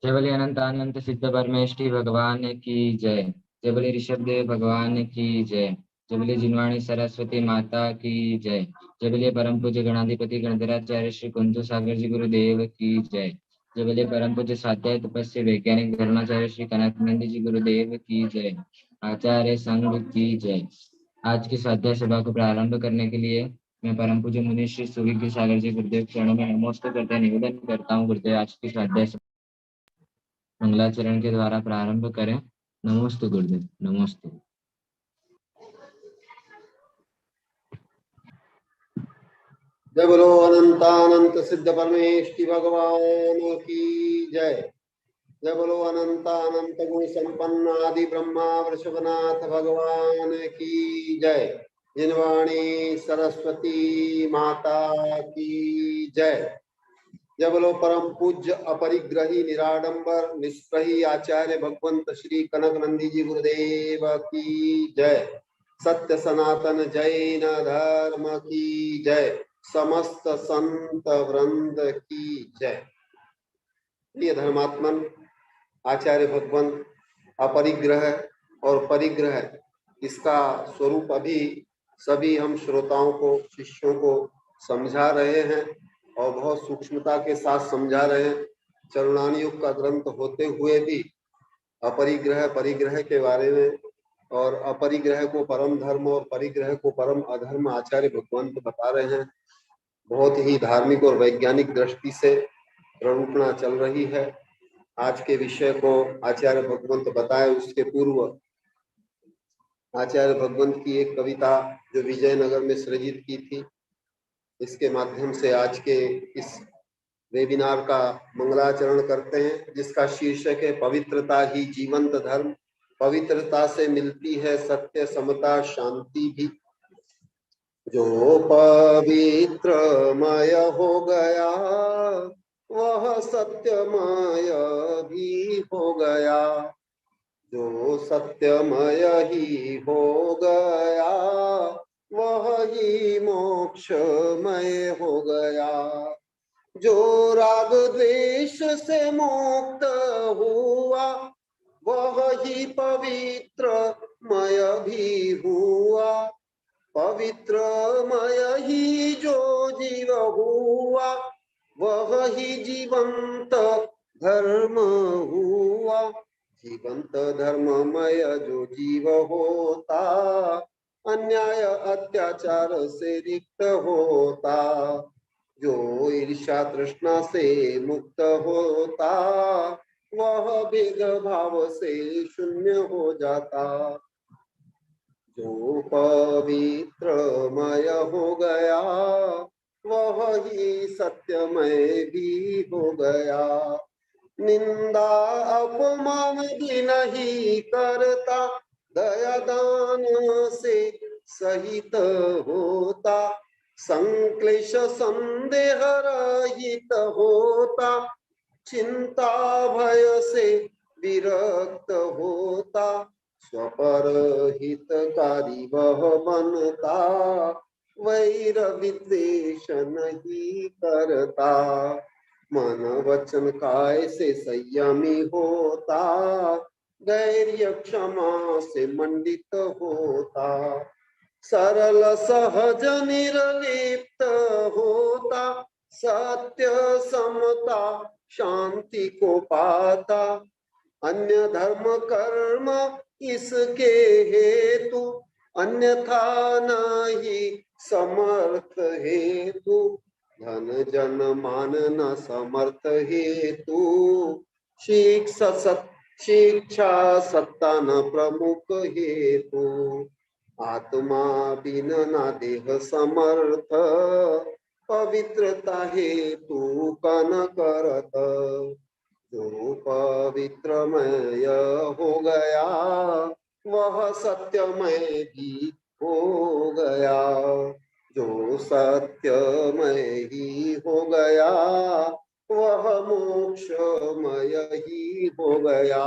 जय बोले अनंत अनंत सिद्ध परमेष्टि भगवान की जय। जय बोले ऋषभ देव भगवान की जय। जय बोले जिनवाणी सरस्वती माता की जय। जय बोले परम पूज्य गणाधिपति गणधराचार्य श्री कुंजू सागर जी गुरुदेव की जय। जय बोले परम पूज्य स्वाध्याय तपस्या वैज्ञानिक धर्माचार्य श्री कनकनंदी जी गुरुदेव की जय। आचार्य संघ की जय। आज की स्वाध्याय सभा को प्रारंभ करने के लिए मैं परम पूज्य मुनि श्री सुविज्ञ सागर जी गुरुदेव चरणों में नमस्ते करते निवेदन करता हूँ। गुरुदेव आज की स्वाध्याय मंगलाचरण के द्वारा प्रारंभ करें। नमोस्तु गुरुदेव, नमोस्तु। जय बोलो अनंतानंत सिद्ध परमेष्टि भगवान की जय। जय बोलो अनंतानंत गुण संपन्न आदि ब्रह्मा वृषभनाथ भगवान की जय। जिनवाणी सरस्वती माता की जय। जय बोलो परम पूज्य अपरिग्रही निराडंबर निष्प्रही आचार्य भगवंत श्री कनकनंदी जी गुरुदेव की जय। सत्य सनातन जैन धर्म की जय। समस्त संत वृंद की जय। प्रिय धर्मात्मन, आचार्य भगवंत अपरिग्रह और परिग्रह इसका स्वरूप अभी सभी हम श्रोताओं को, शिष्यों को समझा रहे हैं और बहुत सूक्ष्मता के साथ समझा रहे हैं। चरुणानुयुग का ग्रंथ होते हुए भी अपरिग्रह परिग्रह के बारे में और अपरिग्रह को परम धर्म और परिग्रह को परम अधर्म आचार्य भगवंत बता रहे हैं। बहुत ही धार्मिक और वैज्ञानिक दृष्टि से प्ररूपणा चल रही है। आज के विषय को आचार्य भगवंत बताए उसके पूर्व आचार्य भगवंत की एक कविता जो विजयनगर में सृजित की थी, इसके माध्यम से आज के इस वेबिनार का मंगलाचरण करते हैं, जिसका शीर्षक है पवित्रता ही जीवंत धर्म। पवित्रता से मिलती है सत्य, समता, शांति भी। जो पवित्रमय हो गया वह सत्यमय भी हो गया। जो सत्यमय ही हो गया वह ही मोक्षमय हो गया। जो राग द्वेष से मुक्त हुआ वह ही पवित्रमय भी हुआ। पवित्रमय ही जो जीव हुआ वह ही जीवंत धर्म हुआ। जीवंत धर्ममय जो जीव होता अन्याय अत्याचार से रिक्त होता। जो ईर्ष्या तृष्णा से मुक्त होता वह भेदभाव से शून्य हो जाता। जो पवित्रमय हो गया वह ही सत्यमय भी हो गया। निंदा अपमान भी नहीं करता, दया दान से सहित होता। संक्लेश संदेह रहित होता, चिंता भय से विरक्त होता। स्वपर हितकारी वह बनता, वैर विद्वेष नहीं करता। मन वचन काय से संयमी होता, धैर्य क्षमा से मंडित होता। सरल सहज निर्लिप्त होता, सत्य समता शांति को पाता। अन्य धर्म कर्म इसके हेतु, अन्यथा नहीं समर्थ हेतु। धन जन मान न समर्थ हेतु, शिक्षा सत्ता न प्रमुख हेतु। आत्मा बिन ना देह समर्थ, पवित्रता हेतु कन करत। जो पवित्रमय हो गया वह सत्यमय भी हो गया। जो सत्यमय ही हो गया वह मोक्षमय ही हो गया।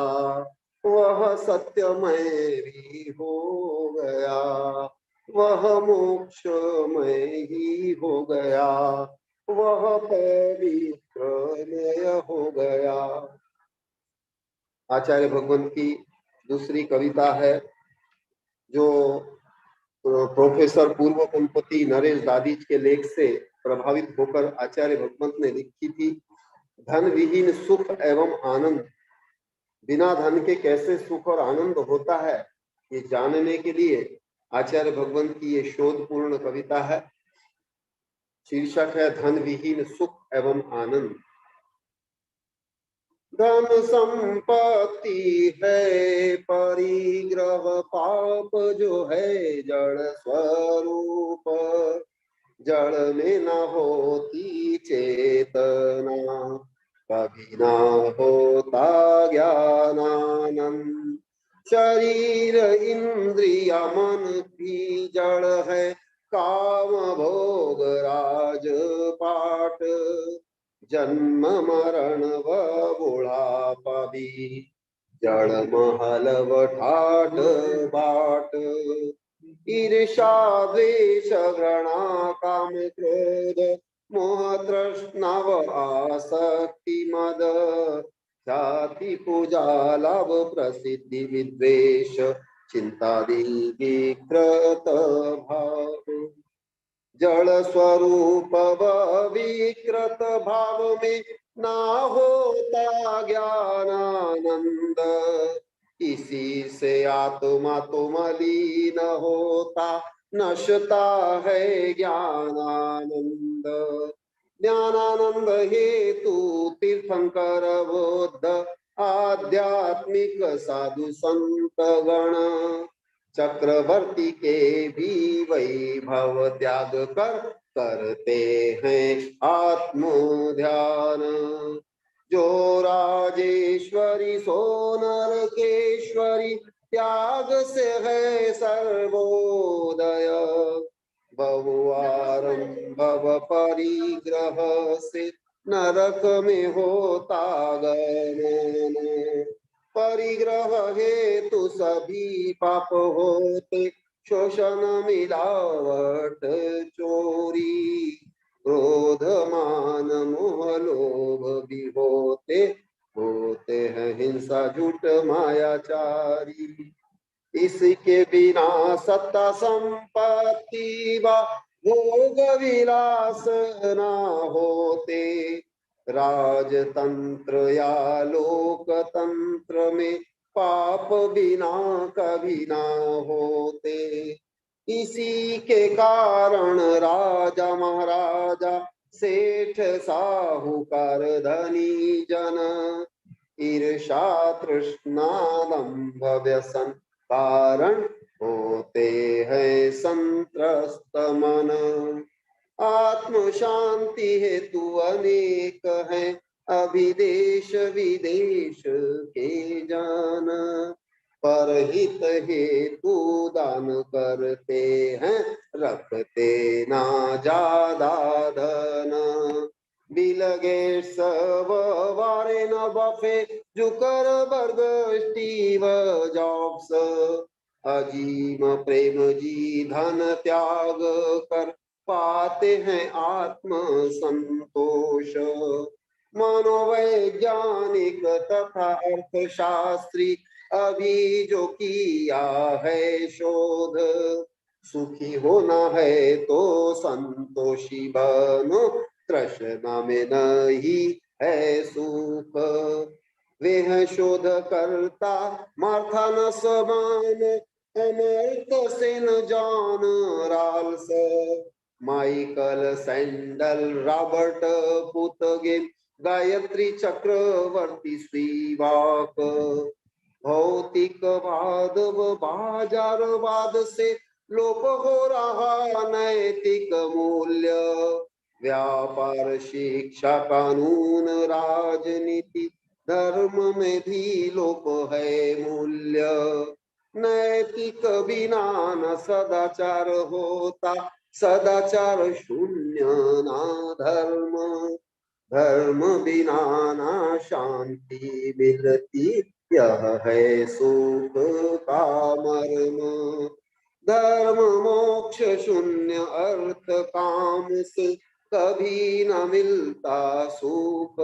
वह सत्यमय भी हो गया, वह मोक्षमय ही हो गया। वह पवित्रमय हो गया। आचार्य भगवंत की दूसरी कविता है जो प्रोफेसर पूर्व कुलपति नरेश दादीज के लेख से प्रभावित होकर आचार्य भगवंत ने लिखी थी। धन विहीन सुख एवं आनंद, बिना धन के कैसे सुख और आनंद होता है, ये जानने के लिए आचार्य भगवंत की ये शोधपूर्ण कविता है। शीर्षक है धन विहीन सुख एवं आनंद। धन संपत्ति है परिग्रह, पाप जो है जड़ स्वरूप, जड़ में न होती चेतना, कभी न होता ज्ञानानंद। शरीर इंद्रिय मन भी जड़ है, काम भोग राज पाट, जन्म मरण व बुढ़ापा भी जड़ महल व ठाट बाट। ईर्षा द्वेष घृणा काम क्रोध, मोह तृष्णा व आसक्ति मद, जाति पूजा लाभ प्रसिद्धि विद्वेष, चिंतादि विकृत भाव। जड़ स्वरूप विकृत भाव में ना होता ज्ञानानंद, इसी से आत्मा तो मलिन होता, नशता है ज्ञानानंद। ज्ञानानंद हेतु तीर्थंकर बुद्ध, आध्यात्मिक साधु संत गण, चक्रवर्ती के भी वैभव त्याग कर करते हैं आत्म ध्यान। जो राजेश्वरी सोनर केश्वरी, त्याग से है सर्वोदय, बहुआरंभव परिग्रह से नरक में होता गमन। परिग्रह हेतु सभी पाप होते, शोषण मिलावट चोरी, क्रोध मान मोह लोभ भी होते हैं हिंसा झूठ मायाचारी। इसके बिना सत्ता संपत्ति व भोग विलास ना होते, राजतंत्र या लोकतंत्र में पाप बिना कभी ना होते। इसी के कारण राजा महाराजा, सेठ साहूकार धनी जन, ईर्षा तृष्णा दंभ व्यसन कारण होते हैं संत्रस्त मन। आत्म शांति हेतु अनेक हैं, अभिदेश विदेश के जान, परहित हेतु दान करते हैं, रखते ना ज्यादा धन। Bill Gates Warren Buffett, Zuckerberg Steve Jobs, Azim Premji धन त्याग कर पाते हैं आत्म संतोष। मनोवैज्ञानिक तथा अर्थशास्त्री अभी जो किया है शोध, सुखी होना है तो संतोषी बनो, तृष्णा में नहीं है सुख। वे है शोध करता Martha Nussbaum, Amartya Sen John Rawls, Michael Sandel Robert पुतगिल, गायत्री चक्रवर्ती स्पिवाक। भौतिकवाद व बाजारवाद से लोप हो रहा नैतिक मूल्य, व्यापार शिक्षा कानून राजनीति धर्म में भी लोप है मूल्य। नैतिक बिना न सदाचार होता, सदाचार शून्य ना धर्म, धर्म बिना ना शांति मिलती, यह है सुख का मर्म। धर्म मोक्ष शून्य अर्थ काम से कभी न मिलता सुख,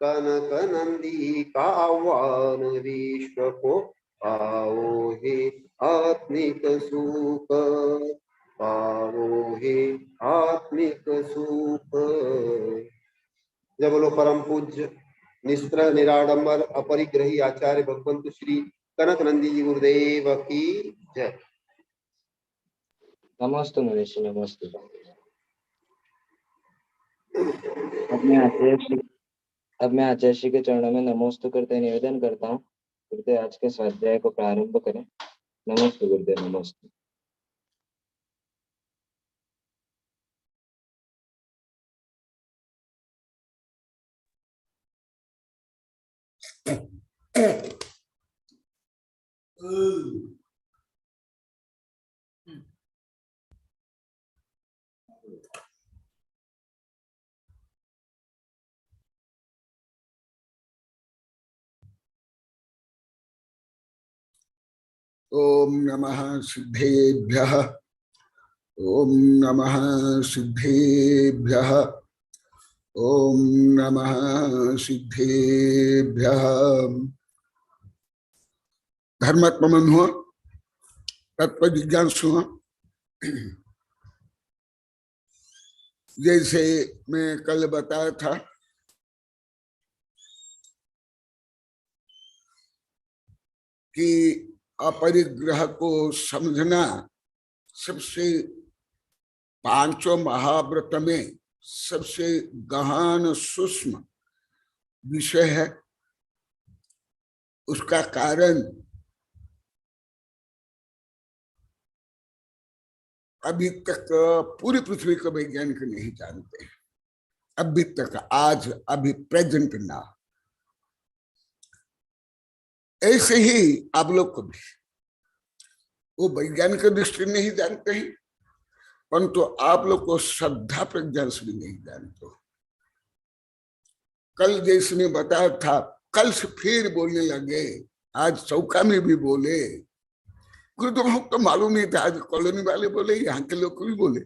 कनक नंदी का आह्वान विश्व को पाओ हे आत्मिक सुख, पाओ हे आत्मिक सुख। जय बोलो परम पूज्य निष्त्र निराडंबर अपरिग्रही आचार्य भगवंत श्री कनक नंदी जी गुरुदेव की जय। नमस्ते मनीषी, नमस्ते। अब मैं आचार्य श्री के चरणों में नमोस्तु करते निवेदन करता हूँ, गुरुदेव आज के स्वाध्याय को प्रारंभ करें। नमस्ते गुरुदेव, नमस्ते। ओम नमः सिद्धेभ्यः, ओम नमः सिद्धेभ्यः, ओम नमः सिद्धेभ्यः। धर्मात्मनो तत्व जिज्ञासु, जैसे मैं कल बताया था कि अपरिग्रह को समझना सबसे पांचों महाव्रत में सबसे गहन सूक्ष्म विषय है। उसका कारण अभी तक पूरी पृथ्वी को वैज्ञानिक नहीं जानते। अभी तक, आज, अभी प्रेजेंट ना। ऐसे ही आप लोग को भी वो वैज्ञानिक दृष्टि नहीं जानते हैं, परंतु आप लोग को श्रद्धा प्रज्ञा से भी नहीं जानते। कल जैसे ने बताया था, कल से फिर बोलने लगे, आज चौका में भी बोले। गुरुदेव हम तो मालूम नहीं था, आज कॉलोनी वाले बोले, यहाँ के लोग भी बोले,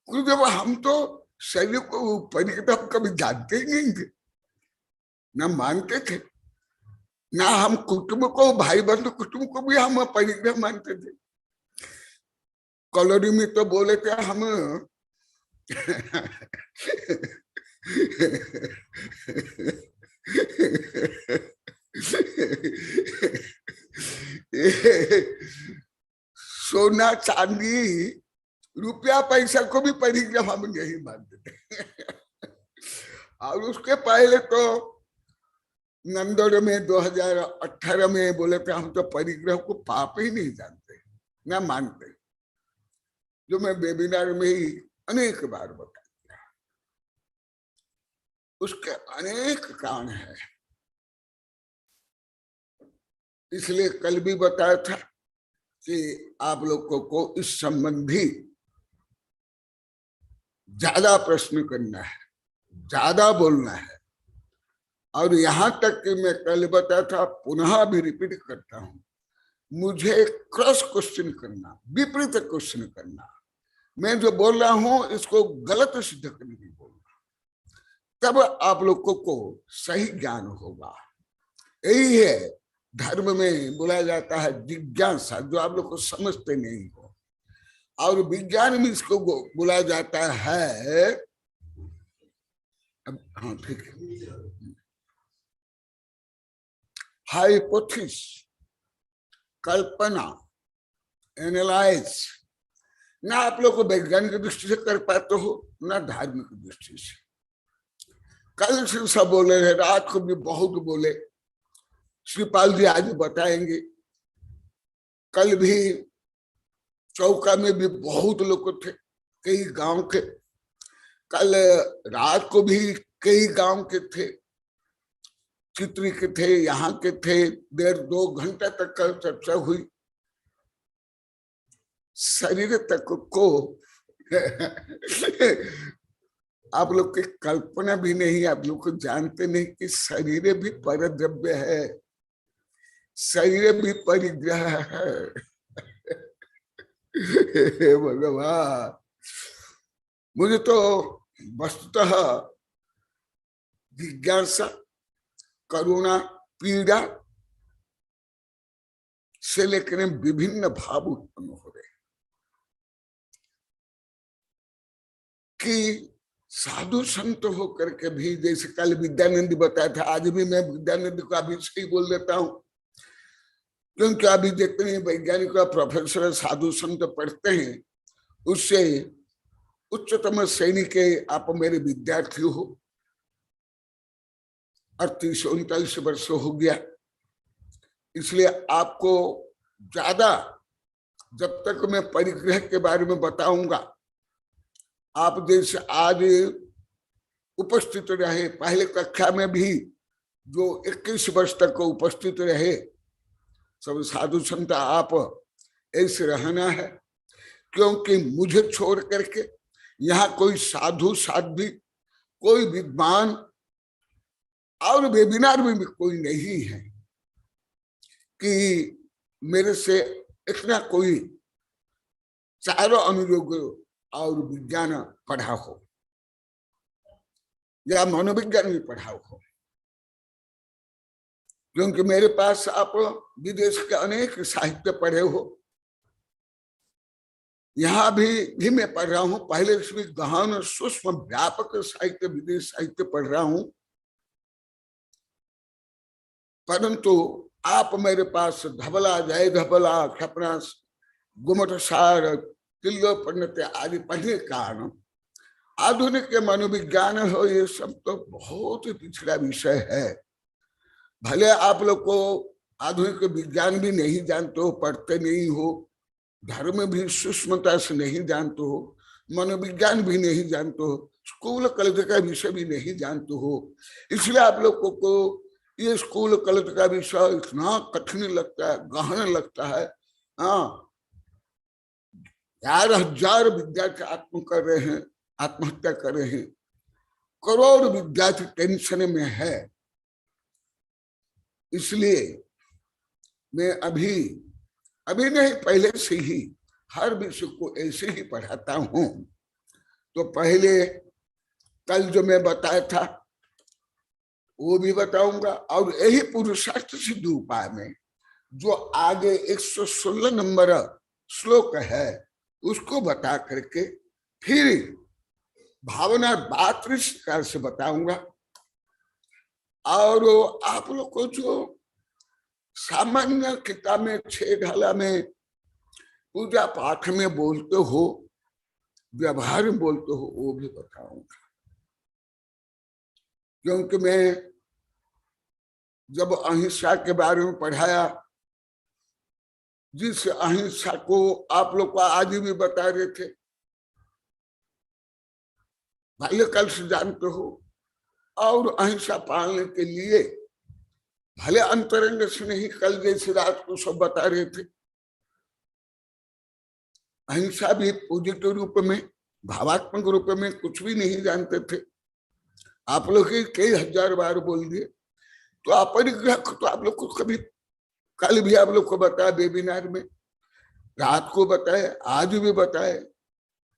गुरुदेव हम तो शरीर को परिग्रह कभी जानते ही नहीं थे, ना मानते थे, ना हम कुटुंब को, भाई बंधु कुटुंब को भी हम परिग्रह मानते थे। कॉलोनी में तो बोले थे हम सोना चांदी रुपया पैसा को भी परिग्रह हम नहीं मानते थे। और उसके पहले तो नंदोर में 2018 में बोले थे हम तो परिग्रह को पाप ही नहीं जानते, ना मानते, जो मैं वेबिनार में ही अनेक बार बताया। उसके अनेक कारण है, इसलिए कल भी बताया था कि आप लोगों को इस संबंधी ज्यादा प्रश्न करना है, ज्यादा बोलना है। और यहां तक कि मैं कल बताया था, पुनः भी रिपीट करता हूं, मुझे क्रॉस क्वेश्चन करना, विपरीत क्वेश्चन करना। मैं जो बोल रहा हूं इसको गलत सिद्ध करने की बोलना, तब आप लोगों को सही ज्ञान होगा। यही है धर्म में बोला जाता है जिज्ञासा, जो आप लोग को समझते नहीं हो। और विज्ञान में इसको बोला जाता है, हाँ ठीक है, हाइपोथेसिस, कल्पना, एनालाइज। ना आप लोग को वैज्ञानिक दृष्टि से कर पाते हो, ना धार्मिक दृष्टि से। कल से सब बोले रहे, रात को भी बहुत बोले, श्रीपाल जी आज बताएंगे। कल भी चौका में भी बहुत लोग थे, कई गांव के। कल रात को भी कई गांव के थे, चित्री के थे, यहाँ के थे। 1.5-2 घंटे तक कल चर्चा हुई। शरीर तक को आप लोग की कल्पना भी नहीं, आप लोग को जानते नहीं कि शरीर भी परद्रव्य है, शरीर भी परिग्रह है। भगवान, मुझे तो वस्तुतः जिज्ञासा, करुणा, पीड़ा से लेकर विभिन्न भाव उत्पन्न हो रहे कि साधु संत होकर के भी, जैसे कल विद्यानंद बताया था, आज भी मैं विद्यानंद को अभी सही बोल देता हूं, क्योंकि अभी जितने वैज्ञानिक प्रोफेसर साधु संत पढ़ते हैं उससे उच्चतम श्रेणी के आप मेरे विद्यार्थी हो। 38-39 वर्ष हो गया, इसलिए आपको ज्यादा जब तक मैं परिग्रह के बारे में बताऊंगा, आप जैसे आज उपस्थित रहे, पहले कक्षा में भी जो 21 वर्ष तक उपस्थित रहे सब साधु संत, आप ऐसे रहना है, क्योंकि मुझे छोड़ करके यहाँ कोई साधु साध्वी, कोई विद्वान और वेबिनार में भी कोई नहीं है कि मेरे से इतना कोई चारों अनुयोग और विज्ञान पढ़ा हो या मनोविज्ञान भी पढ़ा हो, क्योंकि मेरे पास आप विदेश के अनेक साहित्य पढ़े हो, यहाँ भी मैं पढ़ रहा हूँ, पहले से भी गहन सूक्ष्म व्यापक साहित्य, विदेश साहित्य पढ़ रहा हूँ, परंतु आप मेरे पास धबला, जय धबला, क्षपनास, गुमट सार, तिल्लो पंडित आदि पढ़ने के कारण आधुनिक के मनोविज्ञान हो, ये सब तो बहुत ही पिछड़ा विषय है। भले आप लोग को आधुनिक विज्ञान भी नहीं जानते हो, पढ़ते नहीं हो, धर्म भी सूक्ष्मता से नहीं जानते हो, मनोविज्ञान भी नहीं जानते हो, स्कूल कॉलेज का विषय भी नहीं जानते हो, इसलिए आप लोगों को ये स्कूल कॉलेज का विषय इतना कठिन लगता है, गहन लगता है। हाँ, 11,000 विद्यार्थी आत्महत्या कर रहे हैं, करोड़ विद्यार्थी टेंशन में है। इसलिए मैं अभी नहीं, पहले से ही हर विषय को ऐसे ही पढ़ाता हूं। तो पहले कल जो मैं बताया था वो भी बताऊंगा, और यही पुरुषार्थ सिद्ध उपाय में जो आगे 116 नंबर श्लोक है उसको बता करके फिर भावना 32 प्रकार से बताऊंगा। और आप लोग को जो सामान्य किताब में 6 ढाला में पूजा पाठ में बोलते हो, व्यवहार में बोलते हो, वो भी बताऊंगा। क्योंकि मैं जब अहिंसा के बारे में पढ़ाया, जिस अहिंसा को आप लोग को आज भी बता रहे थे, बाल्यकाल से जानते हो, और अहिंसा पालने के लिए भले अंतरंग से नहीं, कल जैसे रात को सब बता रहे थे, अहिंसा भी पॉजिटिव रूप में, भावात्मक रूप में कुछ भी नहीं जानते थे। आप लोग कई 1000 बार बोल दिए। तो अपरिग्रह तो आप लोग को कभी, कल भी आप लोग को बताया वेबिनार में, रात को बताए, आज भी बताए।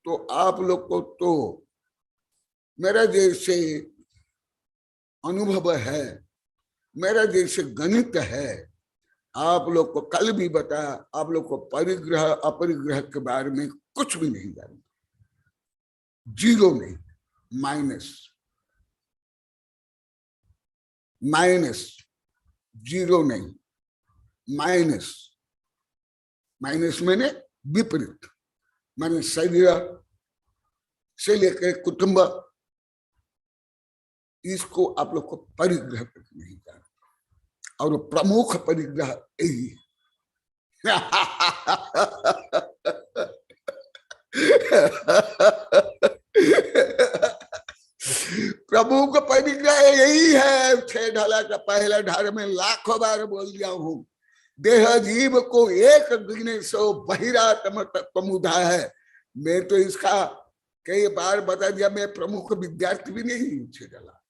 तो आप लोग को तो मेरा जैसे अनुभव है, मेरा जैसे गणित है, आप लोग को कल भी बताया, आप लोग को परिग्रह अपरिग्रह के बारे में कुछ भी नहीं जानते, 0 नहीं, माइनस 0 नहीं, माइनस मैंने विपरीत, माने शरीर से लेकर कुटुंब, इसको आप लोग को परिग्रह नहीं जानते। और प्रमुख परिग्रह यही है। प्रमुख परिग्रह यही है। 6 ढाला का पहला ढाल में लाखों बार बोल दिया हूं, देह जीव को एक गिने सो बहिरात्म तत्वमुधा है। मैं तो इसका कई बार बता दिया, मैं प्रमुख विद्यार्थी भी नहीं 6 ढाला।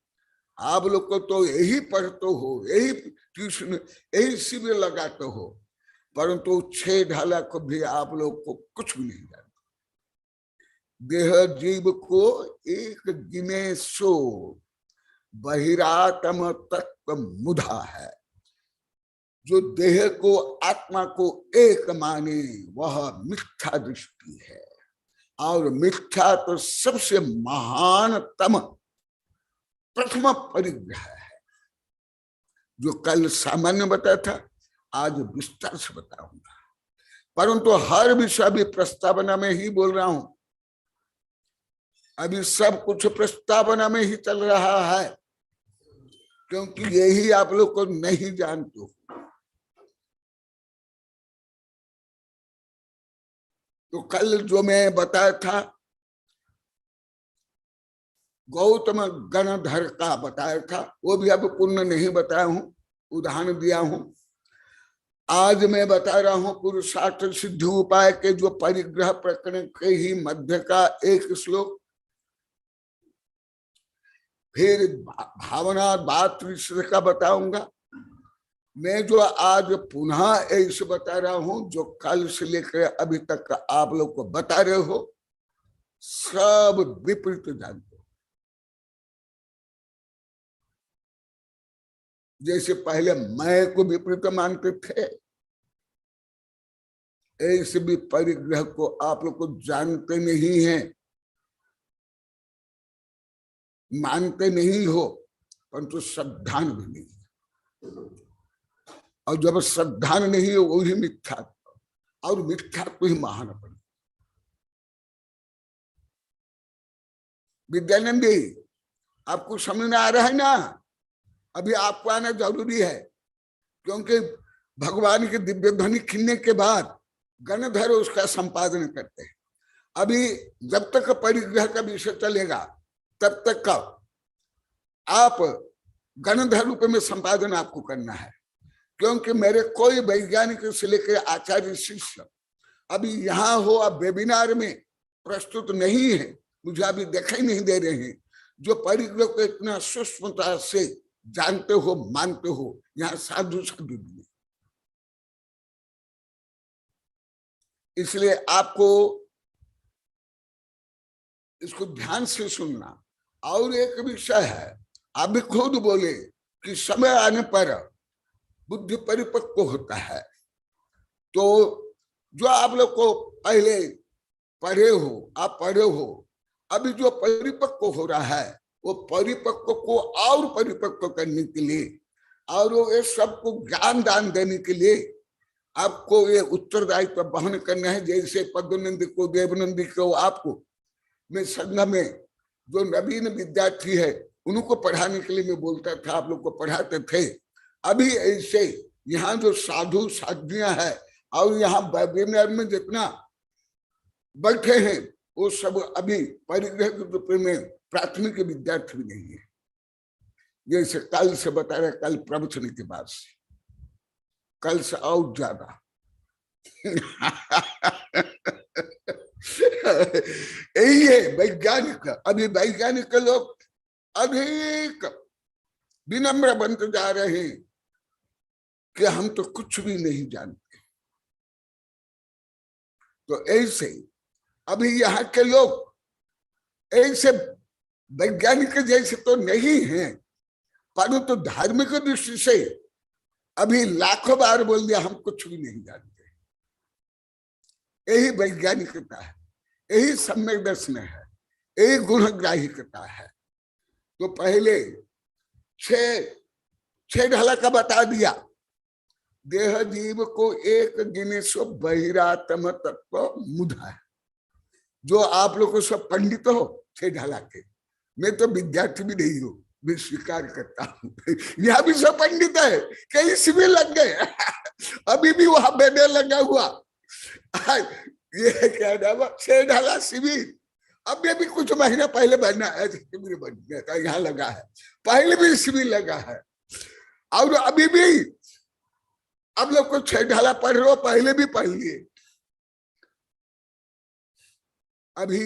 आप लोग को तो यही पढ़ते हो, यही ट्यूशन, यही शिविर लगाते हो, परंतु 6 ढाला को भी आप लोग को कुछ भी नहीं जानते। देह जीव को एक गिने सो, बहिरातम तत्व मुधा है। जो देह को आत्मा को एक माने वह मिथ्या दृष्टि है, और मिथ्या तो सबसे महानतम प्रथम परिग्रह है। जो कल सामान्य बताया था आज विस्तार से बताऊंगा, परंतु हर विषय भी प्रस्तावना में ही बोल रहा हूं। अभी सब कुछ प्रस्तावना में ही चल रहा है, क्योंकि यही आप लोग को नहीं जानते हो। तो कल जो मैं बताया था गौतम गणधर का बताया था, वो भी अब पूर्ण नहीं बताया हूं, उदाहरण दिया हूं। आज मैं बता रहा हूं पुरुषार्थ सिद्धि उपाय के जो परिग्रह प्रकरण के ही मध्य का एक श्लोक, फिर भावना बात का बताऊंगा। मैं जो आज पुनः ऐसे बता रहा हूं, जो कल से लेकर अभी तक आप लोग को बता रहे हो, सब विपरीत जानते हो। जैसे पहले मैं को विपरीत मानते थे, ऐसे भी परिग्रह को आप लोग को जानते नहीं है, मानते नहीं हो, परंतु श्रद्धान भी नहीं। और जब श्रद्धान नहीं हो वही मिथ्या, और मिथ्या को ही महान बने। विद्यानंदी आपको समझ में आ रहा है ना? अभी आपको आना जरूरी है, क्योंकि भगवान के दिव्य ध्वनि खिलने के बाद गणधर उसका संपादन करते हैं। अभी जब तक परिग्रह का विषय चलेगा तब तक का आप गणधर रूप में संपादन आपको करना है, क्योंकि मेरे कोई वैज्ञानिक से लेकर आचार्य शिष्य अभी यहाँ हो, अब वेबिनार में प्रस्तुत नहीं है, मुझे अभी दिखाई नहीं दे रहे हैं, जो परिग्रह को इतना सूक्ष्मता से जानते हो, मानते हो। यहाँ साधु साधु नहीं। इसलिए आपको इसको ध्यान से सुनना। और एक विषय है, आप भी खुद बोले कि समय आने पर बुद्धि परिपक्व होता है। तो जो आप लोग को पहले पढ़े हो, आप पढ़े हो, अभी जो परिपक्व हो रहा है, वो परिपक्व को और परिपक्व करने के लिए और ये सबको ज्ञान दान देने के लिए आपको ये उत्तरदायित्व वहन करना है। जैसे पद्मनंदी को, देवनंदी को, आपको मैं संघ में जो नवीन विद्यार्थी है उनको पढ़ाने के लिए मैं बोलता था, आप लोग को पढ़ाते थे। अभी ऐसे यहाँ जो साधु साध्वियां है और यहाँ वेबिनार में जितना बैठे हैं वो सब अभी परिग्रह के रूप में प्राथमिक विद्यार्थी भी नहीं है। जैसे कल से बता रहे, कल प्रवचन के बाद से, कल से और ज्यादा यही है वैज्ञानिक। अभी वैज्ञानिक लोग अधिक विनम्र बनते जा रहे हैं कि हम तो कुछ भी नहीं जानते। तो ऐसे अभी यहाँ के लोग ऐसे वैज्ञानिक जैसे तो नहीं है, परंतु धार्मिक दृष्टि से अभी लाखों बार बोल दिया हम कुछ भी नहीं जानते। यही वैज्ञानिकता है, यही सम्यक दर्शन है, यही गुणग्राहिकता है। तो पहले छह ढाला का बता दिया। देह जीव को एक गिने सो बहिरात्म तत्व मुधा है। जो आप लोग को सब पंडित हो छह ढाला के, मैं तो विद्यार्थी भी नहीं हूं, मैं स्वीकार करता हूँ। यहाँ भी सब पंडित है, कई शिविर लग गए अभी भी वहां बैनर लगा हुआ, ये क्या नाम, छह ढाला शिविर। अब ये भी कुछ महीना पहले बनना है, शिविर बन गया था, यहाँ लगा है, पहले भी शिविर लगा है। और अभी भी अब लोग को छह ढाला पढ़ रहे हो, पहले भी पढ़ लिए। अभी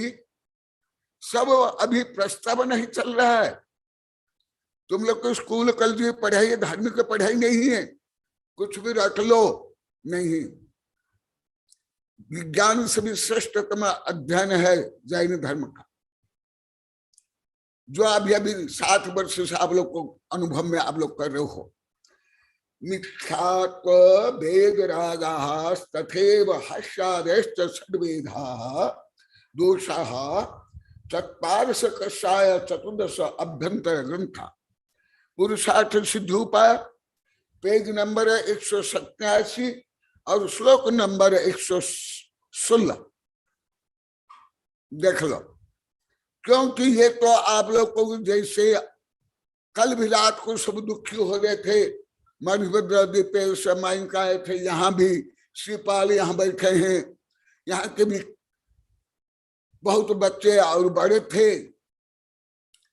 सब अभी प्रस्ताव नहीं चल रहा है। तुम लोग को स्कूल कॉलेज में पढ़ाई, धार्मिक पढ़ाई नहीं है, कुछ भी रख लो नहीं। विज्ञान से भी श्रेष्ठतम अध्ययन है जैन धर्म का। जो अभी अभी 7 वर्ष से आप लोग को अनुभव में आप लोग कर रहे हो। मिथ्यात्व भेद रागा तथैव हर्षादेश्च षड्वेधा दोषाः चत्वारश कषाय चतुर्दश अभ्यंतर ग्रंथ पुरुषार्थ सिद्धि उपाय पेज नंबर 187 और श्लोक नंबर 116 देख लो। क्योंकि ये तो आप लोग को जैसे कल भी रात को सब दुखी हो गए थे, मधुभद्र दीपेश माइका आए थे, यहाँ भी श्रीपाल यहाँ बैठे हैं, यहाँ के भी बहुत बच्चे और बड़े थे।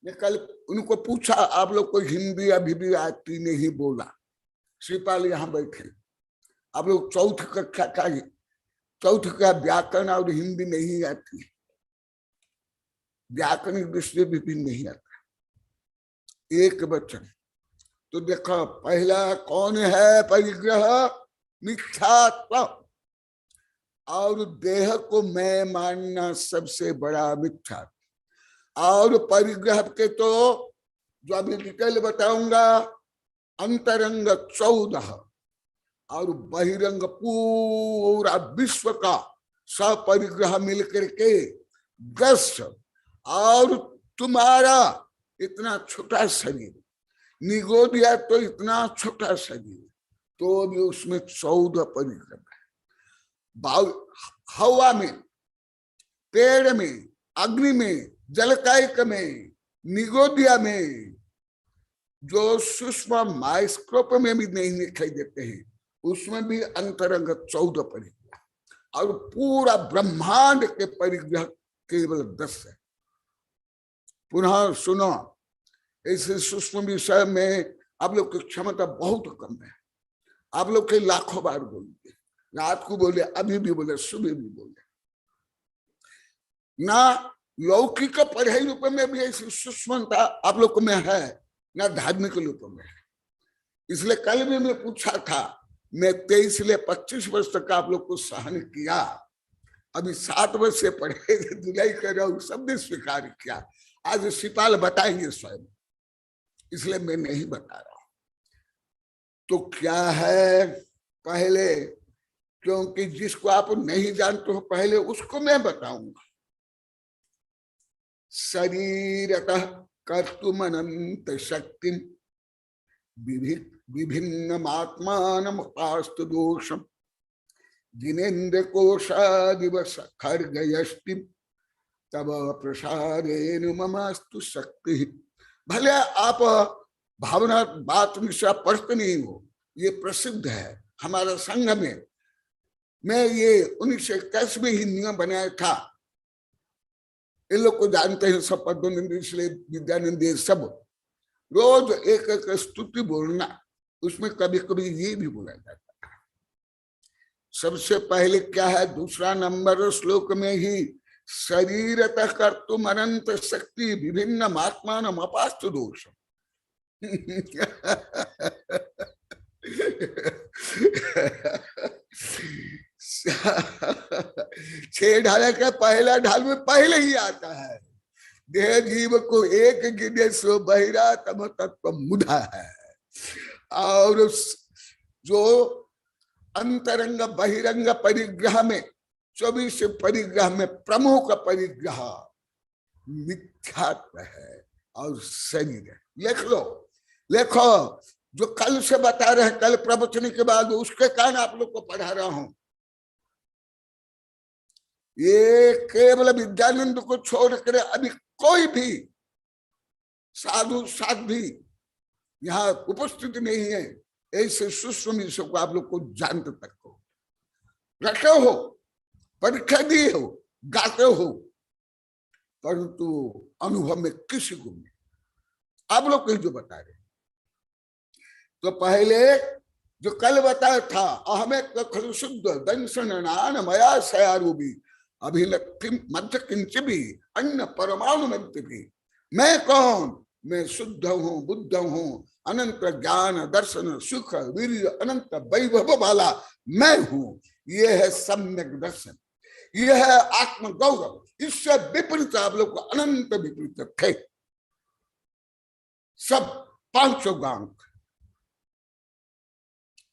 मैं कल उनको पूछा आप लोग को हिंदी अभी भी आती नहीं बोला। श्रीपाल यहाँ बैठे, आप लोग चौथ का व्याकरण और हिंदी नहीं आती, व्याकरण दृष्टि भी नहीं आता एक वचन। तो देखो पहला कौन है परिग्रह? मिथ्यात्व, और देह को मैं मानना सबसे बड़ा मिथ्या। और परिग्रह के तो जो अभी डिटेल बताऊंगा, अंतरंग 14 और बहिरंग पूरा विश्व का सपरिग्रह मिलकर के 10, और तुम्हारा इतना छोटा शरीर, निगोदिया तो इतना छोटा शरीर, तो भी उसमें 14 परिग्रह है। हवा में, पेड़ में, अग्नि में, जलकायिक में, निगोदिया में, जो सूक्ष्म माइक्रोस्कोप में भी नहीं दिखाई देते हैं, उसमें भी अंतरंग 14 परिग्रह, और पूरा ब्रह्मांड के परिग्रह केवल 10 है। पुनः सुनो, ऐसे सूक्ष्म विषय में आप लोग की क्षमता बहुत कम है। आप लोग के लाखों बार बोलेंगे, रात को बोले, अभी भी बोले, सुबह भी बोले ना। लौकिक पढ़ाई रूप में भी ऐसी सूक्ष्मता आप लोग में है, ना धार्मिक रूप में है। इसलिए कल भी मैं पूछा था, मैं 23 से 25 वर्ष तक आप लोग को सहन किया, अभी 7 वर्ष से पढ़े दुलाई कर रहा हूं, सबने स्वीकार किया। आज सिपाल बताएंगे स्वयं, इसलिए मैं नहीं बता रहा हूं। तो क्या है पहले, क्योंकि जिसको आप नहीं जानते हो पहले उसको मैं बताऊंगा। शरीरतः कर्तुमनंत शक्ति विभिन्नमात्मानमुपास्तु दोषम जिनेन्द्र कोशादिवस खर्गयष्टि तब प्रसादेन ममस्तु शक्ति। भले आप भावना बात निशा पढ़ते नहीं हो, ये प्रसिद्ध है हमारा संघ में। मैं ये 1921 में ही नियम बनाया था, इन लोग को जानते हैं सब, पद्मनंद इसलिए विद्यानंद सब रोज एक एक स्तुति बोलना, उसमें कभी कभी ये भी बोला जाता है। सबसे पहले क्या है, दूसरा नंबर श्लोक में ही शरीरतः कर्तुम अनंत शक्ति विभिन्न आत्मान अपास्तु दोष। छह ढाल का पहला ढाल में पहले ही आता है, देह जीव को एक गिने सो बहिरा तम तत्व मुधा है। और जो अंतरंग बहिरंग परिग्रह में 24 परिग्रह में प्रमुख परिग्रह मिथ्यात्व है और शरीर है। लिख लो, लिखो, जो कल से बता रहे हैं, कल प्रवचन के बाद उसके कारण आप लोग को पढ़ा रहा हूं। ये केवल विद्यानंद को छोड़कर अभी कोई भी साधु साध्वी यहाँ उपस्थित नहीं है। ऐसे सूक्ष्म विषय को आप लोग को जानते तक हो, रखे हो, परीक्षा दिए हो, गाते हो, परंतु अनुभव में किसी को नहीं। आप लोग कहीं जो बता रहे, तो पहले जो कल बताया था, अहमे खलु शुद्ध दंशन नान मया सयारूपी अभिलक्षि मध्य किंच भी अन्य परमाणु मंत्र भी। मैं कौन? मैं शुद्ध हूँ, बुद्ध हूँ, अनंत ज्ञान दर्शन सुख वीर्य अनंत वैभव वाला मैं हूँ। ये है सम्यक दर्शन, ये है आत्म गौरव। इससे विपरीत आप लोग को अनंत विपरीत थे। सब 500 अंक।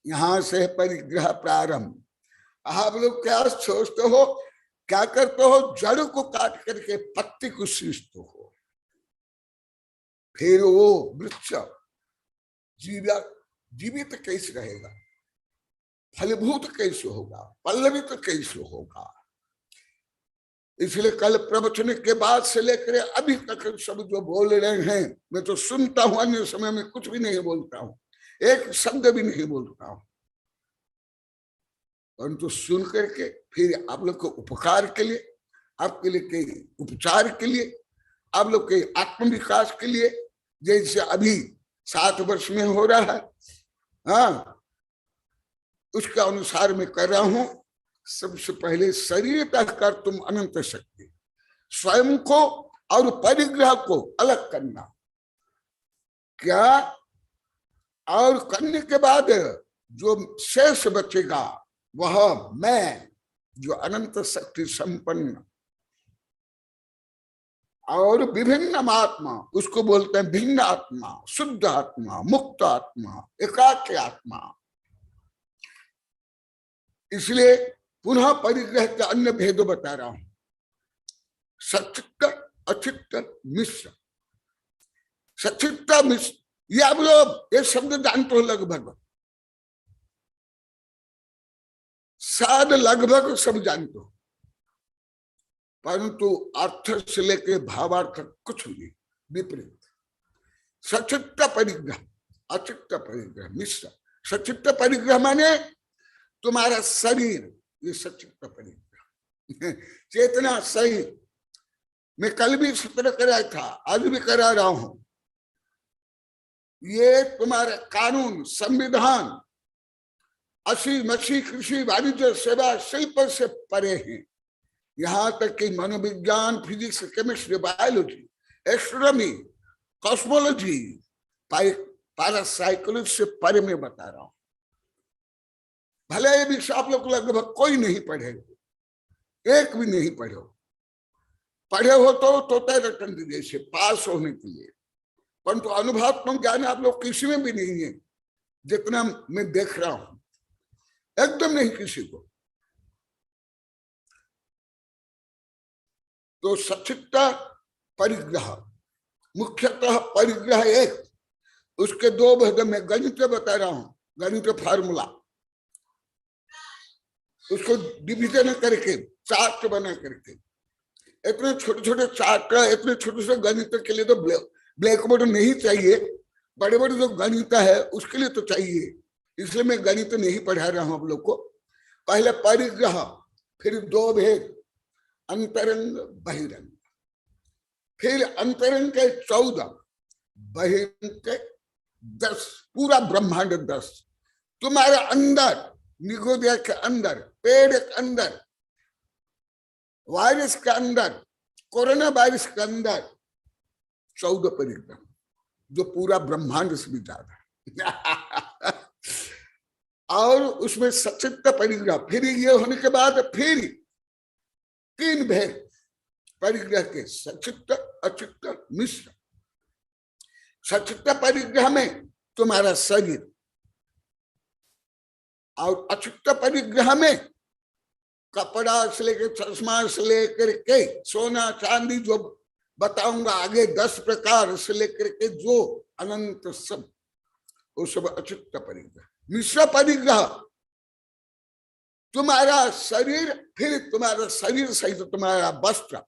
यहां से परिग्रह प्रारंभ। आप लोग क्या सोचते हो, क्या करते हो, जड़ को काट करके पत्ती को सींचते हो, फिर वो वृक्ष जीवित कैसे रहेगा, फलभूत कैसे होगा, पल्लवित कैसे होगा। इसलिए कल प्रवचन के बाद से लेकर अभी तक सब जो बोल रहे हैं, मैं तो सुनता हूं, अन्य समय में कुछ भी नहीं बोलता हूं, एक शब्द भी नहीं बोलता हूं, परंतु सुन करके फिर आप लोग को उपकार के लिए, आपके लिए के उपचार के लिए, आप लोग के आत्मविकास के लिए, जैसे अभी 7 वर्ष में हो रहा है, हाँ, उसके अनुसार मैं कर रहा हूं। सबसे पहले शरीर तक कर तुम अनंत शक्ति, स्वयं को और परिग्रह को अलग करना, क्या, और करने के बाद जो शेष बचेगा वह मैं, जो अनंत शक्ति संपन्न और विभिन्न आत्मा, उसको बोलते हैं भिन्न आत्मा, शुद्ध आत्मा, मुक्त आत्मा, एकाग्र आत्मा। इसलिए पुनः परिग्रह का अन्य भेद बता रहा हूं। सचित्त, अचित्त, मिश्र। सचित्त मिश्र, ये आप लोग ये शब्द जानते हो लगभग, शायद लगभग सब जानते हो, परंतु अर्थ से लेकर भावार्थ कुछ नहीं, विपरीत। सचित्त परिग्रह, अचित्त परिग्रह, मिश्र। सचित्त परिग्रह माने तुम्हारा शरीर, ये सचित्त परिग्रह, चेतना सही। मैं कल भी सूत्र कराया था, आज भी करा रहा हूं। ये तुम्हारा कानून, संविधान, असी मसी, कृषि, वाणिज्य, सेवा, शिल्प से परे हैं। यहां तक कि मनोविज्ञान, physics, chemistry, biology, astronomy, cosmology, parapsychology से परे में बता रहा हूं। भले ये भी आप लोग लगभग कोई नहीं पढ़े, एक भी नहीं पढ़े हो, पढ़े हो तो तोता रटन दीजिए से पास होने के लिए, परंतु अनुभवात्मक ज्ञान आप लोग किसी में भी नहीं है, जितना मैं देख रहा हूं, एकदम नहीं किसी को। तो सचित्त परिग्रह, मुख्यतः परिग्रह एक, उसके 2 भेद में गणित बता रहा हूं, गणित फार्मूला, उसको डिवीजन करके चार्ट बना करके, इतने छोटे छोटे चार्ट, इतने छोटे से गणित के लिए तो ब्लैक बोर्ड नहीं चाहिए, बड़े बड़े जो गणित है उसके लिए तो चाहिए। इसलिए मैं गणित नहीं पढ़ा रहा हूं आप लोग को। पहले परिग्रह, फिर 2 भेद, अंतरंग बहिरंग, फिर अंतरंग के 14, बहिरंग के 10, पूरा ब्रह्मांड 10। तुम्हारे अंदर, निगोदिया के अंदर, पेड़ के अंदर, वायरस के अंदर, कोरोना वायरस के अंदर 14 परिग्रह, जो पूरा ब्रह्मांड से भी ज्यादा। और उसमें सचित्त परिग्रह, फिर ये होने के बाद फिर 3 भेद परिग्रह के, सचित्त, अचित्त, मिश्र। सचित्त परिग्रह में तुम्हारा शरीर, और अचित्त परिग्रह में कपड़ा से लेकर, चश्मा से लेकर के, सोना चांदी, जो बताऊंगा आगे 10 प्रकार से लेकर के जो अनंत सब, वो सब अचित्त परिग्रह। मिश्र परिग्रह तुम्हारा शरीर, फिर तुम्हारा शरीर सहित तुम्हारा वस्त्र,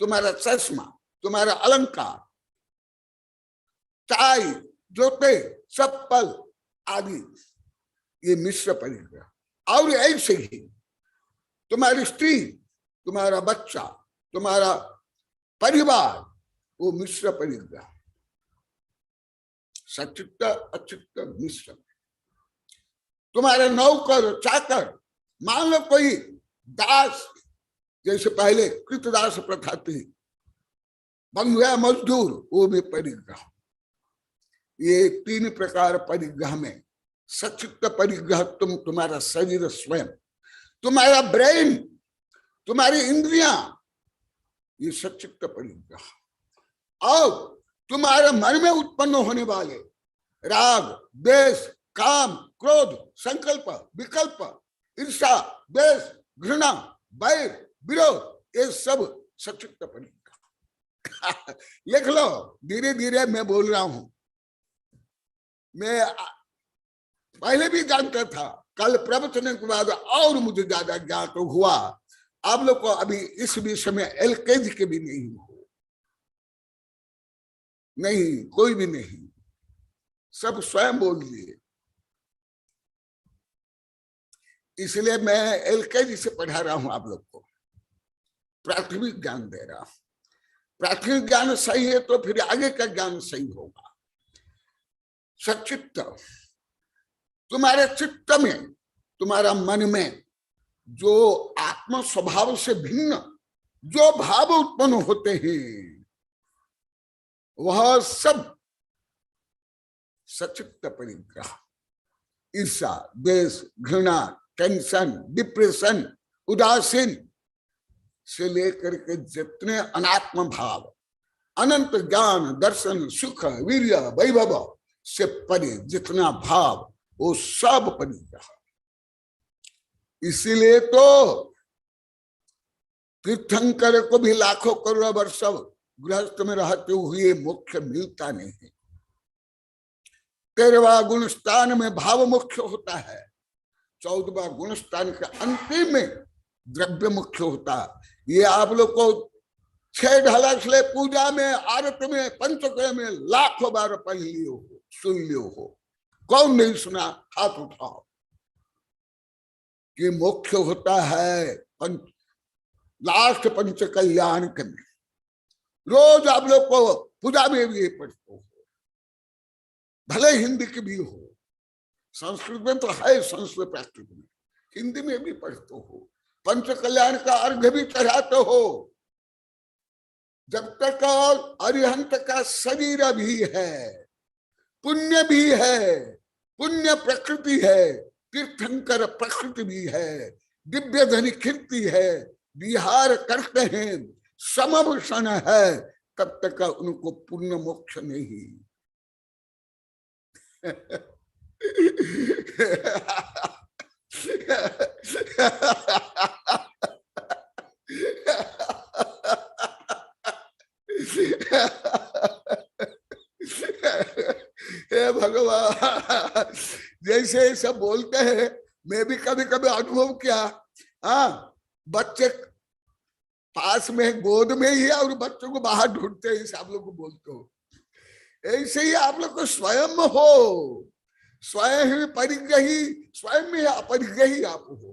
तुम्हारा चश्मा, तुम्हारा अलंकार, टाई, जूते, चप्पल आदि, ये मिश्र परिग्रह। और ऐसे ही तुम्हारी स्त्री, तुम्हारा बच्चा, तुम्हारा परिवार, वो मिश्र परिग्रह। सचित्त, अचित्त, मिश्र। तुम्हारे नौकर, चाकर, मान लो कोई दास, जैसे पहले कृतदास प्रथा थी, बन गया मजदूर, वो भी परिग्रह। ये 3 प्रकार परिग्रह में सचित्त परिग्रह, तुम्हारा शरीर स्वयं, तुम्हारा ब्रेन, तुम्हारी इंद्रियां, ये सचित्त परिग्रह। और तुम्हारे मन में उत्पन्न होने वाले राग, द्वेष, काम, क्रोध, संकल्प, विकल्प, ईर्षा, द्वेष, घृणा, वैर, विरोध, ये सब सचित्त परिग्रह। लिख लो, धीरे धीरे मैं बोल रहा हूं। मैं पहले भी जानता था, कल प्रवचन के बाद और मुझे ज्यादा ज्ञात हुआ। आप लोग को अभी इस विषय में एलकेजी के भी नहीं हो, नहीं, कोई भी नहीं, सब स्वयं बोल दिए। इसलिए मैं एलकेजी से पढ़ा रहा हूं आप लोग को, प्राथमिक ज्ञान दे रहा हूं। प्राथमिक ज्ञान सही है तो फिर आगे का ज्ञान सही होगा। सचित्त, तुम्हारे चित्त में, तुम्हारा मन में जो आत्म स्वभाव से भिन्न जो भाव उत्पन्न होते हैं वह सब सचित्त परिग्रह। ईर्षा, द्वेष, घृणा, टेंशन, डिप्रेशन, उदासीन से लेकर के जितने अनात्म भाव, अनंत ज्ञान, दर्शन, सुख, वीर्य, वैभव से परे जितना भाव, वो सब परिग्रह। इसीलिए तो तीर्थंकर को भी लाखों करोड़ वर्ष गृहस्थ में रहते हुए मोक्ष मिलता नहीं है। 13वां गुण स्थान में भाव मुख्य होता है, 14वां गुण स्थान के अंतिम में द्रव्य मुख्य होता है। ये आप लोग को 6 ढाला पूजा में, आरती में, पंचकर्म में लाखों बार पढ़ लियो हो, सुन लियो हो। कौन नहीं सुना? हाथ उठाओ। कि मुख्य होता है लास्ट पंच कल्याण के में। रोज आप लोग को पूजा में भी पढ़ते हो, भले हिंदी की भी हो, संस्कृत में तो है, संस्कृत प्राकृत में, हिंदी में भी पढ़ते हो। पंच कल्याण का अर्घ भी चढ़ाते हो। जब तक अरिहंत का शरीर भी है, पुण्य भी है, पुण्य प्रकृति है, तीर्थंकर प्रकृति भी है, दिव्य धनी कीर्ति है, विहार करते हैं, समभूषण है, तब तक उनको पूर्ण मोक्ष नहीं। हे भगवान, जैसे सब बोलते हैं, मैं भी कभी कभी अनुभव किया। हाँ, बच्चे पास में गोद में ही है और बच्चों को बाहर ढूंढते हैं, आप लोग को बोलते हो। ऐसे ही आप लोग को स्वयं हो, स्वयं ही परिग्रही, स्वयं में अपरिग्रही आप हो।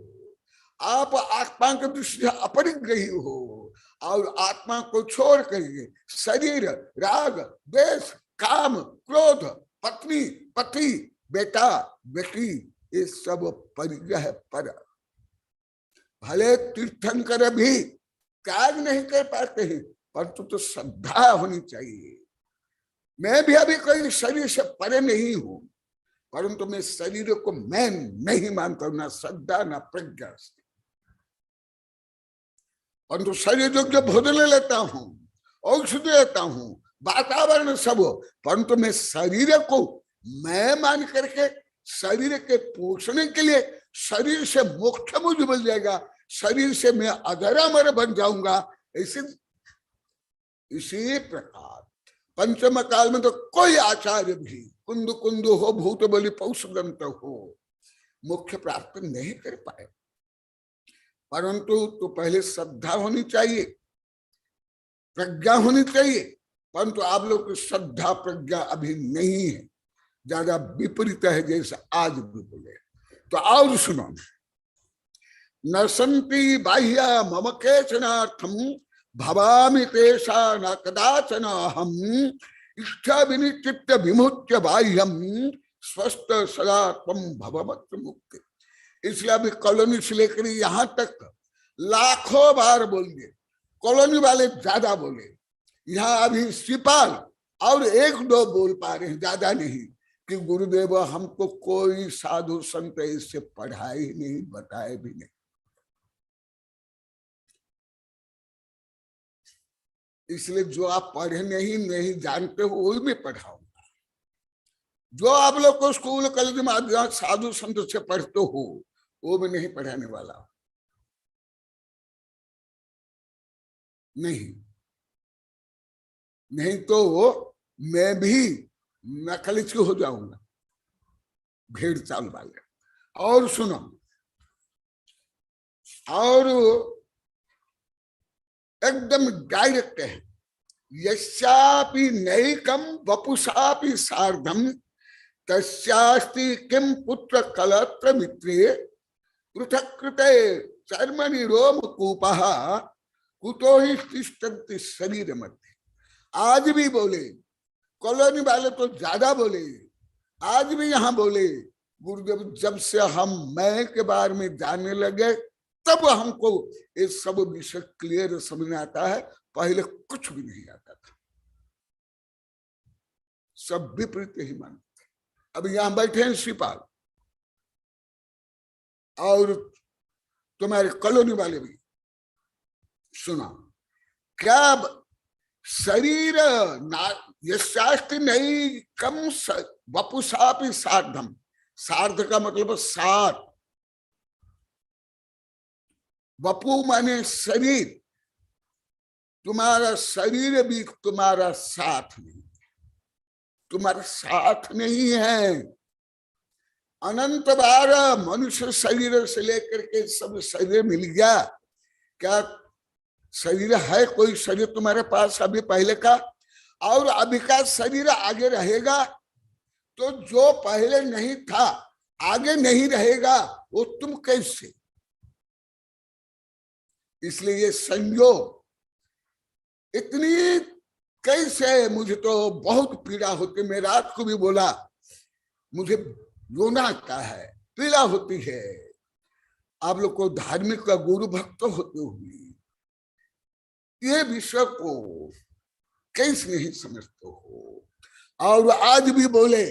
आप आत्मा के दृष्टि अपरिग्रही हो और आत्मा को छोड़ करके शरीर, राग, द्वेष, काम, क्रोध, पत्नी, पति, बेटा, बेटी, ये सब परिग्रह पर। भले तीर्थंकर भी त्याग नहीं कर पाते हैं, परंतु तो श्रद्धा होनी चाहिए। मैं भी अभी कोई शरीर से परे नहीं हूं, परंतु मैं शरीर को मैं नहीं मानता हूं, ना श्रद्धा ना प्रज्ञा से। परंतु शरीर जो भोजन लेता हूं, औषधि लेता हूं, वातावरण सब, परंतु मैं शरीर को मैं मान करके शरीर के पोषण के लिए, शरीर से मोक्ष मुझे मिल जाएगा, शरीर से मैं अजरामर बन जाऊंगा। इसी प्रकार पंचम काल में तो कोई आचार्य भी कुंद कुंद हो, भूत बलि पौषदंत हो, मोक्ष प्राप्त नहीं कर पाए। परंतु तो पहले श्रद्धा होनी चाहिए, प्रज्ञा होनी चाहिए, परंतु आप लोग की श्रद्धा प्रज्ञा अभी नहीं है, ज्यादा विपरीत है, जैसे आज भी बोले। तो और सुनो, न संति बाह्य मम केचनार्थम भवामि तेषा न कदाचन हम इच्छा विनिचित्त विमुच्य बाह्यम स्वस्थ सदा त्वं भवमत मुक्ति। इसलिए अभी कॉलोनी से लेकर यहाँ तक लाखों बार बोलेंगे, कॉलोनी वाले ज्यादा बोले, यहाँ अभी सिपाल और 1-2 बोल पा रहे हैं, ज्यादा नहीं, कि गुरुदेव हमको कोई साधु संत इससे पढ़ाए ही नहीं, बताए भी नहीं। इसलिए जो आप पढ़े नहीं जानते हो वही मैं पढ़ाऊंगा। जो आप लोग को स्कूल कॉलेज में साधु संत से पढ़ते हो वो मैं नहीं पढ़ाने वाला, नहीं। नहीं तो मैं भी नकलची हो जाऊंगा, भेड़ चाल वाले। और सुनो, और एकदम डायरेक्ट है, यस्यापि नैकम वपुषापि सार्धम तस्यास्ति किम पुत्र कलत्र मित्रे पृथक कृते चर्मणि रोम कूपः कुतो ही तिष्ठन्ति शरीर मध्य। आज भी बोले, कॉलोनी वाले तो ज्यादा बोले, आज भी यहाँ बोले गुरुदेव जब से हम मैं के बारे में जानने लगे तब हमको ये सब विषय क्लियर समझ में आता है, पहले कुछ भी नहीं आता था, सब विपरीत ही मानते। अब यहां बैठे हैं श्रीपाल और तुम्हारे कॉलोनी वाले भी, सुना क्या शरीर यशास्त्र नहीं कम वपुषापि सार्धम, सार्ध का मतलब साथ, वपु माने शरीर, तुम्हारा शरीर भी तुम्हारा साथ नहीं, तुम्हारा साथ नहीं है। अनंत बार मनुष्य शरीर से लेकर के सब शरीर मिल गया, क्या शरीर है कोई शरीर तुम्हारे पास अभी पहले का? और अभी का शरीर आगे रहेगा तो जो पहले नहीं था आगे नहीं रहेगा, वो तुम कैसे? इसलिए ये संयोग इतनी कैसे, मुझे तो बहुत पीड़ा होती। मैं रात को भी बोला मुझे रोना आता है, पीड़ा होती है। आप लोग को धार्मिक का गुरु भक्त होते हुए ये विषय को कैसे नहीं समझते हो? और आज भी बोले,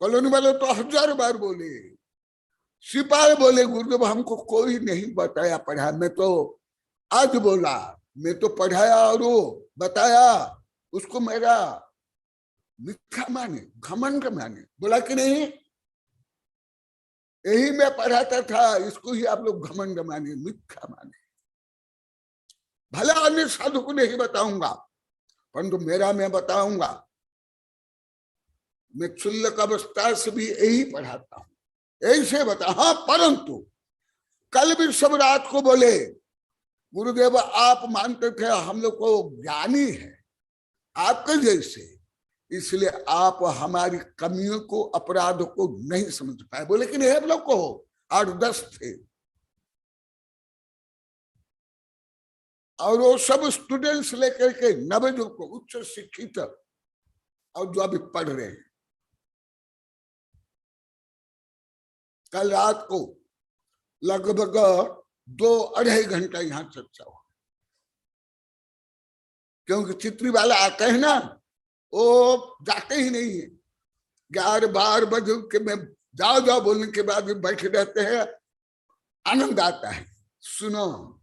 कॉलोनी वाले तो 1000 बार बोले, सिपाही बोले गुरुदेव हमको कोई नहीं बताया पढ़ाया। मैं तो आज बोला, मैं तो पढ़ाया और वो बताया, उसको मेरा मिथ्या माने, घमंड माने। बोला कि नहीं, यही मैं पढ़ाता था, इसको ही आप लोग घमंड माने, मिथ्या माने। भला अन्य साधु को नहीं बताऊंगा, परंतु मेरा मैं बताऊंगा। मैं क्षुल्लक अवस्था से भी यही पढ़ाता हूं, ऐसे बता। हाँ, परंतु कल भी सब रात को बोले गुरुदेव आप मानते थे हम लोग को ज्ञानी है आपके जैसे, इसलिए आप हमारी कमियों को, अपराधों को नहीं समझ पाए। बोले कि नहीं, हम लोग को 8-10 थे, और वो सब स्टूडेंट्स लेकर के नवयुग को, उच्च शिक्षित और जो अभी पढ़ रहे हैं। कल रात को लगभग 2-2.5 घंटा यहाँ चर्चा हुआ, क्योंकि चित्री वाला आते हैं ना, वो जाते ही नहीं है। 11-12 बजे के में जाओ बोलने के बाद भी बैठे रहते हैं, आनंद आता है। सुनो,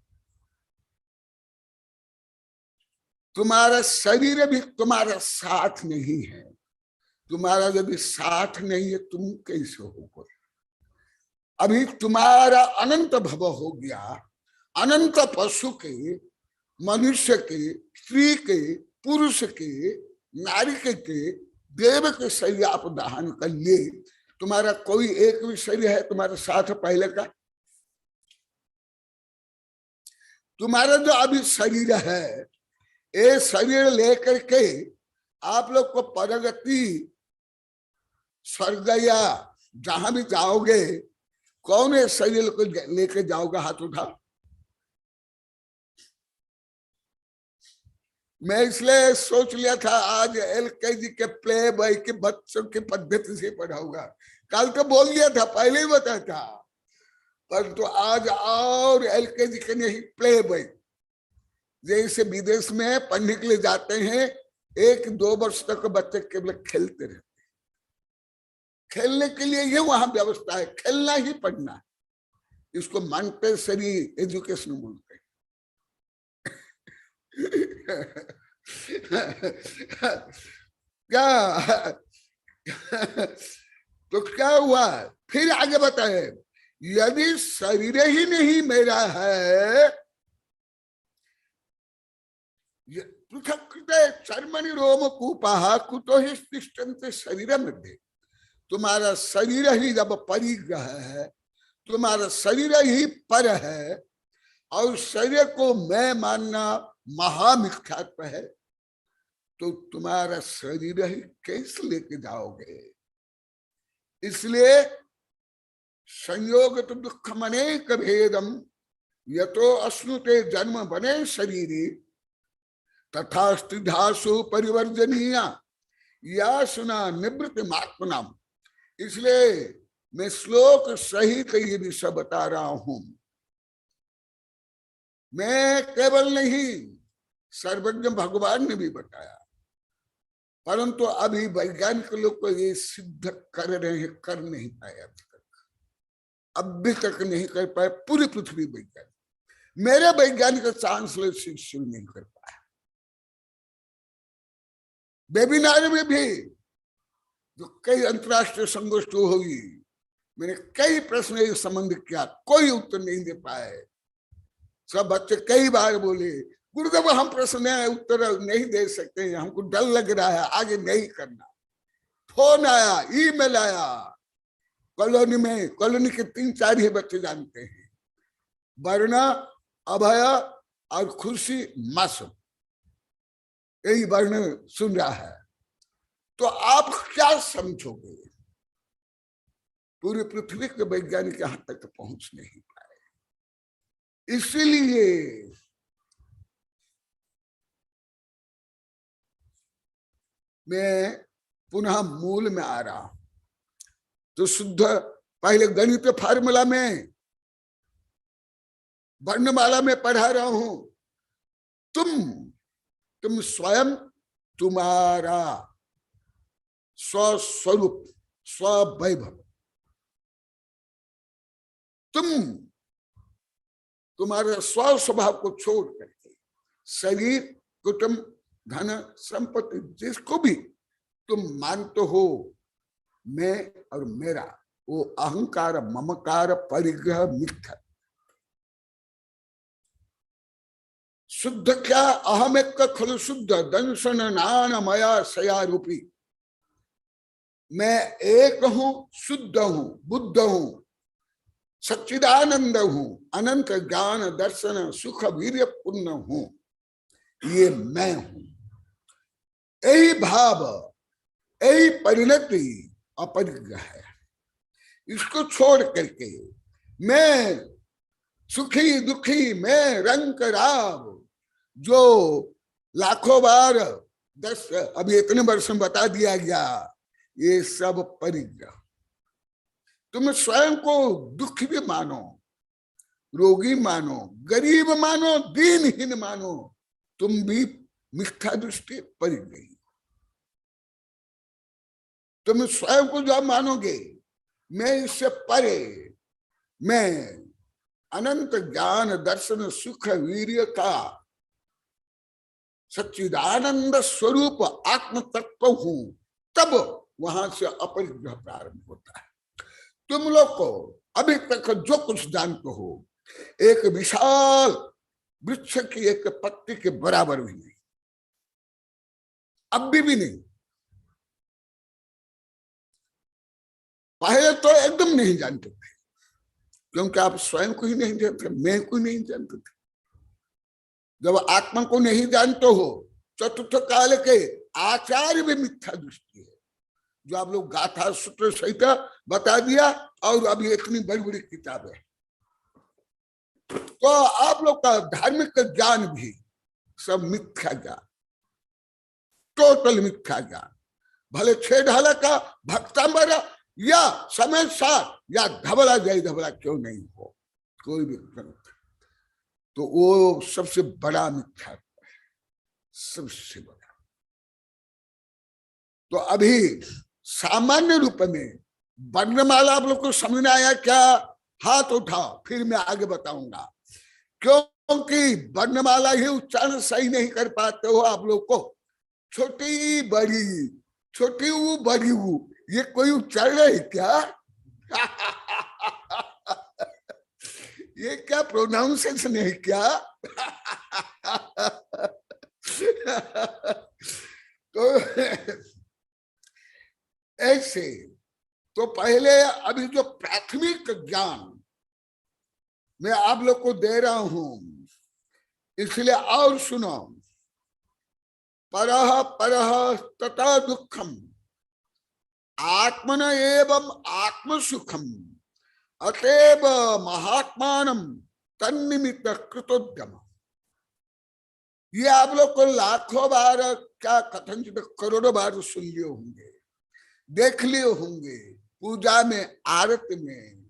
तुम्हारा शरीर भी तुम्हारा साथ नहीं है। तुम्हारा यदि साथ नहीं है तुम कैसे होगे? अभी तुम्हारा अनंत भव हो गया, अनंत पशु के, मनुष्य के, स्त्री के, पुरुष के, नारी के देव के शरीर आप दान कर लिए। तुम्हारा कोई एक भी शरीर है तुम्हारे साथ पहले का? तुम्हारा जो अभी शरीर है, ये शरीर लेकर के आप लोग को परगति, स्वर्ग या जहां भी जाओगे, कौन है शरीर को लेकर जाओगे? हाथ उठा। मैं इसलिए सोच लिया था आज LKG के प्ले बॉय के बच्चों की पद्धति से पढ़ाऊंगा। कल तो बोल दिया था, पहले ही बताया था, परंतु तो आज और LKG के नहीं, प्ले बॉय जैसे विदेश में पढ़ने के लिए जाते हैं, 1-2 वर्ष तक बच्चे केवल खेलते रहते, खेलने के लिए ये वहां व्यवस्था है, खेलना ही पढ़ना है। इसको मॉन्टेसरी एजुकेशन बोलते हैं। क्या तो क्या हुआ, फिर आगे बताए, यदि शरीर ही नहीं मेरा है, पृथक चर्मणि रोम कूपा कुतो ही तिष्ठन्ते शरीर मध्ये। तुम्हारा शरीर ही जब परिग्रह है, तुम्हारा शरीर ही पर है, और शरीर को मैं मानना महामिथ्यात्व है, तो तुम्हारा शरीर ही कैसे लेके जाओगे। इसलिए संयोग तो दुखम अनेक भेदम यतो अश्नुते जन्म बने शरीरी तथा स्त्रिधासु परिवर्जनीय या सुना निवृत्ति मात्मनाम। इसलिए मैं श्लोक सहित ये विषय बता रहा हूं। मैं केवल नहीं, सर्वज्ञ भगवान ने भी बताया, परंतु अभी वैज्ञानिक लोग को ये सिद्ध कर रहे हैं, कर नहीं पाए अभी तक, अभी तक नहीं कर पाए पूरी पृथ्वी वैज्ञानिक। मेरे वैज्ञानिक चांसलर शुरू नहीं कर पाया। वेबिनार में भी जो कई अंतरराष्ट्रीय संगोष्ठी हुई, मैंने कई प्रश्न इस संबंध किया, कोई उत्तर नहीं दे पाए। सब बच्चे कई बार बोले, गुरुदेव हम प्रश्न उत्तर नहीं दे सकते, हमको डर लग रहा है, आगे नहीं करना। फोन आया, ईमेल आया, कॉलोनी में, कॉलोनी के 3-4 ही बच्चे जानते हैं, वर्ण, अभय और खुशी, मासूम, यही वर्ण सुन रहा है। तो आप क्या समझोगे? पूरी पृथ्वी के वैज्ञानिक यहां तक पहुंच नहीं पाए। इसीलिए मैं पुनः मूल में आ रहा हूं। तो शुद्ध पहले गणित फार्मूला में, वर्णमाला में पढ़ा रहा हूं, तुम स्वयं, तुम्हारा स्वस्वरूप, स्ववैभव, तुम्हारे स्व स्वभाव को छोड़ करके शरीर, कुटुंब, धन, संपत्ति, जिसको भी तुम मानते हो मैं और मेरा, वो अहंकार, ममकार, परिग्रह, मिथ्या। शुद्ध क्या? अहम एक खलु शुद्ध दंशन नान मया सया रूपी। मैं एक हूं, शुद्ध हूं, बुद्ध हूं, सच्चिदानंद हूं, अनंत ज्ञान दर्शन सुख वीर्य पूर्ण हूं, ये मैं हूं। यही भाव, यही परिणति अपरिग्रह है। इसको छोड़ करके मैं सुखी दुखी, मैं रंग राव, जो लाखों बार 10 अभी इतने वर्ष में बता दिया गया, ये सब परिग्रह। तुम स्वयं को दुखी भी मानो, रोगी मानो, गरीब मानो, दीनहीन मानो, तुम भी मिथ्या दृष्टि परिग्रही। तुम स्वयं को जो मानोगे मैं इससे परे, मैं अनंत ज्ञान दर्शन सुख वीर्य का सच्चिदानंद स्वरूप आत्म तत्व हूं, तब वहां से अपरिग्रह प्रारंभ होता है। तुम लोग को अभी तक जो कुछ जानते हो, एक विशाल वृक्ष की एक पत्ती के बराबर भी नहीं, अब भी नहीं। पहले तो एकदम नहीं जानते थे, क्योंकि आप स्वयं को ही नहीं जानते, मैं को नहीं जानते थे। जब आत्मा को नहीं जानते हो, चतुर्थ काल के आचार्य भी मिथ्या दृष्टि है, जो आप लोग गाथा सूत्र सहित बता दिया, और अभी इतनी बड़ी बड़ी किताबें। तो आप लोग का धार्मिक ज्ञान भी सब मिथ्या ज्ञान, टोटल मिथ्या ज्ञान। भले 6 ढाला का भक्तांबर या समय साथ या धबला जय धबला क्यों नहीं हो, कोई भी ग्रंथ, तो वो सबसे बड़ा मिथ्या है, सबसे बड़ा। तो अभी सामान्य रूप में वर्णमाला आप लोग को समझ में आया क्या? हाथ उठाओ, फिर मैं आगे बताऊंगा। क्यों क्योंकि वर्णमाला ही उच्चारण सही नहीं कर पाते हो आप लोग को। छोटी बड़ी, छोटी ऊ बड़ी ऊ, ये कोई उच्चारण है क्या? ये क्या प्रोनाउंसिएशन है क्या? तो ऐसे तो पहले अभी जो प्राथमिक ज्ञान मैं आप लोग को दे रहा हूं, इसलिए और सुनो। परह परह तथा दुखम आत्मन एवं आत्म सुखम अतएव महात्मानम तन्निमित्त कृतोद्यम। ये आप लोग को लाखों बार क्या कथनचित करोड़ों बार सुन लिए होंगे, देख लिए होंगे। पूजा में, आरती में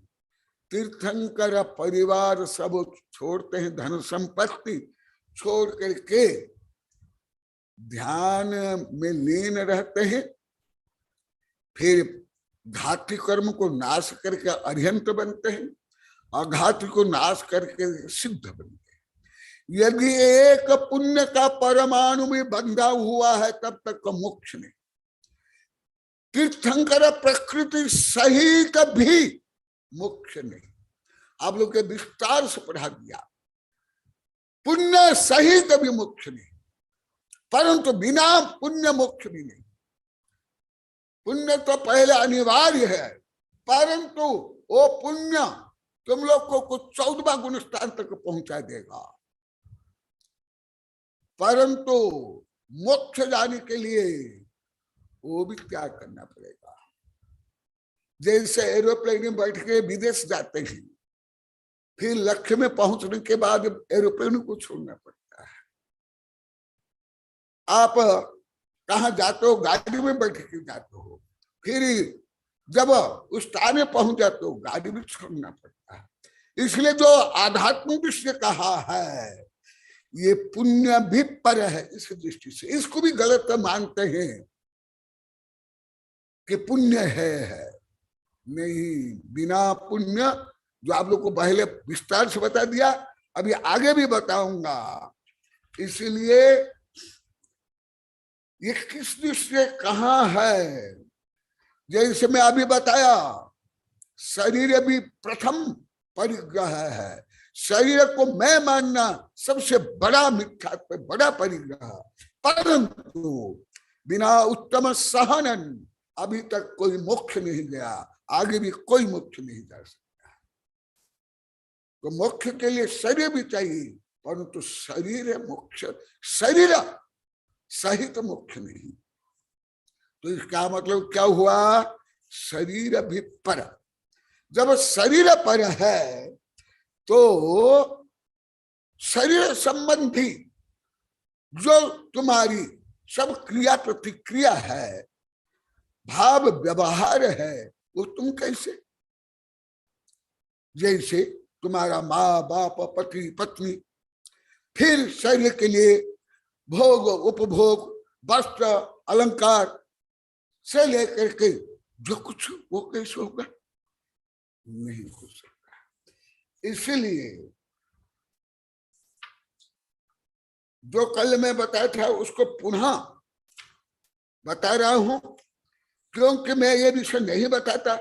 तीर्थंकर परिवार सब छोड़ते हैं, धन संपत्ति छोड़ करके ध्यान में लीन रहते हैं, फिर घाती कर्म को नाश करके अरिहंत बनते हैं, अघाती को नाश करके सिद्ध बनते हैं। यदि एक पुण्य का परमाणु में बंधा हुआ है तब तक मोक्ष नहीं। तीर्थंकर प्रकृति सहित भी मोक्ष नहीं। आप लोग के विस्तार से पढ़ा दिया, पुण्य सहित भी मोक्ष नहीं, परंतु बिना पुण्य मोक्ष भी नहीं। पुण्य तो पहले अनिवार्य है, परंतु वो पुण्य तुम लोग को कुछ 14वां गुण स्थान तक पहुंचा देगा, परंतु मोक्ष जाने के लिए वो भी त्याग करना पड़ेगा। जैसे एरोप्लेन में बैठ के विदेश जाते हैं, फिर लक्ष्य में पहुंचने के बाद एरोप्लेन को छोड़ना पड़ता है। आप कहाँ जाते हो, गाड़ी में बैठ के जाते हो, फिर जब उस स्थान में पहुंच जाते हो गाड़ी भी छोड़ना पड़ता है। इसलिए जो आध्यात्मिक दृष्टि कहा है, ये पुण्य भी पर है। इस दृष्टि से इसको भी गलत मानते हैं कि पुण्य है, नहीं। बिना पुण्य, जो आप लोग को पहले विस्तार से बता दिया, अभी आगे भी बताऊंगा। इसलिए ये किस दृष्टि से कहाँ है, जैसे मैं अभी बताया, शरीर भी प्रथम परिग्रह है। शरीर को मैं मानना सबसे बड़ा मिथ्यात्व, बड़ा परिग्रह, परंतु बिना उत्तम सहनन अभी तक कोई मोक्ष नहीं गया, आगे भी कोई मोक्ष नहीं जा सकता। तो मोक्ष के लिए शरीर भी चाहिए, परंतु शरीर है मोक्ष, शरीर सहित मोक्ष नहीं। तो इसका मतलब क्या हुआ? शरीर भी पर। जब शरीर पर है तो शरीर संबंधी जो तुम्हारी सब क्रिया प्रतिक्रिया है, भाव व्यवहार है, वो तुम कैसे, जैसे तुम्हारा माँ बाप, पति पत्नी, फिर शरीर के लिए भोग उपभोग, वस्त्र अलंकार से लेकर के जो कुछ, वो कैसे होगा? नहीं हो सकता। इसलिए जो कल मैं बताया था उसको पुनः बता रहा हूं, क्योंकि मैं ये विषय नहीं बताता,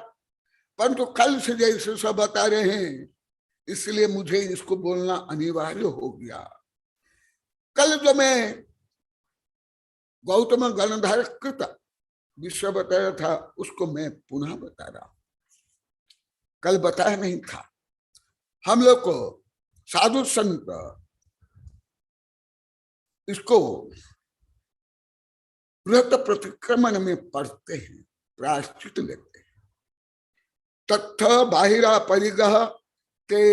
परंतु कल से जैसे सब बता रहे हैं, इसलिए मुझे इसको बोलना अनिवार्य हो गया। कल जो मैं गौतम गणधर कृत विषय बताया था, उसको मैं पुनः बता रहा हूं। कल बताया नहीं था। हम लोग को साधु संत इसको बृहत प्रतिक्रमण में पढ़ते हैं, प्रायश्चित लेते हैं। तत्थ बाहिरा परिगह ते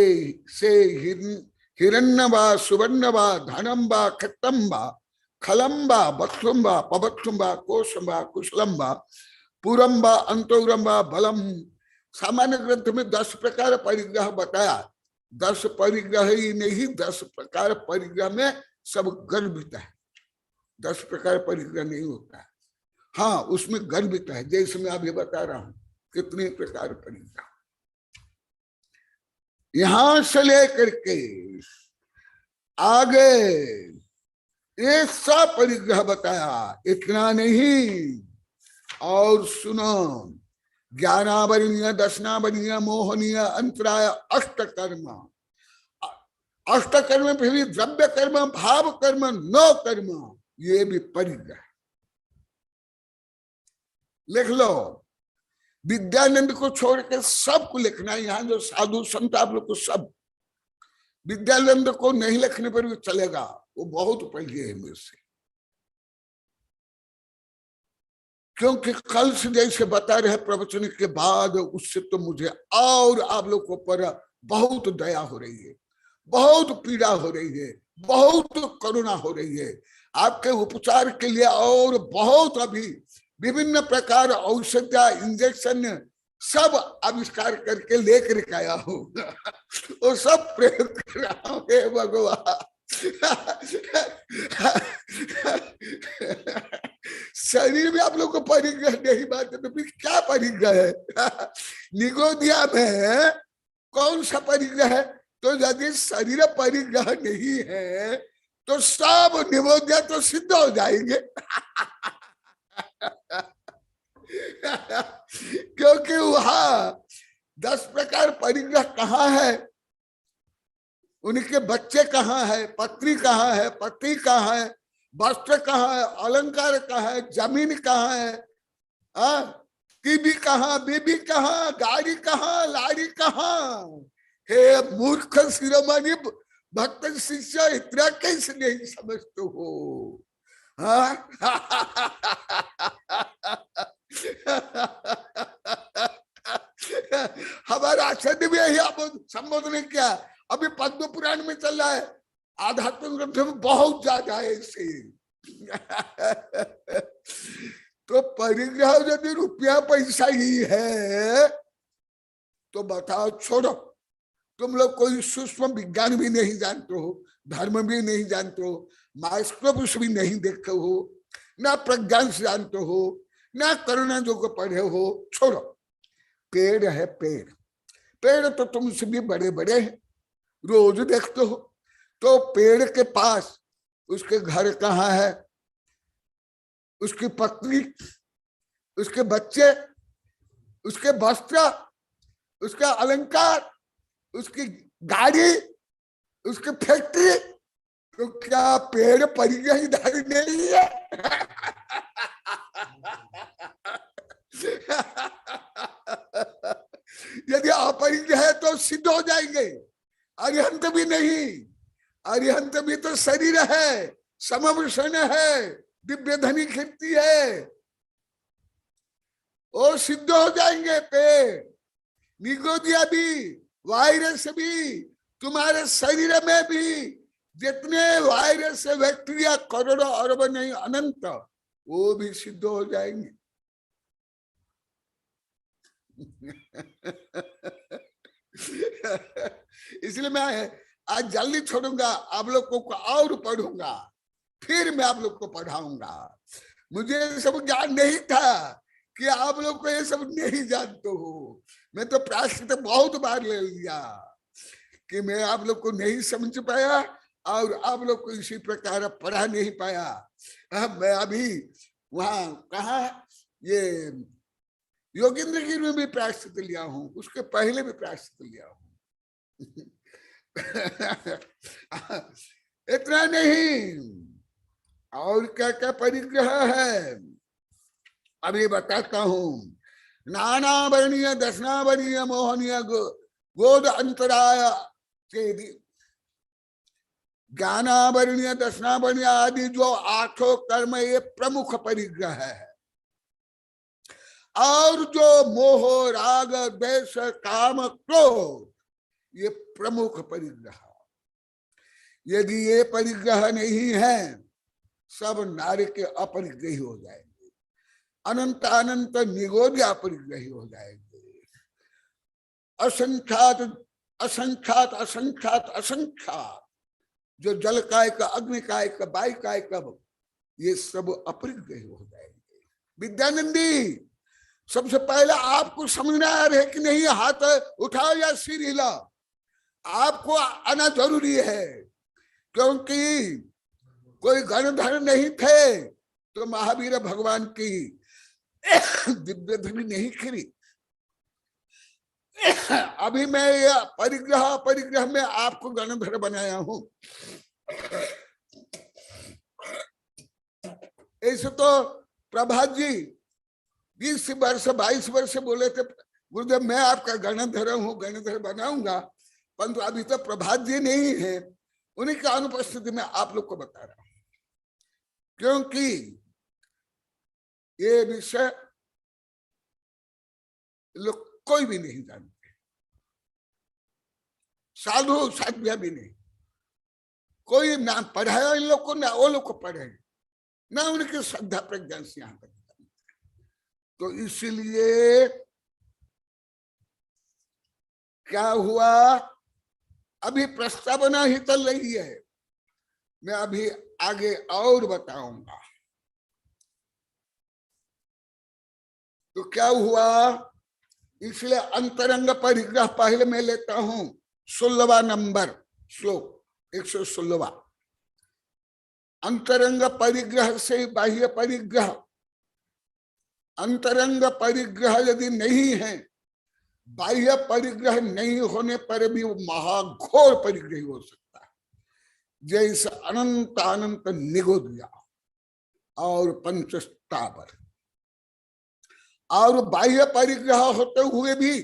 से हिरण्य वा सुवर्ण वा धनम वा खत्तम वा खलम वा बत्थुम वा पबत्थुम वा कोशम वा कुशलम वा पूरम वा अंतौरम वा बलम। सामान्य ग्रंथ में 10 प्रकार परिग्रह बताया। 10 परिग्रह ही नहीं, 10 प्रकार परिग्रह में सब गर्भित है। 10 प्रकार परिग्रह नहीं होता है। हाँ, उसमें गर्भित है, जैसे मैं अभी बता रहा हूं कितने प्रकार परिग्रह। यहां से लेकर के आगे ये सब परिग्रह बताया, इतना नहीं और सुनो, ज्ञानावरणीय, दर्शनावरणीय, मोहनीय, अंतराय, अष्टकर्म। अष्टकर्म फिर भी द्रव्य कर्म, भाव कर्म, नो कर्म, ये भी परिग्रह। लिख लो, विद्यानंद को छोड़ के सबको लिखना है। यहाँ जो साधु संत आप लोग को सब, विद्यानंद को नहीं लिखने पर भी चलेगा, वो बहुत पढ़िए है मेरे से। क्योंकि कल से जैसे बता रहे प्रवचन के बाद, उससे तो मुझे और आप लोगों पर बहुत दया हो रही है, बहुत पीड़ा हो रही है, बहुत करुणा हो रही है। आपके उपचार के लिए और बहुत अभी विभिन्न प्रकार औषधिया, इंजेक्शन सब आविष्कार करके लेकर आया हूं वो सब प्रयोग कर रहा हूं। हे भगवान, शरीर में आप लोग को परिग्रह नहीं बात है तो फिर क्या परिग्रह है? निगोदिया में कौन सा परिग्रह है? तो यदि शरीर परिग्रह नहीं है तो सब निगोदिया तो सिद्ध हो जाएंगे। क्योंकि वहां 10 प्रकार परिग्रह कहाँ है, उनके बच्चे कहाँ है, पत्नी कहाँ है, पति कहाँ है, वस्त्र कहाँ है, अलंकार कहाँ है, जमीन कहाँ है, टीवी कहाँ, बीबी कहाँ, गाड़ी कहाँ, लाड़ी कहाँ। हे मूर्ख शिरोमणि भक्त शिष्य, इतना कैसे नहीं समझते हो? हमारा आचार्य भी यही संबोधन किया। अभी पद्म पुराण में चल रहा है, आध्यात्मिक ग्रंथ में बहुत ज्यादा है इससे। तो परिग्रह यदि रुपया पैसा ही है तो बताओ, छोड़ो। तुम लोग कोई सूक्ष्म विज्ञान भी नहीं जानते हो, धर्म भी नहीं जानते हो, माइक्रोस्कोप भी नहीं देखते हो, ना प्रज्ञान से जानते हो, ना करुणा जो को पढ़े हो। छोड़ो, पेड़ है पेड़, पेड़ तो तुमसे भी बड़े बड़े हैं, रोज देखते हो। तो पेड़ के पास उसके घर कहाँ है, उसकी पत्नी, उसके बच्चे, उसके वस्त्र, उसका अलंकार, उसकी गाड़ी, उसकी फैक्ट्री, तो क्या पेड़ परिग्रह इधर नहीं है? यदि अपरिग्रह है तो सिद्ध हो जाएंगे। अरिहंत भी नहीं, अरिहंत भी तो शरीर है, समवसन है, दिव्य धनी कीर्ति है, वो सिद्ध हो जाएंगे। पेड़, निगोदिया भी, वायरस भी, तुम्हारे शरीर में भी जितने वायरस बैक्टीरिया करोड़ों अरब नहीं अनंत, वो भी सिद्ध हो जाएंगे। इसलिए मैं आज जल्दी छोड़ूंगा, आप लोगों को और पढ़ूंगा, फिर मैं आप लोग को पढ़ाऊंगा। मुझे सब ज्ञान नहीं था कि आप लोग को ये सब नहीं जानते हो। मैं तो प्रायश्चित बहुत बार ले लिया कि मैं आप लोग को नहीं समझ पाया और आप लोग को इसी प्रकार पढ़ा नहीं पाया। मैं अभी वहां कहा, ये योगेंद्र गिर में भी प्रायश्चित लिया हूं, उसके पहले भी प्रायश्चित लिया हूं। इतना नहीं, और क्या क्या परिग्रह है अभी बताता हूं। नाना वर्णीय, दर्शनावर्णीय, मोहनीय, गोद अंतराय, ज्ञानावर्णीय, दर्शनावर्णीय आदि जो 8 कर्म, ये प्रमुख परिग्रह है। और जो मोह, राग, द्वेष, काम, क्रोध, ये प्रमुख परिग्रह। यदि ये परिग्रह नहीं है, सब नारी के अपरिग्रही हो जाएंगे, अनंत अनंत निगोदिया अपरिग्रही हो जाएंगे। असंख्यात असंख्यात असंख्यात असंख्यात, जो जल काय का, अग्नि काय का, वायु काय का, ये सब अपरिग्रही हो जाएंगे। विद्यानंदी, सबसे पहले आपको समझना है कि नहीं, हाथ उठाओ या सिर हिला, आपको आना जरूरी है। क्योंकि कोई गणधर नहीं थे तो महावीर भगवान की दिव्य ध्वनि नहीं खिरी। अभी मैं यह परिग्रह परिग्रह में आपको गणधर बनाया हूं। ऐसे तो प्रभात जी 20 वर्ष 22 वर्ष बोले थे गुरुदेव मैं आपका गणधर हूं, गणधर बनाऊंगा, परंतु अभी तो प्रभात जी नहीं है, उन्हीं की अनुपस्थिति में आप लोग को बता रहा हूं। क्योंकि ये विषय लोग कोई भी नहीं जानते, साधु साध्या भी नहीं, कोई ना पढ़ाया इन लोग को, ना वो लोग को पढ़े, ना उनकी श्रद्धा प्रज्ञा से यहाँ तक। तो इसीलिए क्या हुआ, अभी प्रस्तावना ही चल रही है, मैं अभी आगे और बताऊंगा। तो क्या हुआ, इसलिए अंतरंग परिग्रह पहले मैं लेता हूं 16वां नंबर श्लोक 116। अंतरंग परिग्रह से बाह्य परिग्रह, अंतरंग परिग्रह यदि नहीं है, बाह्य परिग्रह नहीं होने पर भी वो महाघोर परिग्रह हो सकता है, जैसे अनंत अनंत निगोदिया और पंचस्तावर। और बाह्य परिग्रह होते हुए भी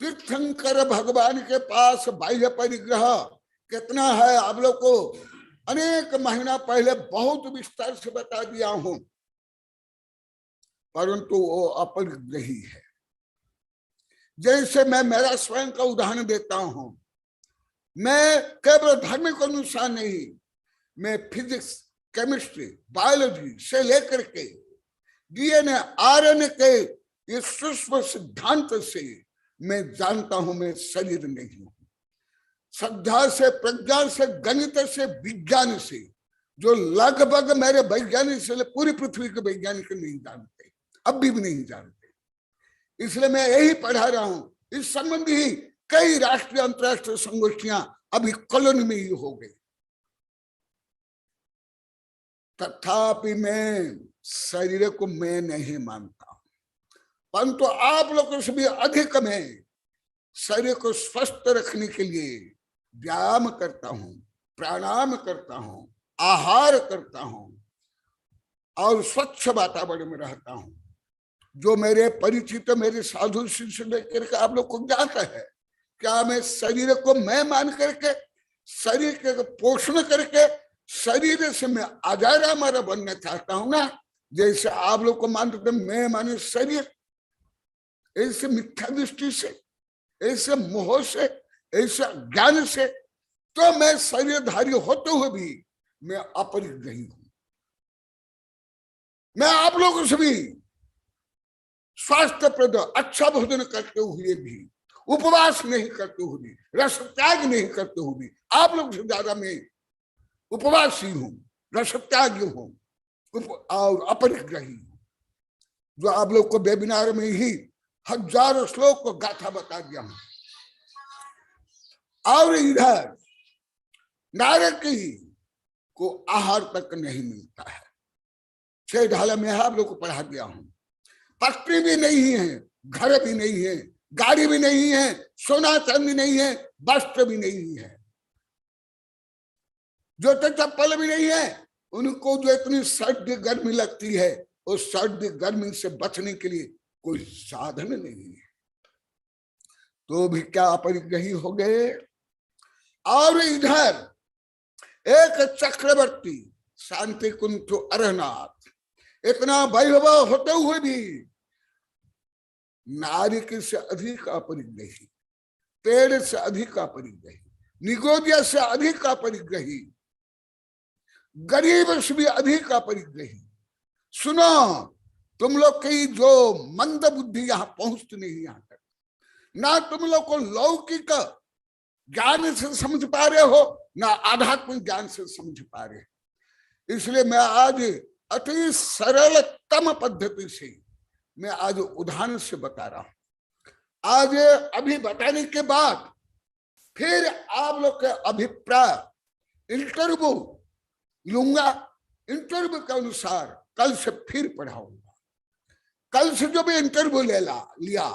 तीर्थंकर भगवान के पास बाह्य परिग्रह कितना है, आप लोग को अनेक महीना पहले बहुत विस्तार से बता दिया हूं, परंतु वो अपरिग्रही है। जैसे मैं मेरा स्वयं का उदाहरण देता हूं, मैं केवल धार्मिक अनुसार नहीं, मैं फिजिक्स, केमिस्ट्री, बायोलॉजी से लेकर के डीएनए आरएनए के ये सूक्ष्म सिद्धांत से मैं जानता हूं मैं शरीर नहीं हूं। श्रद्धा से, प्रज्ञा से, गणित से, विज्ञान से, जो लगभग मेरे वैज्ञानिक से पूरी पृथ्वी के वैज्ञानिक नहीं जानते, अब भी नहीं जानते। इसलिए मैं यही पढ़ा रहा हूं। इस संबंधी ही कई राष्ट्रीय अंतरराष्ट्रीय संगोष्ठियां अभी कॉलोनी में ही हो गई। तथापि मैं शरीर को मैं नहीं मानता, परंतु आप लोगों से भी अधिक मैं शरीर को स्वस्थ रखने के लिए व्यायाम करता हूं, प्राणायाम करता हूं, आहार करता हूं और स्वच्छ वातावरण में रहता हूं। जो मेरे परिचित, मेरे साधु शिष्य लेकर के आप लोग को ज्ञात है, क्या मैं शरीर को मैं मान करके, शरीर के पोषण करके शरीर से मैं आजारा मारा बनना चाहता हूं ना, जैसे आप लोग को मानते थे मैं माने शरीर, ऐसे मिथ्या दृष्टि से, ऐसे मोह से, ऐसे ज्ञान से, तो मैं शरीरधारी होते हुए भी मैं अपरिग्रही हूं। मैं आप लोगों से भी स्वास्थ्यप्रद अच्छा भोजन करते हुए भी, उपवास नहीं करते हुए भी, रस त्याग नहीं करते हुए भी, आप लोग से ज्यादा मैं उपवासी हूं, रस त्यागी हूं और अपरिग्रही हूं। जो आप लोग को वेबिनार में ही हजारों श्लोक को गाथा बता दिया हूं। और इधर नारकी को आहार तक नहीं मिलता है। 6 ढाला में आप लोग को पढ़ा दिया हूं। पत्नी भी नहीं है, घर भी नहीं है, गाड़ी भी नहीं है, सोना चांदी नहीं है, वस्त्र भी नहीं है, जूते चप्पल भी नहीं है। उनको जो इतनी सर्दी गर्मी लगती है, उस सर्दी गर्मी से बचने के लिए कोई साधन नहीं है, तो भी क्या अपरिग्रही हो गए। और इधर एक चक्रवर्ती शांति कुंठ अरहनाथ, इतना वैभव होते हुए भी नारी के से अधिक अपरिग्रही, पेड़ से अधिक अपरिग्रही, निगोदिया से अधिक अपरिग्रही, गरीब से भी अधिक अपरिग्रही। सुनो, तुम लोग की जो मंद बुद्धि यहाँ पहुंचती नहीं, यहाँ तक ना तुम लोग को लौकिक ज्ञान से समझ पा रहे हो, ना आध्यात्मिक ज्ञान से समझ पा रहे। इसलिए मैं आज अति सरलतम पद्धति से मैं आज उदाहरण से बता रहा हूं। आज अभी बताने के बाद फिर आप लोग के अभिप्राय इंटरव्यू लूंगा, इंटरव्यू के अनुसार कल से फिर पढ़ाऊंगा। कल से जो भी इंटरव्यू लिया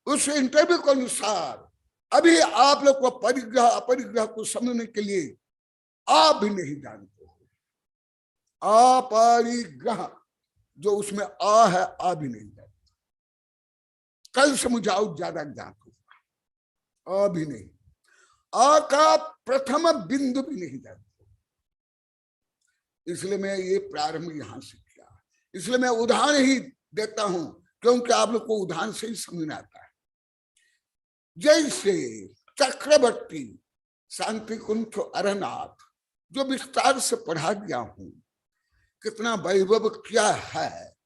उस इंटरव्यू के अनुसार अभी आप लोग को परिग्रह अपरिग्रह को समझने के लिए आप भी नहीं जानते हो। अपरिग्रह जो उसमें आ है, आ भी नहीं जानते। कल समझाओ ज्यादा ज्ञात होगा। अभी नहीं, आ का प्रथम बिंदु भी नहीं जानते। इसलिए मैं ये प्रारंभ यहां से किया। इसलिए मैं उदाहरण ही देता हूं, क्योंकि आप लोग को उदाहरण से ही समझ में आता है। जैसे चक्रवर्ती शांति कुंठ अरनाथ जो विस्तार से पढ़ा गया हूं, कितना वैभव क्या है।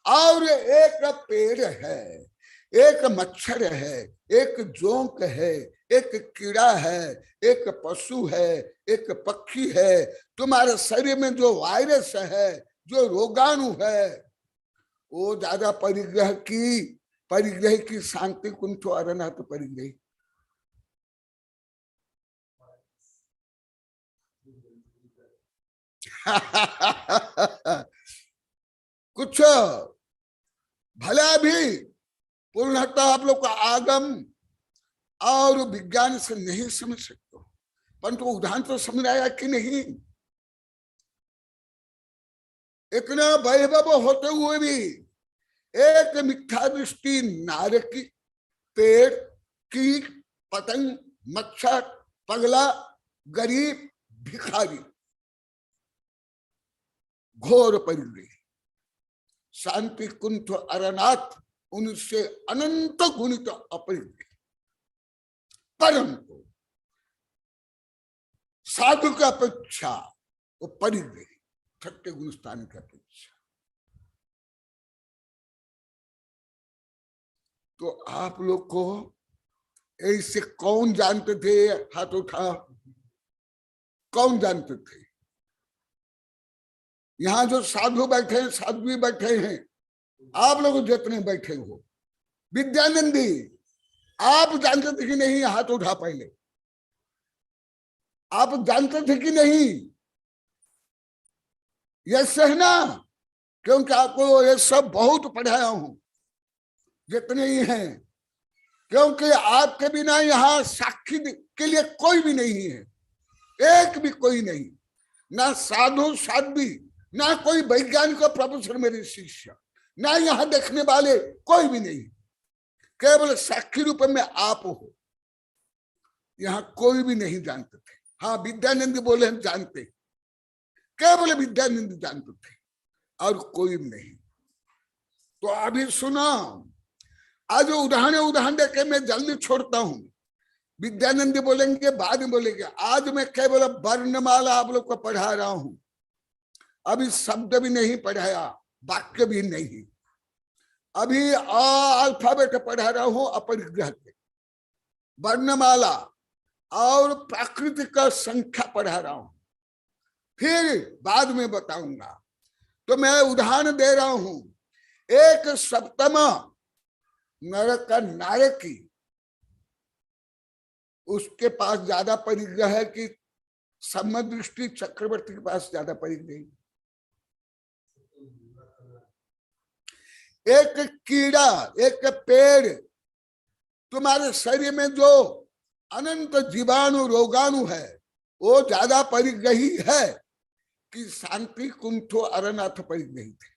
और एक पेड़ है, एक मच्छर है, एक जोंक है, एक कीड़ा है, एक पशु है, एक पक्षी है। तुम्हारे शरीर में जो वायरस है, जो रोगाणु है, वो ज्यादा परिग्रह की शांति कुंठ अरनाथ परिग्रही। कुछ भला भी पूर्णतः आप लोग का आगम और विज्ञान से नहीं समझ सकते, परंतु उदाहरण तो समझ आया कि नहीं। इतना वैभव होते हुए भी एक मिथ्या दृष्टि नारकी, पेड़, कीट, पतंग, मच्छर, पगला, गरीब, भिखारी, घोर परिग्रही शांति कुंठ अरनाथ उनसे अनंत गुणित अपरिग्रही। परंतु साधु की अपेक्षा वो परिग्रही, छठे गुण स्थान की अपेक्षा। तो आप लोग को ऐसे कौन जानते थे? हाथ उठा, कौन जानते थे? यहाँ जो साधु बैठे हैं, साध्वी बैठे हैं, आप लोग जितने बैठे हो, विद्यानंदी आप जानते थे कि नहीं? हाथ उठा पहले। आप जानते थे कि नहीं? यस है ना? क्योंकि आपको ये सब बहुत पढ़ाया हूं, जितने ही हैं। क्योंकि आपके बिना यहाँ साक्षी के लिए कोई भी नहीं है, एक भी कोई नहीं, ना साधु साध्वी, ना कोई वैज्ञानिक प्रोफेसर मेरे शिष्य, ना यहाँ देखने वाले कोई भी नहीं, केवल साक्षी रूप में आप हो। यहाँ कोई भी नहीं जानते थे। हाँ, विद्यानंद बोले हम जानते, केवल विद्यानंद जानते थे और कोई भी नहीं। तो अभी सुना, आज उदाहरण देके मैं जल्दी छोड़ता हूं। विद्यानंद बोलेंगे, बाद में बोलेंगे। आज मैं केवल वर्णमाला आप लोग को पढ़ा रहा हूं, अभी शब्द भी नहीं पढ़ाया, वाक्य भी नहीं। अभी अल्फाबेट पढ़ा रहा हूं, अपरिग्रह के वर्णमाला और प्राकृतिक संख्या पढ़ा रहा हूं, फिर बाद में बताऊंगा। तो मैं उदाहरण दे रहा हूं। एक सप्तम नरक का नारकी, उसके पास ज्यादा परिग्रह है कि समदृष्टि चक्रवर्ती के पास ज्यादा परिग्रह? एक कीड़ा, एक पेड़, तुम्हारे शरीर में जो अनंत जीवाणु रोगाणु है, वो ज्यादा परिग्रही है कि शांति कुंठो अरनाथ परिग्रही थे?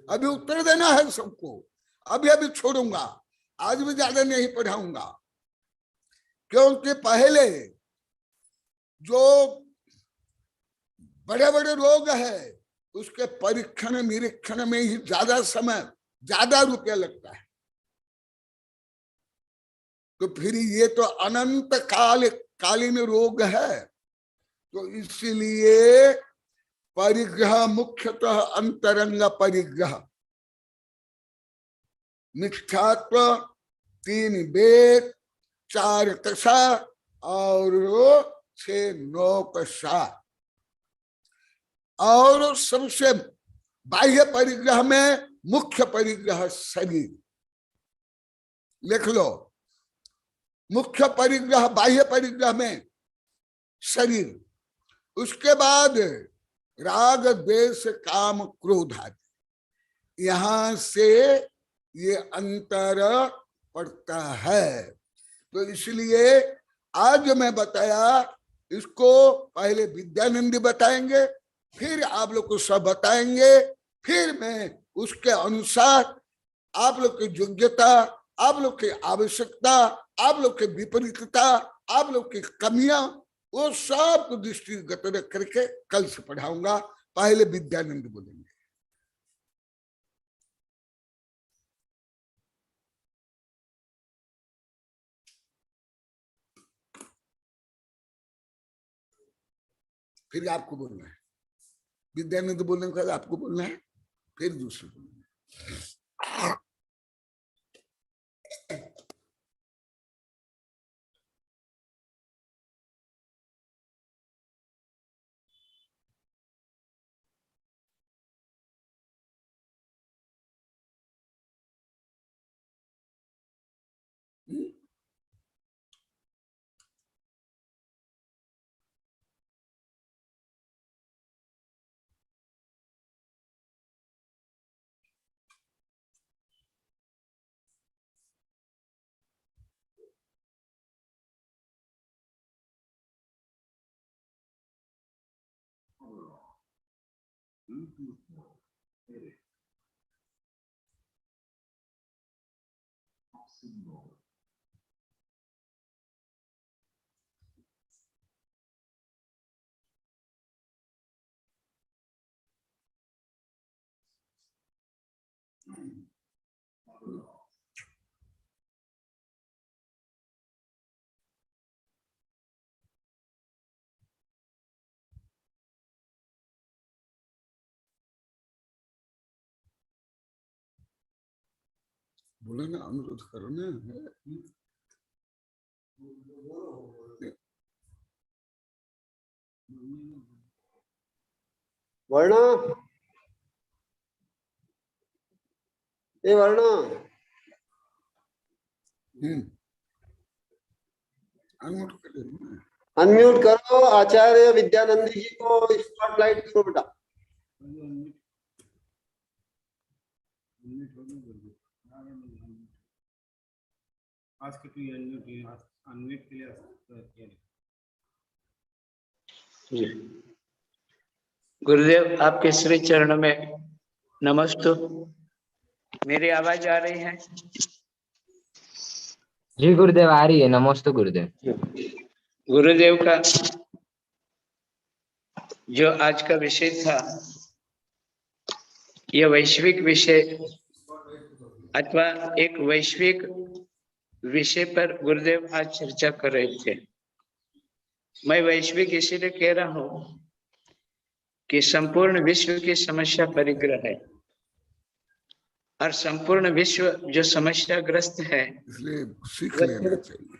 अभी उत्तर देना है सबको। अभी छोड़ूंगा, आज भी ज्यादा नहीं पढ़ाऊंगा, क्योंकि पहले जो बड़े बड़े रोग है उसके परीक्षण निरीक्षण में ही ज्यादा समय, ज्यादा रुपया लगता है। तो फिर ये तो अनंत कालीन रोग है। तो इसलिए परिग्रह मुख्यतः अंतरंग परिग्रह, मिथ्यात्व, 3 वेद, 4 कषा और 6 9 कषा। और सबसे बाह्य परिग्रह में मुख्य परिग्रह शरीर। लिख लो, मुख्य परिग्रह, बाह्य परिग्रह में शरीर, उसके बाद राग द्वेष काम क्रोध आदि, यहां से ये अंतर पड़ता है। तो इसलिए आज मैं बताया, इसको पहले विद्यानंदी बताएंगे, फिर आप लोग को सब बताएंगे, फिर मैं उसके अनुसार आप लोग की योग्यता, आप लोग की आवश्यकता, आप लोग की विपरीतता, आप लोग की कमियां, वो सब को दृष्टिगत रख करके कल से पढ़ाऊंगा। पहले विद्यानंद बोलेंगे। फिर आपको बोलना है, विद्यानंद बोलने के बाद आपको बोलना है, फिर दूसरे बोलना है। बोलो ना, अनुरोध करो ना। वर्ण, ये वर्ण अनम्यूट कर देना। अनम्यूट करो। आचार्य विद्यानंदी जी को स्पॉटलाइट करो बेटा। गुरुदेव आपके श्री चरण में नमस्तु। मेरी आवाज आ रही है? जी गुरुदेव आ रही है। नमस्ते गुरुदेव। गुरुदेव का जो आज का विषय था, यह वैश्विक विषय अथवा एक वैश्विक विषय पर गुरुदेव आज चर्चा कर रहे थे। मैं वैश्विक इसीलिए कह रहा हूं कि संपूर्ण विश्व की समस्या परिग्रह है, और संपूर्ण विश्व जो समस्याग्रस्त है, इसलिए सीख लेना चाहिए।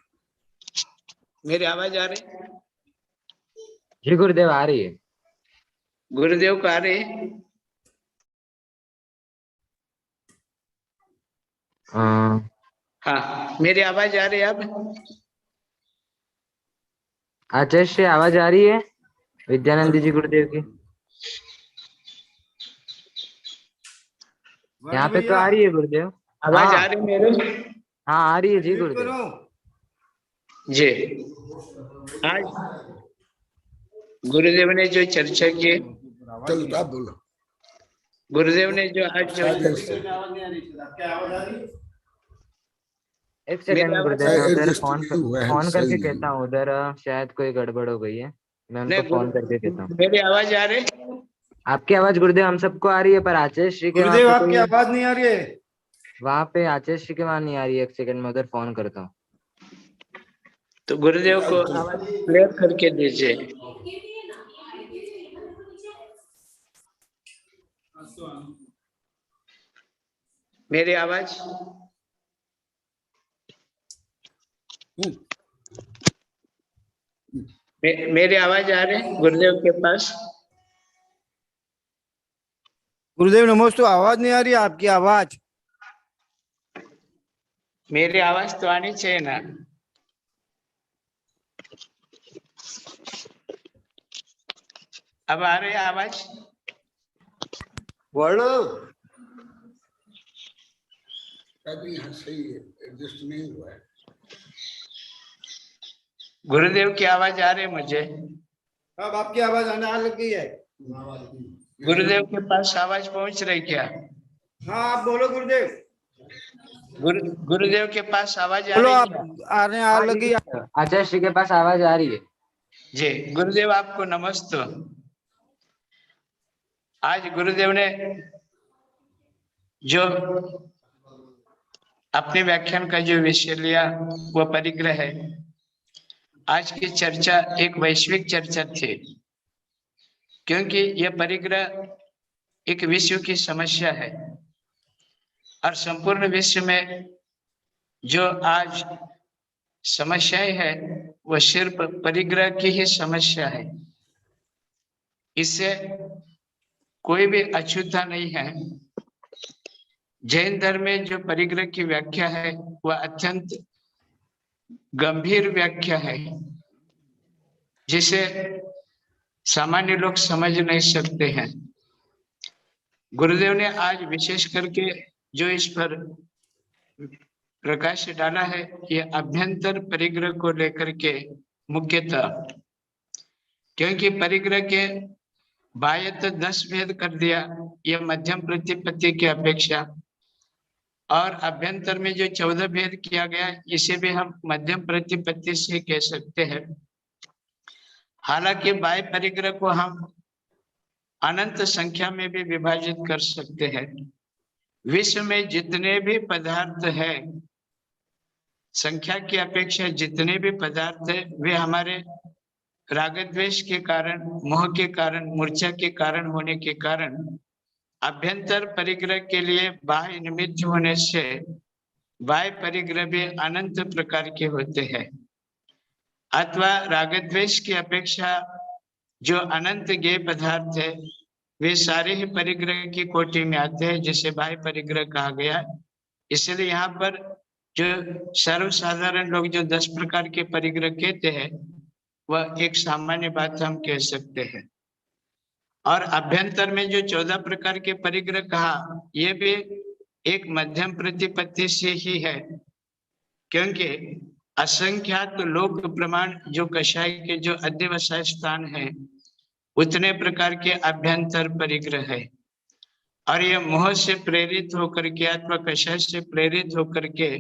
मेरी आवाज आ रही? जी गुरुदेव आ रही है। गुरुदेव को आ रही? हाँ, मेरी आवाज आ रही है? अब आचार्य से आवाज आ रही है विद्यानंद जी गुरुदेव की? यहाँ पे तो आ रही है गुरुदेव। आवाज हाँ आ रही मेरे? हाँ आ रही है जी गुरुदेव। जी, आज गुरुदेव ने जो चर्चा की, चलो आप बोलो। गुरुदेव ने जो आज जो एक सेकंड में गुरुदेव, मैं उधर फोन करके सही कहता हूँ। उधर शायद कोई गड़बड़ हो गई है, मैं उनको नहीं, फोन करके कहता हूँ। मेरी आवाज आ रही? आपकी आवाज गुरुदेव हम सबको आ रही है, पर आचार्य श्री के वहाँ पे आपकी आवाज नहीं आ रही है। वहाँ पे आचार्य श्री के वहाँ नहीं आ रही है। एक सेकंड में उधर फोन करता हूँ। तो गुरुदेव को आवाज क्लियर करके दीजिए। मेरी आवाज मेरी आवाज आ रही गुरुदेव के पास? गुरुदेव नमस्ते, आवाज नहीं आ रही आपकी आवाज। मेरी आवाज तो आनी चाहिए ना? अब आ रही है आवाज? वर्ण अभी यहाँ सही है, एडजस्ट नहीं हुआ है। गुरुदेव की आवाज आ रही है मुझे। अब आपकी आवाज आने लग गई है। गुरुदेव के पास आवाज पहुंच रही क्या? हाँ आप बोलो गुरुदेव। गुरुदेव के पास आवाज आ बोलो रही आप। क्या? आने लगी है। आचार्य श्री के पास आवाज आ रही है। जी गुरुदेव आपको नमस्ते। आज गुरुदेव ने जो अपने व्याख्यान का जो विषय लिया वो परिग्रह है। आज की चर्चा एक वैश्विक चर्चा थी, क्योंकि यह परिग्रह एक विश्व की समस्या है और संपूर्ण विश्व में जो आज समस्याएं है वो सिर्फ परिग्रह की ही समस्या है। इससे कोई भी अछूता नहीं है। जैन धर्म में जो परिग्रह की व्याख्या है वह अत्यंत गंभीर व्याख्या है, जिसे सामान्य लोग समझ नहीं सकते हैं। गुरुदेव ने आज विशेष करके जो इस पर प्रकाश डाला है, यह अभ्यंतर परिग्रह को लेकर के मुख्यतः, क्योंकि परिग्रह के बाह्य तो 10 भेद कर दिया यह मध्यम प्रतिपत्ति की अपेक्षा, और अभ्यंतर में जो 14 भेद किया गया इसे भी हम मध्यम प्रतिपत्ति से कह सकते हैं। हालांकि बाह्य परिग्रह को हम अनंत संख्या में भी विभाजित कर सकते हैं। विश्व में जितने भी पदार्थ है, संख्या की अपेक्षा जितने भी पदार्थ है, वे हमारे राग द्वेष के कारण, मोह के कारण, मूर्छा के कारण होने के कारण अभ्यंतर परिग्रह के लिए बाह्य निमित्त होने से बाह्य परिग्रह भी अनंत प्रकार के होते हैं। अथवा राग द्वेष की अपेक्षा जो अनंत ज्ञेय पदार्थ है वे सारे ही परिग्रह की कोटि में आते हैं, जिसे बाह्य परिग्रह कहा गया। इसलिए यहाँ पर जो सर्वसाधारण लोग जो 10 प्रकार के परिग्रह कहते हैं वह एक सामान्य बात हम कह सकते हैं। और अभ्यंतर में जो 14 प्रकार के परिग्रह कहा, ये भी एक मध्यम प्रतिपत्ति से ही है, क्योंकि असंख्यात लोक प्रमाण जो कषाय के जो अध्यवसाय स्थान है उतने प्रकार के अभ्यंतर परिग्रह है। और यह मोह से प्रेरित होकर के अथवा कषाय से प्रेरित होकर के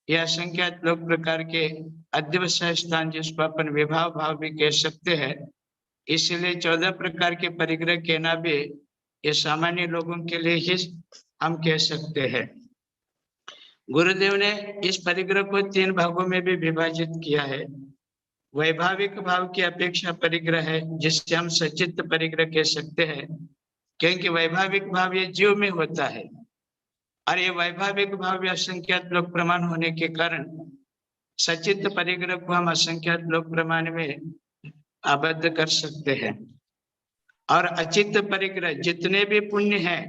यह असंख्यात लोक प्रकार के अध्यवसाय स्थान, जिसको अपन विभाव भाव भी कह सकते हैं, इसलिए 14 प्रकार के परिग्रह कहना भी ये सामान्य लोगों के लिए ही हम कह सकते हैं। गुरुदेव ने इस परिग्रह को 3 भागों में भी विभाजित किया है। वैभाविक भाव की अपेक्षा परिग्रह है, जिससे हम सचित्त परिग्रह कह सकते हैं, क्योंकि वैभाविक भाव ये जीव में होता है और ये वैभाविक भाव असंख्यात लोक प्रमाण होने के कारण सचित्त परिग्रह को हम असंख्यात लोक प्रमाण में आबद्ध कर सकते हैं। और अचित्त परिग्रह जितने भी पुण्य है,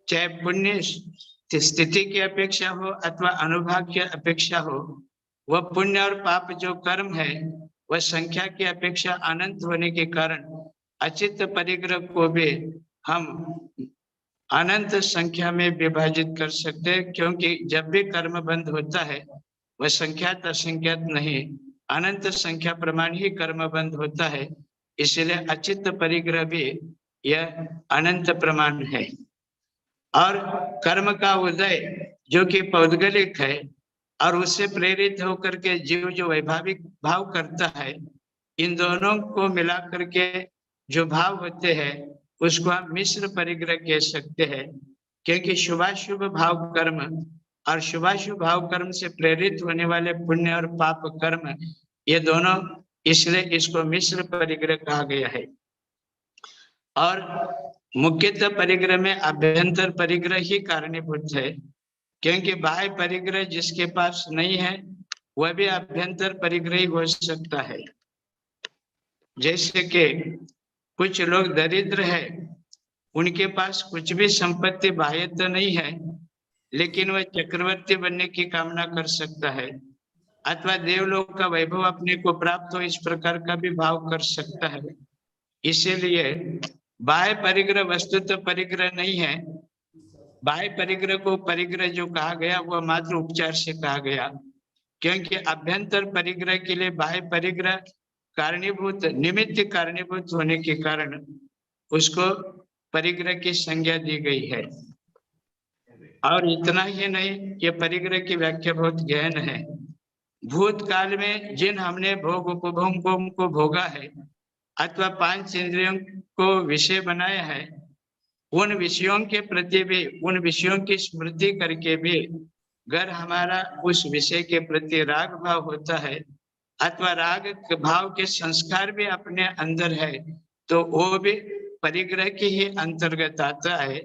चाहे पुण्य स्थिति की अपेक्षा हो अथवा अनुभाग की अपेक्षा हो, वह पुण्य और पाप जो कर्म है वह संख्या की अपेक्षा अनंत होने के कारण अचित्त परिग्रह को भी हम अनंत संख्या में विभाजित कर सकते हैं, क्योंकि जब भी कर्म बंद होता है वह संख्यात असंख्यात नहीं, अनंत संख्या प्रमाण ही कर्म बंद होता है। इसलिए अचित्त परिग्रह भी यह अनंत प्रमाण है। और कर्म का उदय जो कि पौद्गलिक है और उससे प्रेरित होकर के जीव जो वैभाविक भाव करता है, इन दोनों को मिला करके जो भाव होते हैं उसको हम मिश्र परिग्रह कह सकते हैं, क्योंकि शुभाशुभ भाव कर्म और शुभाशुभ भाव कर्म से प्रेरित होने वाले पुण्य और पाप कर्म, ये दोनों, इसलिए इसको मिश्र परिग्रह कहा गया है। और मुख्यतः परिग्रह में अभ्यंतर परिग्रह ही कारणीभूत है, क्योंकि बाह्य परिग्रह जिसके पास नहीं है वह भी अभ्यंतर परिग्रह ही हो सकता है। जैसे कि कुछ लोग दरिद्र है, उनके पास कुछ भी संपत्ति बाह्य तो नहीं है, लेकिन वह चक्रवर्ती बनने की कामना कर सकता है। अथवा देवलोक का वैभव अपने को प्राप्त हो, इस प्रकार का भी भाव कर सकता है। इसीलिए बाह्य परिग्रह वस्तुतः परिग्रह नहीं है। बाह्य परिग्रह को परिग्रह जो कहा गया वह मात्र उपचार से कहा गया, क्योंकि अभ्यंतर परिग्रह के लिए बाह्य परिग्रह कारणीभूत निमित्त कारणीभूत होने के कारण उसको परिग्रह की संज्ञा दी गई है। और इतना ही नहीं, ये परिग्रह की व्याख्या बहुत गहन है। भूतकाल में जिन हमने भोग उपभोगों को भोगा है अथवा पांच इंद्रियों को विषय बनाया है, उन विषयों के प्रति भी, उन विषयों की स्मृति करके भी अगर हमारा उस विषय के प्रति राग भाव होता है अथवा राग भाव के संस्कार भी अपने अंदर है, तो वो भी परिग्रह के ही अंतर्गत आता है,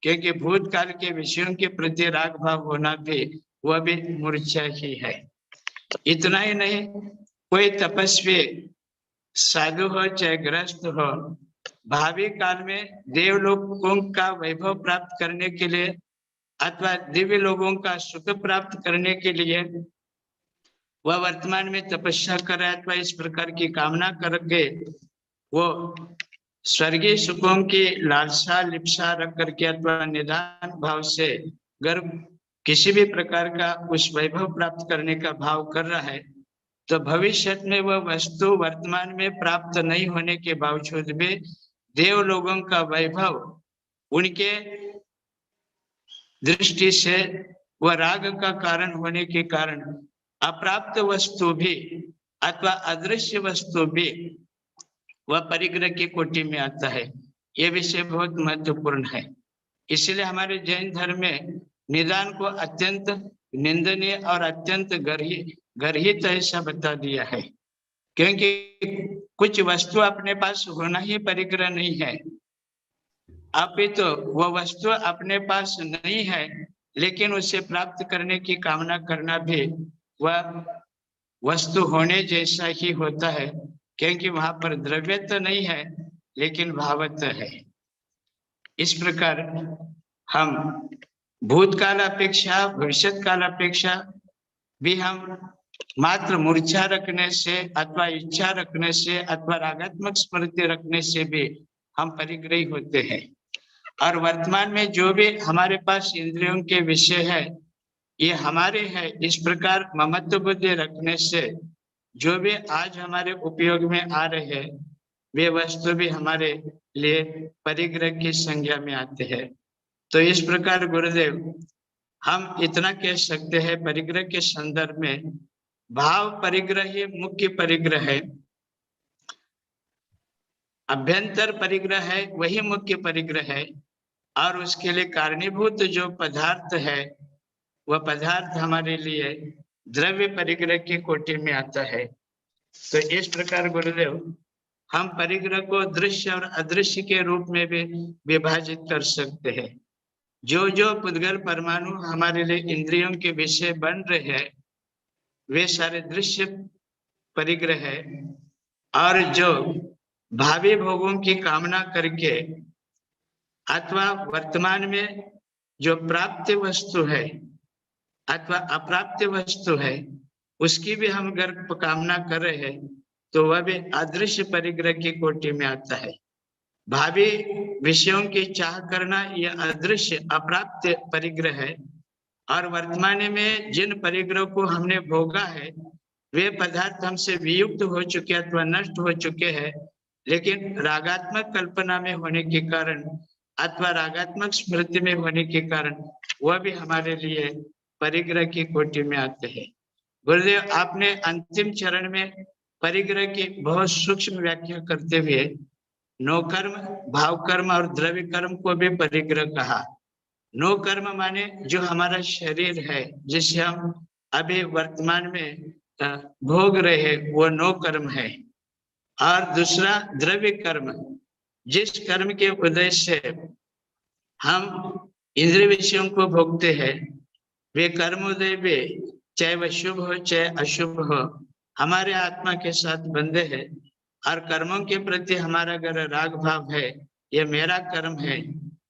क्योंकि भूतकाल के विषयों के प्रति राग भाव होना भी वह भी मूर्छा ही है। इतना ही नहीं, कोई तपस्वी साधु हो चाहे ग्रस्त हो, भावी काल में देवलोकों का वैभव प्राप्त करने के लिए अथवा दिव्य लोगों का सुख प्राप्त करने के लिए वह वर्तमान में तपस्या करे अथवा इस प्रकार की कामना करके वो स्वर्गीय सुखों की लालसा लिप्सा रख करके अथवा निदान भाव से गर्व किसी भी प्रकार का उस वैभव प्राप्त करने का भाव कर रहा है, तो भविष्य में वह वस्तु वर्तमान में प्राप्त नहीं होने के बावजूद भी देव लोगों का वैभव उनके दृष्टि से वह राग का कारण होने के कारण अप्राप्त वस्तु भी अथवा अदृश्य वस्तु भी वह परिग्रह की कोटि में आता है। यह विषय बहुत महत्वपूर्ण है। इसलिए हमारे जैन धर्म में निदान को अत्यंत निंदनीय और अत्यंत गर्हित ऐसा बता दिया है, क्योंकि कुछ वस्तु अपने पास होना ही परिग्रह नहीं है। अपितु वह वस्तु अपने पास नहीं है लेकिन उसे प्राप्त करने की कामना करना भी वह वस्तु होने जैसा ही होता है, क्योंकि वहां पर द्रव्यत्व नहीं है लेकिन भावत्व है। इस प्रकार हम भूतकाल अपेक्षा भविष्य काल अपेक्षा भी हम मात्र मूर्छा रखने से अथवा इच्छा रखने से अथवा रागात्मक स्मृति रखने से भी हम परिग्रही होते हैं। और वर्तमान में जो भी हमारे पास इंद्रियों के विषय है ये हमारे हैं, इस प्रकार ममत्व बुद्धि रखने से जो भी आज हमारे उपयोग में आ रहे हैं वे वस्तु भी हमारे लिए परिग्रह की संज्ञा में आते हैं। तो इस प्रकार गुरुदेव हम इतना कह सकते हैं, परिग्रह के संदर्भ में भाव परिग्रह ही मुख्य परिग्रह है, अभ्यंतर परिग्रह है वही मुख्य परिग्रह है, और उसके लिए कारणीभूत जो पदार्थ है वह पदार्थ हमारे लिए द्रव्य परिग्रह की कोटि में आता है। तो इस प्रकार गुरुदेव हम परिग्रह को दृश्य और अदृश्य के रूप में भी विभाजित कर सकते हैं। जो जो पुद्गल परमाणु हमारे लिए इंद्रियों के विषय बन रहे हैं वे सारे दृश्य परिग्रह है, और जो भावी भोगों की कामना करके अथवा वर्तमान में जो प्राप्त वस्तु है अथवा अप्राप्त वस्तु है उसकी भी हम अगर कामना कर रहे हैं तो वह भी अदृश्य परिग्रह की कोटि में आता है। भावी विषयों की चाह करना यह अदृश्य अप्राप्त परिग्रह है, और वर्तमान में जिन परिग्रह को हमने भोगा है वे पदार्थ हमसे वियुक्त हो चुके अथवा नष्ट हो चुके हैं, लेकिन रागात्मक कल्पना में होने के कारण अथवा रागात्मक स्मृति में होने के कारण वह भी हमारे लिए परिग्रह की कोटि में आते हैं। गुरुदेव आपने अंतिम चरण में परिग्रह की बहुत सूक्ष्म व्याख्या करते हुए नो कर्म, भाव कर्म और द्रव्य कर्म को भी परिग्रह कहा। नो कर्म माने जो हमारा शरीर है जिसे हम अभी वर्तमान में भोग रहे हैं वो नो कर्म है, और दूसरा द्रव्य कर्म, जिस कर्म के उद्देश्य से हम इंद्रिय विषयों को भोगते हैं वे कर्मोदय भी चाहे वह शुभ हो चाहे अशुभ हो हमारे आत्मा के साथ बंधे हैं, और कर्मों के प्रति हमारा अगर राग भाव है यह मेरा कर्म है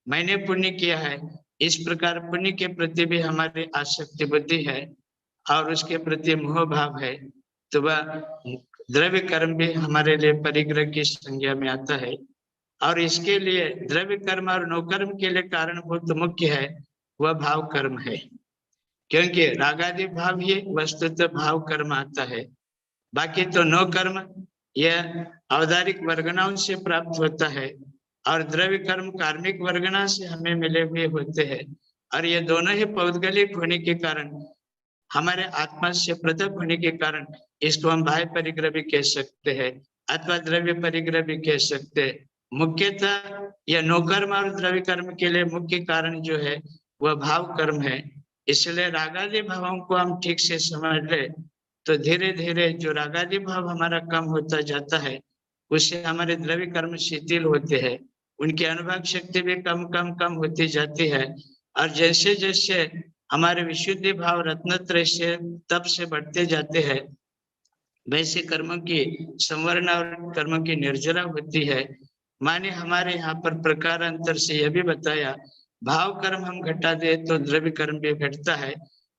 मैंने पुण्य किया है, इस प्रकार पुण्य के प्रति भी हमारी आसक्ति बुद्धि है, और उसके प्रति मोह भाव है, तो वह द्रव्य कर्म भी हमारे लिए परिग्रह की संज्ञा में आता है। और इसके लिए द्रव्य कर्म और नो कर्म के लिए कारणभूत मुख्य है वह भाव कर्म है, क्योंकि रागादि भाव ही वस्तुतः भाव कर्म आता है। बाकी तो नो कर्म यह औदारिक वर्गनाओं से प्राप्त होता है और द्रव्य कर्म कार्मिक वर्गना से हमें मिले हुए होते हैं। और ये दोनों ही पौद्गलिक होने के कारण, हमारे आत्मा से पृथक होने के कारण इसको हम बाह्य परिग्रह भी कह सकते हैं अथवा द्रव्य परिग्रह भी कह सकते हैं। मुख्यतः यह नो कर्म और द्रव्य कर्म के लिए मुख्य कारण जो है वह भाव कर्म है। इसलिए रागादि भावों को हम ठीक से समझ ले तो धीरे धीरे जो रागादि भाव हमारा कम होता जाता है, उससे हमारे द्रव्य कर्म शिथिल होते हैं, उनकी अनुभव शक्ति भी कम कम कम होती जाती है। और जैसे जैसे हमारे विशुद्धि भाव रत्नत्रय से तप से बढ़ते जाते हैं, वैसे कर्मों की संवरण और कर्मों की निर्जरा होती है। माने हमारे यहाँ पर प्रकार अंतर से यह भी बताया, भाव कर्म हम घटा दे तो द्रव्य कर्म भी घटता है,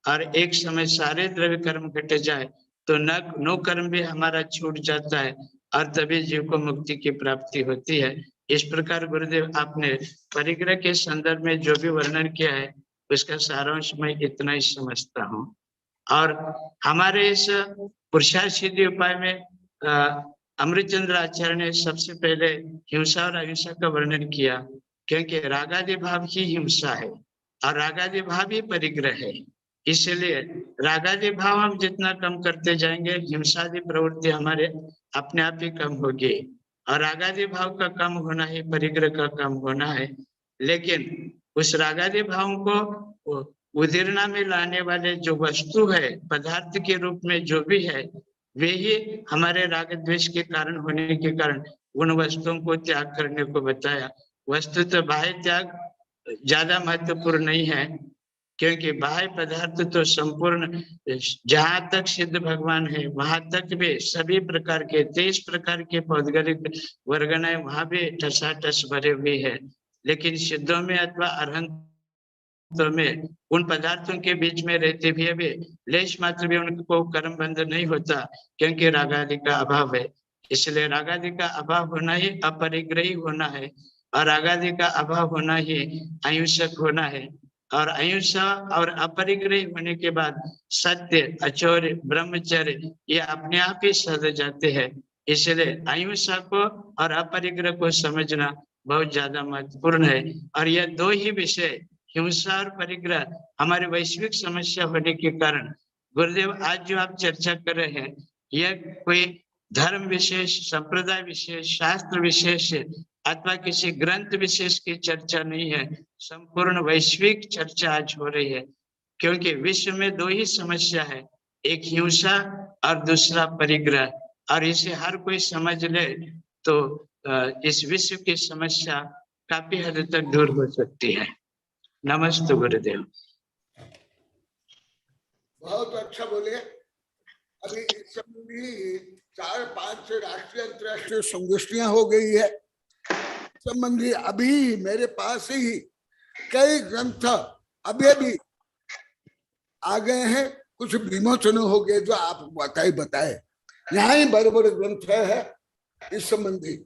और एक समय सारे द्रव्य कर्म घट जाए तो नो कर्म भी हमारा छूट जाता है और तभी जीव को मुक्ति की प्राप्ति होती है। इस प्रकार गुरुदेव आपने परिग्रह के संदर्भ में जो भी वर्णन किया है उसका सारांश मैं इतना ही समझता हूँ। और हमारे इस पुरुषार्थ सिद्धि उपाय में अमृतचंद्र आचार्य ने सबसे पहले हिंसा और अहिंसा का वर्णन किया, क्योंकि रागादि भाव ही हिंसा है और रागादि भाव ही परिग्रह है। इसलिए रागादि भाव हम जितना कम करते जाएंगे, हिंसादि प्रवृत्ति हमारे अपने आप ही कम होगी, और रागादि भाव का कम होना ही परिग्रह का कम होना है। लेकिन उस रागादि भाव को उदीर्णा में लाने वाले जो वस्तु है, पदार्थ के रूप में जो भी है, वे ही हमारे राग द्वेष के कारण होने के कारण उन वस्तुओं को त्याग करने को बताया। वस्तु तो बाह्य त्याग ज्यादा महत्वपूर्ण नहीं है, क्योंकि बाह्य पदार्थ तो संपूर्ण जहां तक सिद्ध भगवान है वहां तक भी सभी प्रकार के 23 प्रकार के पौद्गलिक वर्गनाएं वहां भी ठसाठस भरे हुए है। लेकिन सिद्धों में अथवा अरहंतों में उन पदार्थों के बीच में रहते भी लेश मात्र भी उनको कर्म बंध नहीं होता, क्योंकि रागादि का अभाव है। इसलिए रागादि का अभाव होना ही अपरिग्रही होना है, और रागादि का अभाव होना ही अहिंसक होना है। और अहिंसा और अपरिग्रही होने के बाद सत्य, अचौर्य, ब्रह्मचर्य ये अपने आप ही सध जाते हैं। इसलिए अहिंसा को और अपरिग्रह को समझना बहुत ज्यादा महत्वपूर्ण है। और यह दो ही विषय, हिंसा और परिग्रह, हमारे वैश्विक समस्या होने के कारण गुरुदेव आज जो आप चर्चा कर रहे हैं, यह कोई धर्म विशेष, संप्रदाय विशेष, शास्त्र विशेष अथवा किसी ग्रंथ विशेष की चर्चा नहीं है, संपूर्ण वैश्विक चर्चा आज हो रही है। क्योंकि विश्व में दो ही समस्या है, एक हिंसा और दूसरा परिग्रह, और इसे हर कोई समझ ले तो इस विश्व की समस्या काफी हद तक दूर हो सकती है। नमस्ते गुरुदेव। बहुत अच्छा बोले। अभी इस समय भी 4-5 राष्ट्रीय अंतर्राष्ट्रीय संगोष्ठियां हो गई है संबंधी। अभी मेरे पास ही कई ग्रंथ अभी भी आ गए हैं, कुछ विमोचन हो गए जो आप बताए। यहाँ ही बड़े बड़े ग्रंथ है इस संबंधी।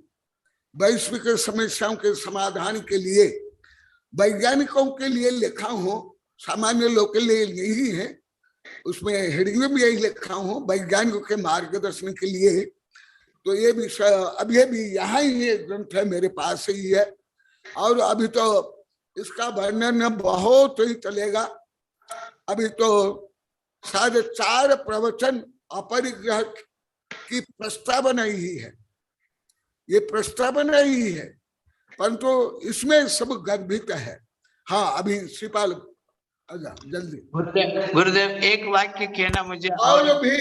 वैश्विक समस्याओं के समाधान के लिए वैज्ञानिकों के लिए लिखा हूं, सामान्य लोग के लिए नहीं है। उसमें हेडिंग में भी यही लिखा हूं, वैज्ञानिकों के मार्गदर्शन के लिए। तो ये विषय अभी भी यहाँ ही ये ग्रंथ है, मेरे पास ही है। और अभी तो इसका वर्णन बहुत ही चलेगा। अभी तो 4.5 प्रवचन अपरिग्रह की प्रस्तावना ही है, ये प्रस्तावना ही है, परंतु इसमें सब गर्भित है। हाँ, अभी श्रीपाल आजा जल्दी। गुरुदेव एक वाक्य कहना मुझे, और भी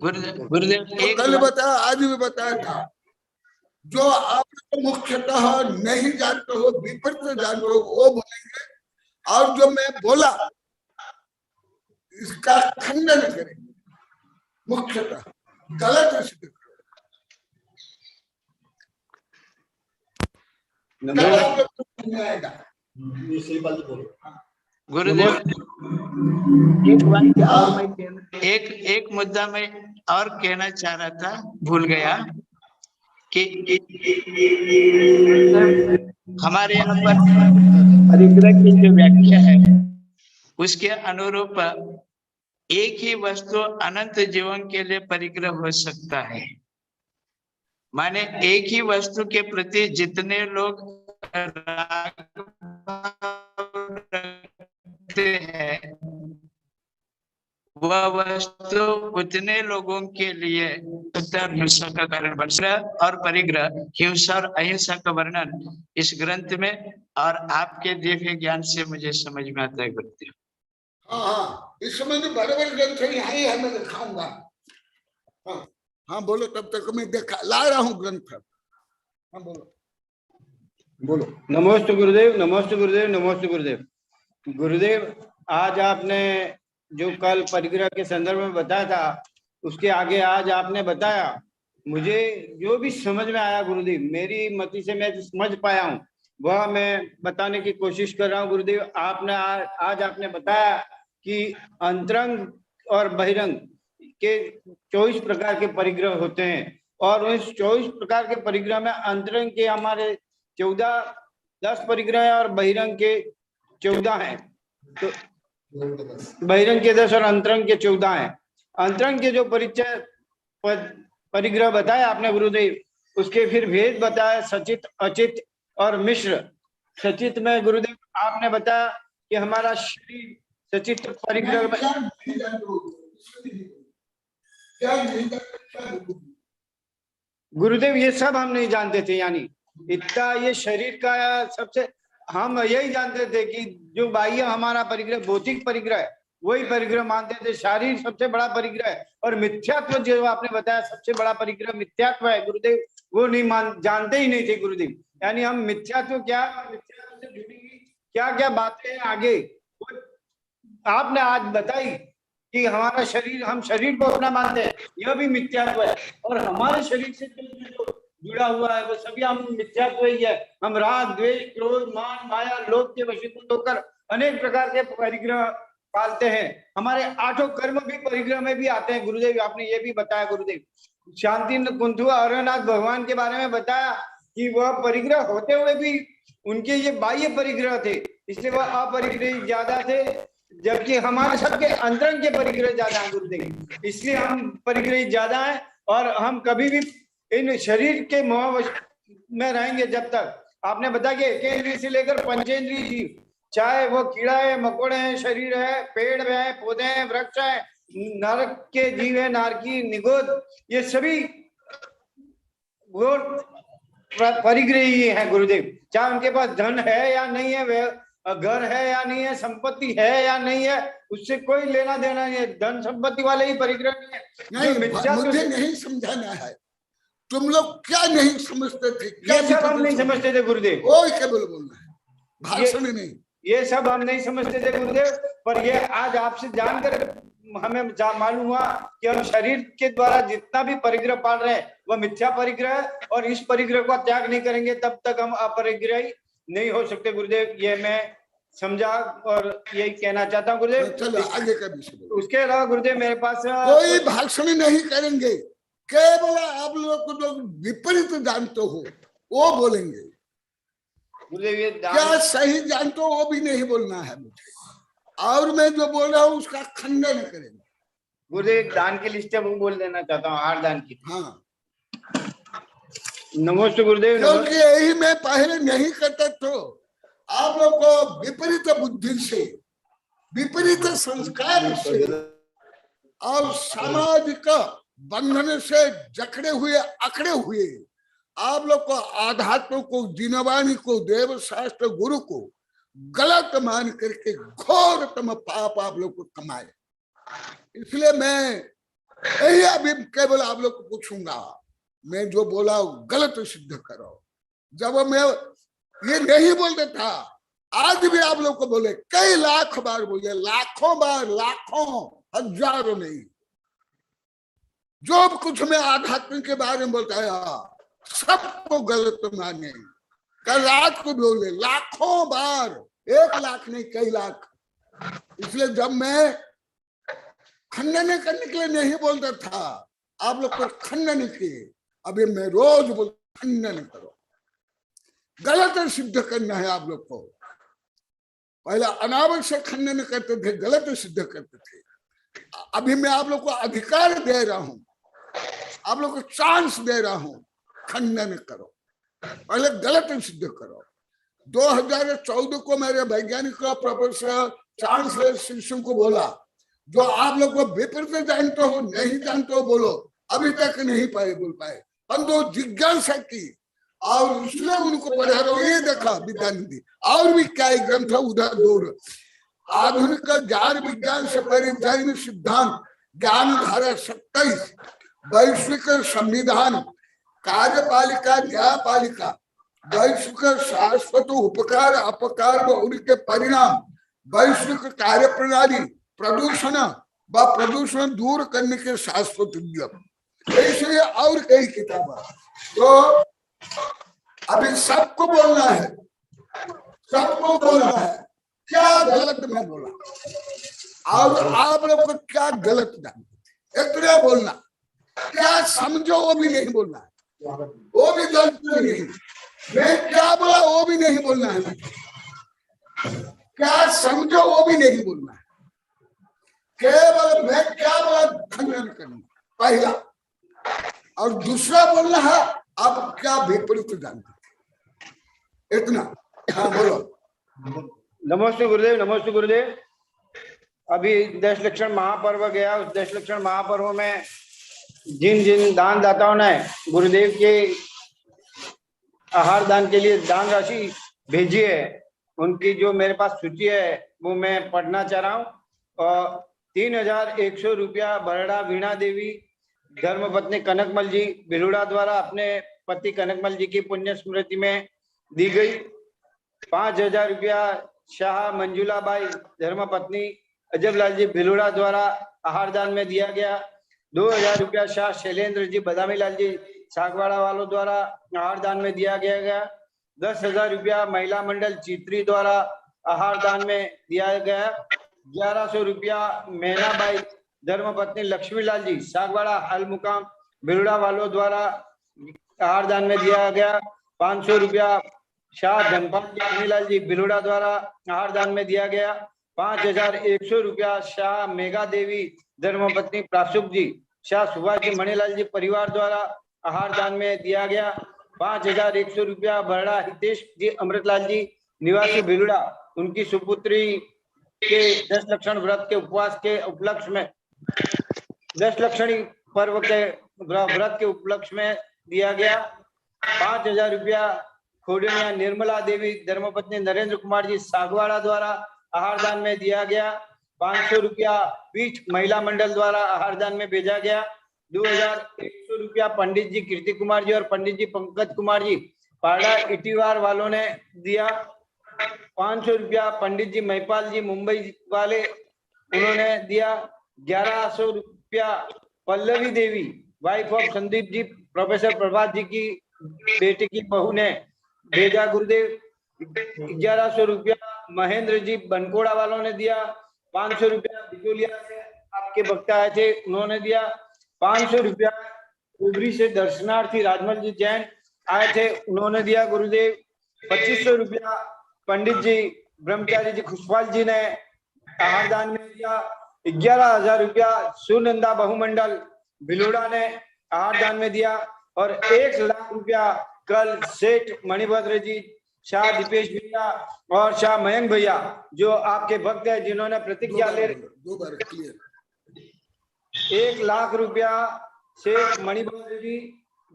गुरुदेव तो एक कल बताया, आज भी बताया था, जो आप मुख्यतः नहीं जानते हो, विपरीत जानते हो, वो बोलेंगे। और जो मैं बोला इसका खंडन करेंगे, मुख्यतः गलत सिद्ध गुरुदेव एक मुद्दा मैं और कहना चाह रहा था, भूल गया कि हमारे यहाँ पर परिग्रह की जो व्याख्या है उसके अनुरूप एक ही वस्तु अनंत जीवन के लिए परिग्रह हो सकता है। माने एक ही वस्तु के प्रति जितने लोग राग रखते हैं वह वस्तु उतने लोगों के लिए हिंसा का कारण बन सकता है। और परिग्रह, हिंसा और अहिंसा का वर्णन इस ग्रंथ में और आपके दिव्य ज्ञान से मुझे समझ में आता है गुरुदेव। हाँ, इस समय तो बड़े बड़े ग्रंथ यहाँ ही है, मैं दिखाऊंगा। हाँ बोलो, तब तक मैं देखा ला रहा हूँ ग्रंथ। हाँ बोलो बोलो। नमोस्तु गुरुदेव, नमोस्तु गुरुदेव, नमोस्तु गुरुदेव। गुरुदेव, आज आपने जो कल परिग्रह के संदर्भ में बताया था उसके आगे आज आपने बताया, मुझे जो भी समझ में आया गुरुदेव, मेरी मति से मैं समझ पाया हूँ वह मैं बताने की कोशिश कर रहा हूँ गुरुदेव। आपने आज आपने बताया कि अंतरंग और बहिरंग के 24 प्रकार के परिग्रह होते हैं और उस 24 प्रकार के परिग्रह में अंतरंग के हमारे 10 परिग्रह है और बहिरंग के 14 हैं। तो बहिरंग के 10 और अंतरंग के 14 हैं। अंतरंग के जो परिग्रह बताया आपने गुरुदेव, उसके फिर भेद बताया सचित, अचित और मिश्र। सचित में गुरुदेव आपने बताया कि हमारा शरीर सचित परिग्रह गुरुदेव, ये सब हम नहीं जानते थे। यानी इतना ये शरीर का सबसे हम यही जानते थे कि जो बाह्य हमारा परिग्रह भौतिक परिग्रह है वही परिग्रह मानते थे। शारीर सबसे बड़ा परिग्रह है और मिथ्यात्व जो आपने बताया सबसे बड़ा परिग्रह मिथ्यात्व है गुरुदेव, वो नहीं जानते ही नहीं थे गुरुदेव। यानी हम मिथ्यात्व क्या, मिथ्यात्व से जुड़ी क्या क्या बातें हैं आगे वो आपने आज बताई कि हमारा शरीर, हम शरीर को अपना मानते हैं, यह भी मिथ्यात्व है। और हमारे शरीर से जो जुड़ा हुआ है वो सभी हम मिथ्यात्व ही है। हम राग, द्वेष, क्रोध, मान, माया, लोभ के वशीभूत होकर अनेक प्रकार के परिग्रह पालते हैं। हमारे 8 कर्म भी परिग्रह में भी आते हैं गुरुदेव, आपने ये भी बताया गुरुदेव। शांति कुंथु अरनाथ भगवान के बारे में बताया कि वह परिग्रह होते हुए भी उनके ये बाह्य परिग्रह थे, इसलिए वह अपरिग्रही ज्यादा थे, जबकि हमारे सबके अंतरंग के परिग्रह ज्यादा हैं गुरुदेव, इसलिए हम परिग्रही ज्यादा हैं। और हम कभी भी इन शरीर के मोह में रहेंगे जब तक, आपने बताया कि एकेंद्रिय से लेकर पंचेंद्रिय जीव, चाहे वो कीड़ा है, मकोड़े हैं, शरीर है, पेड़ है, पौधे हैं, वृक्ष है, नरक के जीव है, नारकी, निगोद, ये सभी परिग्रही हैं गुरुदेव। चाहे उनके पास धन है या नहीं है, वे घर है या नहीं है, संपत्ति है या नहीं है, उससे कोई लेना देना नहीं है। धन संपत्ति वाले ही परिग्रह नहीं है। मुझे नहीं समझाना है, तुम लोग क्या नहीं समझते थे, ये सब हम नहीं समझते थे गुरुदेव, कोई केवल बोलना है, भाषण नहीं, ये सब हम नहीं समझते थे गुरुदेव। पर ये आज आपसे जानकर हमें मालूम हुआ कि हम शरीर के द्वारा जितना भी परिग्रह पाल रहे हैं वह मिथ्या परिग्रह है, और इस परिग्रह का त्याग नहीं करेंगे तब तक हम अपरिग्रही नहीं हो सकते गुरुदेव। ये मैं समझा और यही कहना चाहता हूँ गुरुदेव। चलो आगे का विषय। उसके अलावा गुरुदेव मेरे पास कोई भाषण नहीं करेंगे, केवल आप लोग को लोग विपरीत जानते हो वो बोलेंगे, गुरुदेव ये क्या सही जानते हो वो भी नहीं बोलना है मुझे, और मैं जो बोल रहा हूँ उसका खंडन करेंगे। गुरुदेव दान की लिस्ट वो बोल देना चाहता हूँ, 8 दान की। हाँ नमस्ते गुरुदेव। क्योंकि यही मैं पहले नहीं करता, तो आप लोग को विपरीत बुद्धि से, विपरीत संस्कार से और सामाजिक बंधन से जकड़े हुए, अकड़े हुए आप लोग को आध्यात्म को, दीनवाणी को, देव शास्त्र गुरु को गलत मान करके घोरतम पाप आप लोग को कमाए। इसलिए मैं यही अभी केवल आप लोग को पूछूंगा, मैं जो बोला गलत सिद्ध करो। जब मैं ये नहीं बोलता था, आज भी आप लोग को बोले, कई लाख बार बोले, लाखों बार, लाखों, हजारों नहीं, जो कुछ मैं आध्यात्म के बारे में बताया सबको गलत माने। कल रात को बोले लाखों बार, 1 लाख नहीं, कई लाख। इसलिए जब मैं खंडन करने के लिए नहीं बोलता था, आप लोग को खंडन किए, अभी मैं रोज बोलता खंडन करो, गलत सिद्ध करना है आप लोग को। पहले अनावश्यक खंडन करते थे, गलत सिद्ध करते थे, अभी मैं आप लोग को अधिकार दे रहा हूं, आप लोग को चांस दे रहा हूं, खंडन करो, पहले गलत सिद्ध करो। 2014 को मेरे वैज्ञानिक प्रोफेसर चांसलर शिष्यों को बोला, जो आप लोग को विपरीत जानते हो, नहीं जानते हो बोलो, अभी तक नहीं बोल पाए, परंतु जिज्ञासा की और इसलिए उनको पढ़ा रहा हूं। ये देखा विद्यानिधि और भी क्या ग्रंथ है उधर दूर, आधुनिक ज्ञान विज्ञान से परिचय सिद्धांत, ज्ञान धारा 27, वैश्विक संविधान, कार्यपालिका न्यायपालिका, वैश्विक शाश्वत उपकार अपकार व उनके परिणाम, वैश्विक कार्य प्रणाली, प्रदूषण व प्रदूषण दूर करने के शाश्वत नियम, ऐसे और कई किताबें। तो अभी सबको बोलना है, सबको बोलना है क्या गलत मैं बोला और आप लोग को क्या गलत जानते, इतना बोलना, क्या समझो वो भी नहीं बोलना है, वो भी गलत नहीं, मैं क्या बोला वो भी नहीं बोलना है, क्या समझो वो भी नहीं बोलना है, केवल मैं क्या बोला खंडन करना पहला, और दूसरा बोलना है आप क्या विपरीत जानते, इतना। हाँ बोलो। नमस्ते गुरुदेव, नमस्ते गुरुदेव। अभी 10 लक्षण महापर्व गया, उस 10 लक्षण महापर्व में जिन जिन दान दाताओं ने गुरुदेव के आहार दान के लिए दान राशि भेजी है, उनकी जो मेरे पास सूची है वो मैं पढ़ना चाह रहा हूँ। और 3100 रुपया बरड़ा वीणा देवी धर्मपत्नी कनकमल जी बिरुड़ा द्वारा अपने पति कनकमल जी की पुण्य स्मृति में दी गई। 5000 रुपया शाह मंजुला बाई धर्मपत्नी अजबलाल जी भिलुड़ा द्वारा आहार दान में दिया गया। 2000 रुपया शाह शैलेंद्र जी बदामी लाल जी सागवाड़ा वालों द्वारा आहार दान में दिया गया। 10,000 रुपया महिला मंडल चित्री द्वारा आहार दान में दिया गया। 1100 रुपया मैनाबाई धर्मपत्नी लक्ष्मीलाल जी सागवाड़ा हाल मुकाम भिलुड़ा वालों द्वारा आहार दान में दिया गया। 500 रुपया शाह धनपाल जी अग्निलाल जी भिलुड़ा द्वारा आहार दान में दिया गया। 5100 रुपया शाह मेघा देवी धर्मपत्नी प्रासुक जी शाह सुभाष जी मणिलाल जी परिवार द्वारा आहार दान में दिया गया। 5100 रुपया बरड़ा हितेश जी अमृतलाल जी निवासी भिलुड़ा उनकी सुपुत्री के 10 लक्षण व्रत के उपवास के उपलक्ष्य में 10 लक्षणी पर्व के व्रत के उपलक्ष्य में दिया गया। 5000 रुपया खोडिया निर्मला देवी धर्मपत्नी नरेंद्र कुमार जी सागवाड़ा द्वारा आहार दान में दिया गया। 500 रुपया पीठ महिला मंडल द्वारा आहार दान में भेजा गया। 2100 रुपया पंडित जी कीर्ति कुमार जी और पंडित जी पंकज कुमार जी पाड़ा इटीवार वालों ने दिया। 500 रुपया पंडित जी महिपाल जी मुंबई वाले उन्होंने दिया। 1100 रुपया Pallavi Devi wife of Sandeep ji professor Prabhat ji की बेटी की बहू ने भेजा गुरुदेव। 1100 रुपया महेंद्र जी बनकोड़ा वालों ने दिया। 500 रुपया बिचौलिया से आपके वक्ता आए थे उन्होंने दिया। 500 रुपया उबरी से दर्शनार्थी राजमल जी जैन आए थे उन्होंने दिया गुरुदेव। 2500 रुपया पंडित जी ब्रह्मचारी जी खुशपाल जी ने आहार दान में दिया। 11,000 रुपया सुनंदा बहुमंडल भिलुड़ा ने आहार दान में दिया। और 1 लाख रुपया कल सेठ मणिभद्र जी शाह दीपेश भैया और शाह मयंक भैया जो आपके भक्त है जिन्होंने प्रतिज्ञा ले 1 लाख रुपया सेठ मणिभद्र जी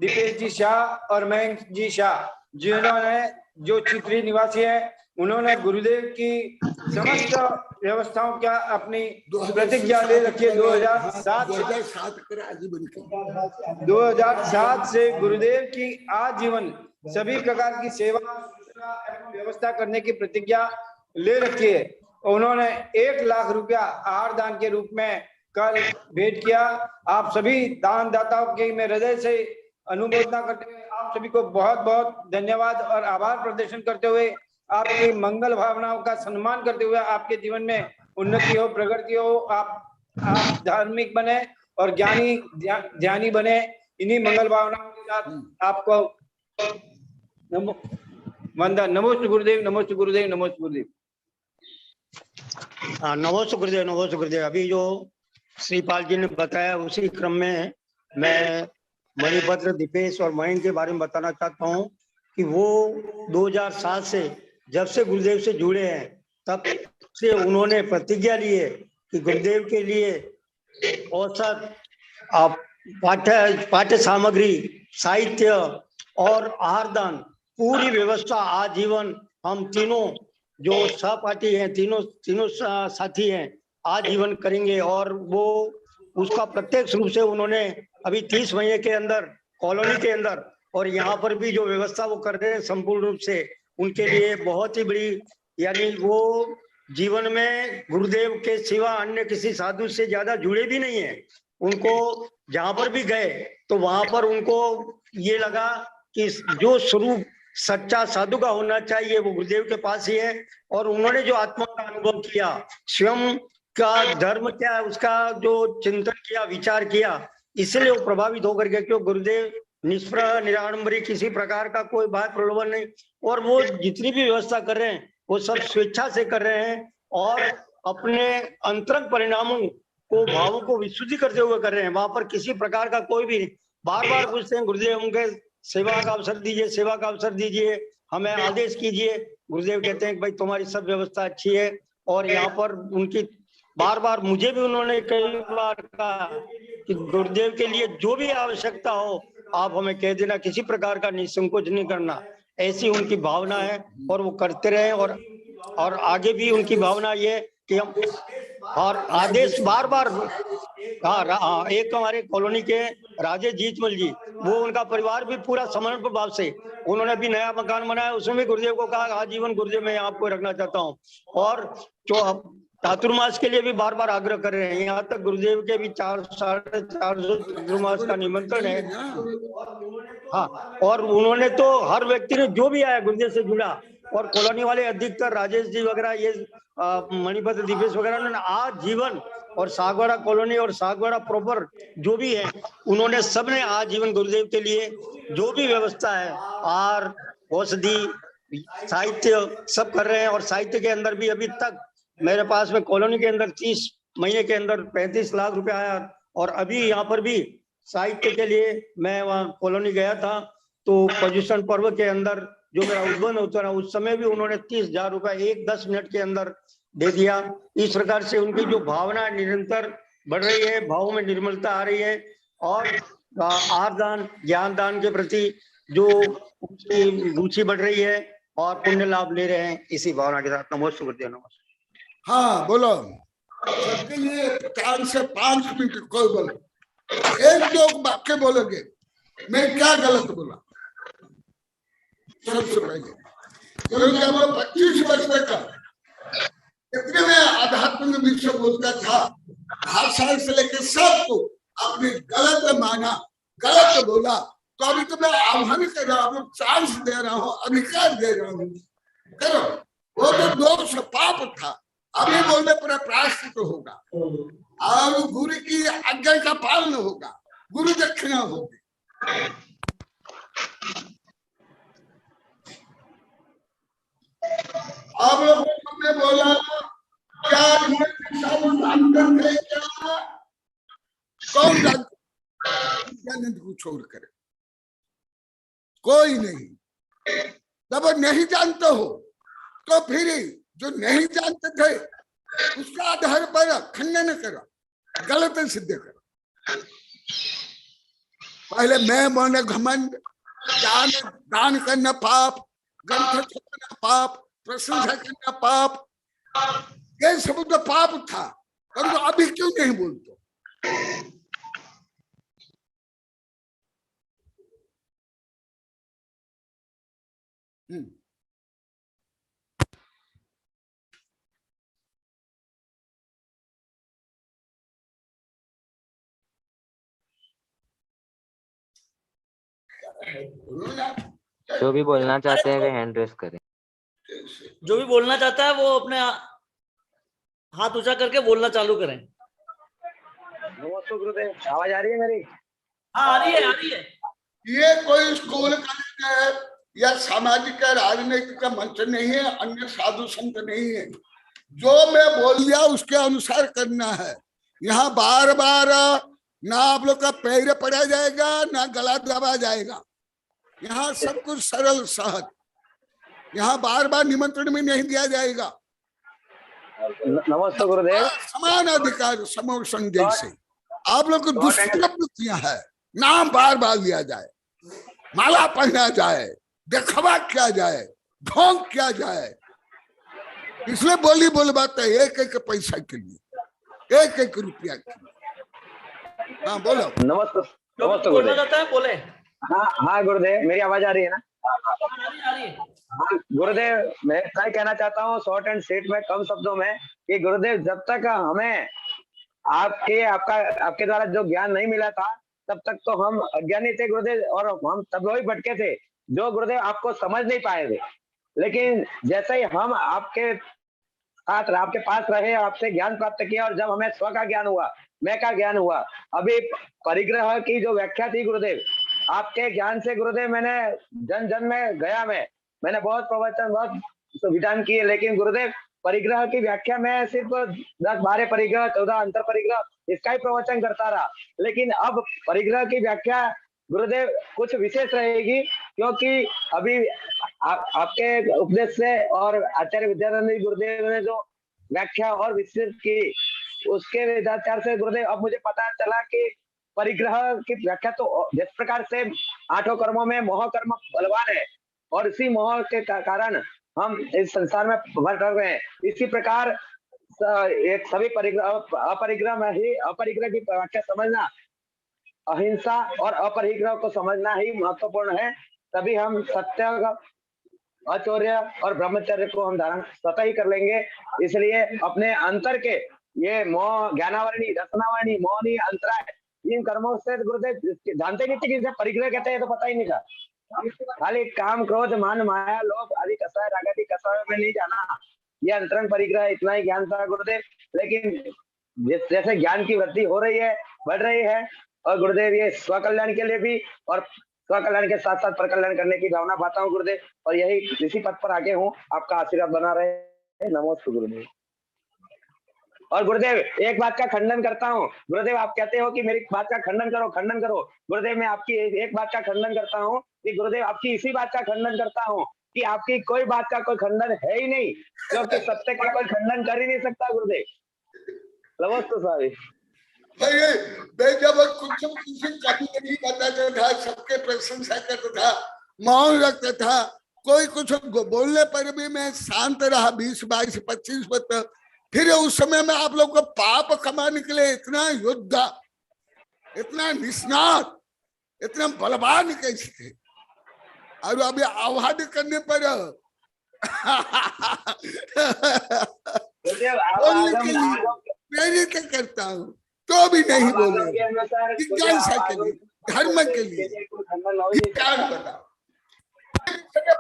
दीपेश जी शाह और मयंक जी शाह जिन्होंने जो चित्री निवासी है उन्होंने गुरुदेव की समस्त व्यवस्थाओं का अपनी प्रतिज्ञा ले रखी है। 2007 से गुरुदेव की आजीवन सभी प्रकार की सेवा एवं व्यवस्था करने की प्रतिज्ञा ले रखी है। उन्होंने 1 लाख रुपया आहार दान के रूप में कल भेंट किया। आप सभी दान दाताओं की मैं हृदय से अनुमोदना करते हुए आप सभी को बहुत बहुत धन्यवाद और आभार प्रदर्शन करते हुए आपकी मंगल भावनाओं का सम्मान करते हुए आपके जीवन में उन्नति हो, प्रगति हो, आप धार्मिक बने और ज्ञानी ध्यानी बने। इन्हीं मंगल भावनाओं के साथ आपको वंदन। नमोस्तु गुरुदेव, नमोस्तु गुरुदेव, नमोस्तु गुरुदेव। नमोस्तु गुरुदेव, नमोस्तु गुरुदेव। अभी जो श्रीपाल जी ने बताया उसी क्रम में मैं मणिभद्र, दीपेश और मयंक के बारे में बताना चाहता हूँ कि वो 2007 से जब से गुरुदेव से जुड़े हैं तब से उन्होंने प्रतिज्ञा ली है कि गुरुदेव के लिए औसत, पाठ्य सामग्री, साहित्य और आहार दान, पूरी व्यवस्था आजीवन हम तीनों जो सहपाठी हैं, तीनों साथी हैं, आजीवन करेंगे। और वो उसका प्रत्यक्ष रूप से उन्होंने अभी 30 महीने के अंदर कॉलोनी के अंदर और यहाँ पर भी जो व्यवस्था वो कर रहे हैं संपूर्ण रूप से उनके लिए बहुत ही बड़ी, यानी वो जीवन में गुरुदेव के सिवा अन्य किसी साधु से ज्यादा जुड़े भी नहीं है। उनको जहां पर भी गए तो वहां पर उनको ये लगा कि जो स्वरूप सच्चा साधु का होना चाहिए वो गुरुदेव के पास ही है। और उन्होंने जो आत्मा का अनुभव किया, स्वयं का धर्म क्या है उसका जो चिंतन किया, विचार किया, इसलिए वो प्रभावित होकर के, क्यों गुरुदेव निष्प्रह निराडंबरी, किसी प्रकार का कोई बाह्य प्रलोभन नहीं, और वो जितनी भी व्यवस्था कर रहे हैं वो सब स्वेच्छा से कर रहे हैं और अपने अंतरंग परिणामों को, भावों को विशुद्धि करते हुए कर रहे हैं। वहां पर किसी प्रकार का कोई भी, बार बार पूछते हैं गुरुदेव उनके सेवा का अवसर दीजिए, सेवा का अवसर दीजिए, हमें आदेश कीजिए। गुरुदेव कहते हैं कि भाई तुम्हारी सब व्यवस्था अच्छी है। और यहाँ पर उनकी बार बार, मुझे भी उन्होंने कई बार कहा कि गुरुदेव के लिए जो भी आवश्यकता हो आप हमें कह देना, किसी प्रकार का निसंकोच नहीं करना, ऐसी उनकी भावना है और वो करते रहे। और आगे भी उनकी भावना ये कि हम, और आदेश बार बार, एक हमारे कॉलोनी के राजेश जीतमल जी, वो उनका परिवार भी पूरा समर्पण भाव से, उन्होंने भी नया मकान बनाया, उसमें भी गुरुदेव को कहा आजीवन गुरुदेव मैं आपको रखना चाहता हूँ। और जो चातुर्मास के लिए भी बार बार आग्रह कर रहे हैं, यहाँ तक गुरुदेव के भी 400-450 चातुर्मास का निमंत्रण है। हाँ, और उन्होंने तो हर व्यक्ति ने जो भी आया गुरुदेव से जुड़ा, और कॉलोनी वाले अधिकतर राजेश जी वगैरह, ये मणिभद्र, दीपेश वगैरह, उन्होंने आजीवन, और सागवाड़ा कॉलोनी और सागवाड़ा प्रॉपर जो भी है उन्होंने सबने आजीवन गुरुदेव के लिए जो भी व्यवस्था है, आहार, औषधि, साहित्य सब कर रहे हैं। और साहित्य के अंदर भी अभी तक मेरे पास में कॉलोनी के अंदर 30 महीने के अंदर 35 लाख रुपए आया। और अभी यहाँ पर भी साहित्य के लिए मैं वहाँ कॉलोनी गया था तो पर्युषण पर्व के अंदर जो मेरा उद्बोधन होता रहा उस समय भी उन्होंने 30,000 रुपए 10 मिनट के अंदर दे दिया। इस प्रकार से उनकी जो भावना निरंतर बढ़ रही है, भावों में निर्मलता आ रही है, और आहार दान, ज्ञान दान के प्रति जो उनकी रुचि बढ़ रही है और पुण्य लाभ ले रहे हैं, इसी भावना के साथ नमोस्तु गुरुदेव, नमस्ते। हाँ बोलो, सबके लिए 4 से 5 मिनट कोई बोलो, 1-2 वाक्य बोलोगे, मैं क्या गलत बोला सबसे पहले, क्योंकि हम लोग 25 वर्ष तक इतने में आध्यात्मिक विषय बोलता था, भाषा से लेकर सबको आपने गलत माना, गलत बोला, तो अभी तो मैं आह्वान कर रहा हूँ, चांस दे रहा हूँ, अधिकार दे रहा हूँ, करो। वो तो दोष पाप था, अभी बोलने पर प्रायश्चित होगा और गुरु की आज्ञा का पालन होगा, गुरु दक्षिणा होगी। आप लोगों ने बोला क्या कौन जानते को छोड़कर, कोई नहीं। जब नहीं जानते हो तो फिर जो नहीं जानते थे उसका आधार पर खंडन करो, गलत सिद्ध करो। पहले मैं मन घमंड, दान करना पाप, ग्रंथ छपना पाप, प्रशंसा करना पाप, ये सब तो पाप था, पर तो अभी क्यों नहीं बोलते? जो भी बोलना चाहते हैं वे हैंड रेस करें। जो भी बोलना चाहता है वो अपने हाथ ऊंचा करके बोलना चालू करें। नमस्ते गुरुदेव, आवाज आ रही है मेरी? हाँ आ रही है, आ रही है। ये कोई स्कूल कॉलेज है या सामाजिक राजनीतिक का मंच नहीं है, अन्य साधु संत नहीं है। जो मैं बोल दिया उसके अनुसार करना है। यहाँ बार बार ना आप लोग का पैर पड़ा जाएगा ना गला दबा जाएगा। यहाँ सब कुछ सरल सहज। यहाँ बार बार निमंत्रण भी नहीं दिया जाएगा। नमस्ते गुरुदेव। समान अधिकार समोषण जैसे आप लोग को दुष्प्रवृत्तियां है, नाम बार बार लिया जाए, माला पहना जाए, दिखावा किया जाए, ढोंग किया जाए, इसलिए बोली बोल बात है एक एक पैसा के लिए, एक एक रुपया के लिए। हाँ बोलो। नमस्ते जो नमस्ते बोलना गुरुदेव। चाहता है बोले। हाँ हाँ गुरुदेव, मेरी आवाज आ रही है ना? आ रही है। हाँ गुरुदेव, मैं क्या कहना चाहता हूँ शॉर्ट एंड स्वीट में, कम शब्दों में, कि गुरुदेव जब तक हमें आपके द्वारा जो ज्ञान नहीं मिला था तब तक तो हम अज्ञानी थे गुरुदेव, और हम तब वही भटके थे जो गुरुदेव आपको समझ नहीं पाए थे। लेकिन जैसे ही हम आपके साथ आपके पास रहे, आपसे ज्ञान प्राप्त किया, और जब हमें स्व का ज्ञान हुआ, मैं का ज्ञान हुआ, अभी परिग्रह की जो व्याख्या थी गुरुदेव, आपके ज्ञान से गुरुदेव मैंने जन जन में गया, मैंने बहुत प्रवचन बहुत विधान किए, लेकिन गुरुदेव परिग्रह की व्याख्या में सिर्फ 10-12 परिग्रह, 14 अंतर परिग्रह, इसका ही प्रवचन करता रहा। लेकिन अब परिग्रह की व्याख्या गुरुदेव कुछ विशेष रहेगी, क्योंकि अभी आपके उपदेश से और आचार्य विद्यानंद गुरुदेव ने जो व्याख्या और विस्तृत की, उसके विचार से गुरुदेव अब मुझे पता चला कि परिग्रह की व्याख्या तो जिस प्रकार से 8 कर्मों में मोह कर्म बलवान है, और इसी मोह के कारण हम इस संसार में भटक रहे हैं, इसी प्रकार एक सभी अपरिग्रह की व्याख्या समझना, अहिंसा और अपरिग्रह को समझना ही महत्वपूर्ण है। तभी हम सत्य, अचौर्य और ब्रह्मचर्य को हम धारण स्वतः ही कर लेंगे। इसलिए अपने अंतर के ये मोह, ज्ञानावरणी, रसनावरणी, मोहनी, अंतराय, इन कर्मों से गुरुदेव जानते नहीं थे कि इसे परिग्रह कहते हैं, तो पता ही नहीं था। खाली काम, क्रोध, मान, माया, लोभ आदि कसाय, राग आदि कसाय में नहीं जाना, ये अंतरंग परिग्रह, इतना ही ज्ञान था गुरुदेव। लेकिन जैसे ज्ञान की वृद्धि हो रही है, बढ़ रही है, और गुरुदेव ये स्व कल्याण के लिए भी, और स्व कल्याण के साथ साथ पर कल्याण करने की भावना पाता हूँ गुरुदेव, और यही इसी पद पर आगे हूँ। आपका आशीर्वाद बना रहे। नमस्ते गुरुदेव। और गुरुदेव एक बात का खंडन करता हूँ गुरुदेव, आप कहते हो कि मेरी बात का खंडन करो गुरुदेव, मैं आपकी एक बात का खंडन करता हूँ कि गुरुदेव आपकी इसी बात का खंडन करता हूँ कि आपकी कोई बात का कोई खंडन है ही नहीं, क्योंकि सत्य का कोई खंडन कर ही नहीं सकता गुरुदेव। नमस्ते साहब। मैं जब कुछ कभी नहीं बताता था, सबके प्रशंसा करता था, मौन रखता था, कोई कुछ बोलने पर भी मैं शांत रहा 20, 22, 25 वर्ष। फिर उस समय में आप लोग को पाप कमाने के लिए इतना योद्धा, इतना निष्णात, इतना बलवान कैसे थे, और अभी आह्वान करने पर बोलने के लिए प्रेरित करता हूँ तो भी नहीं बोले। जिज्ञासा के लिए, धर्म के लिए, बताओ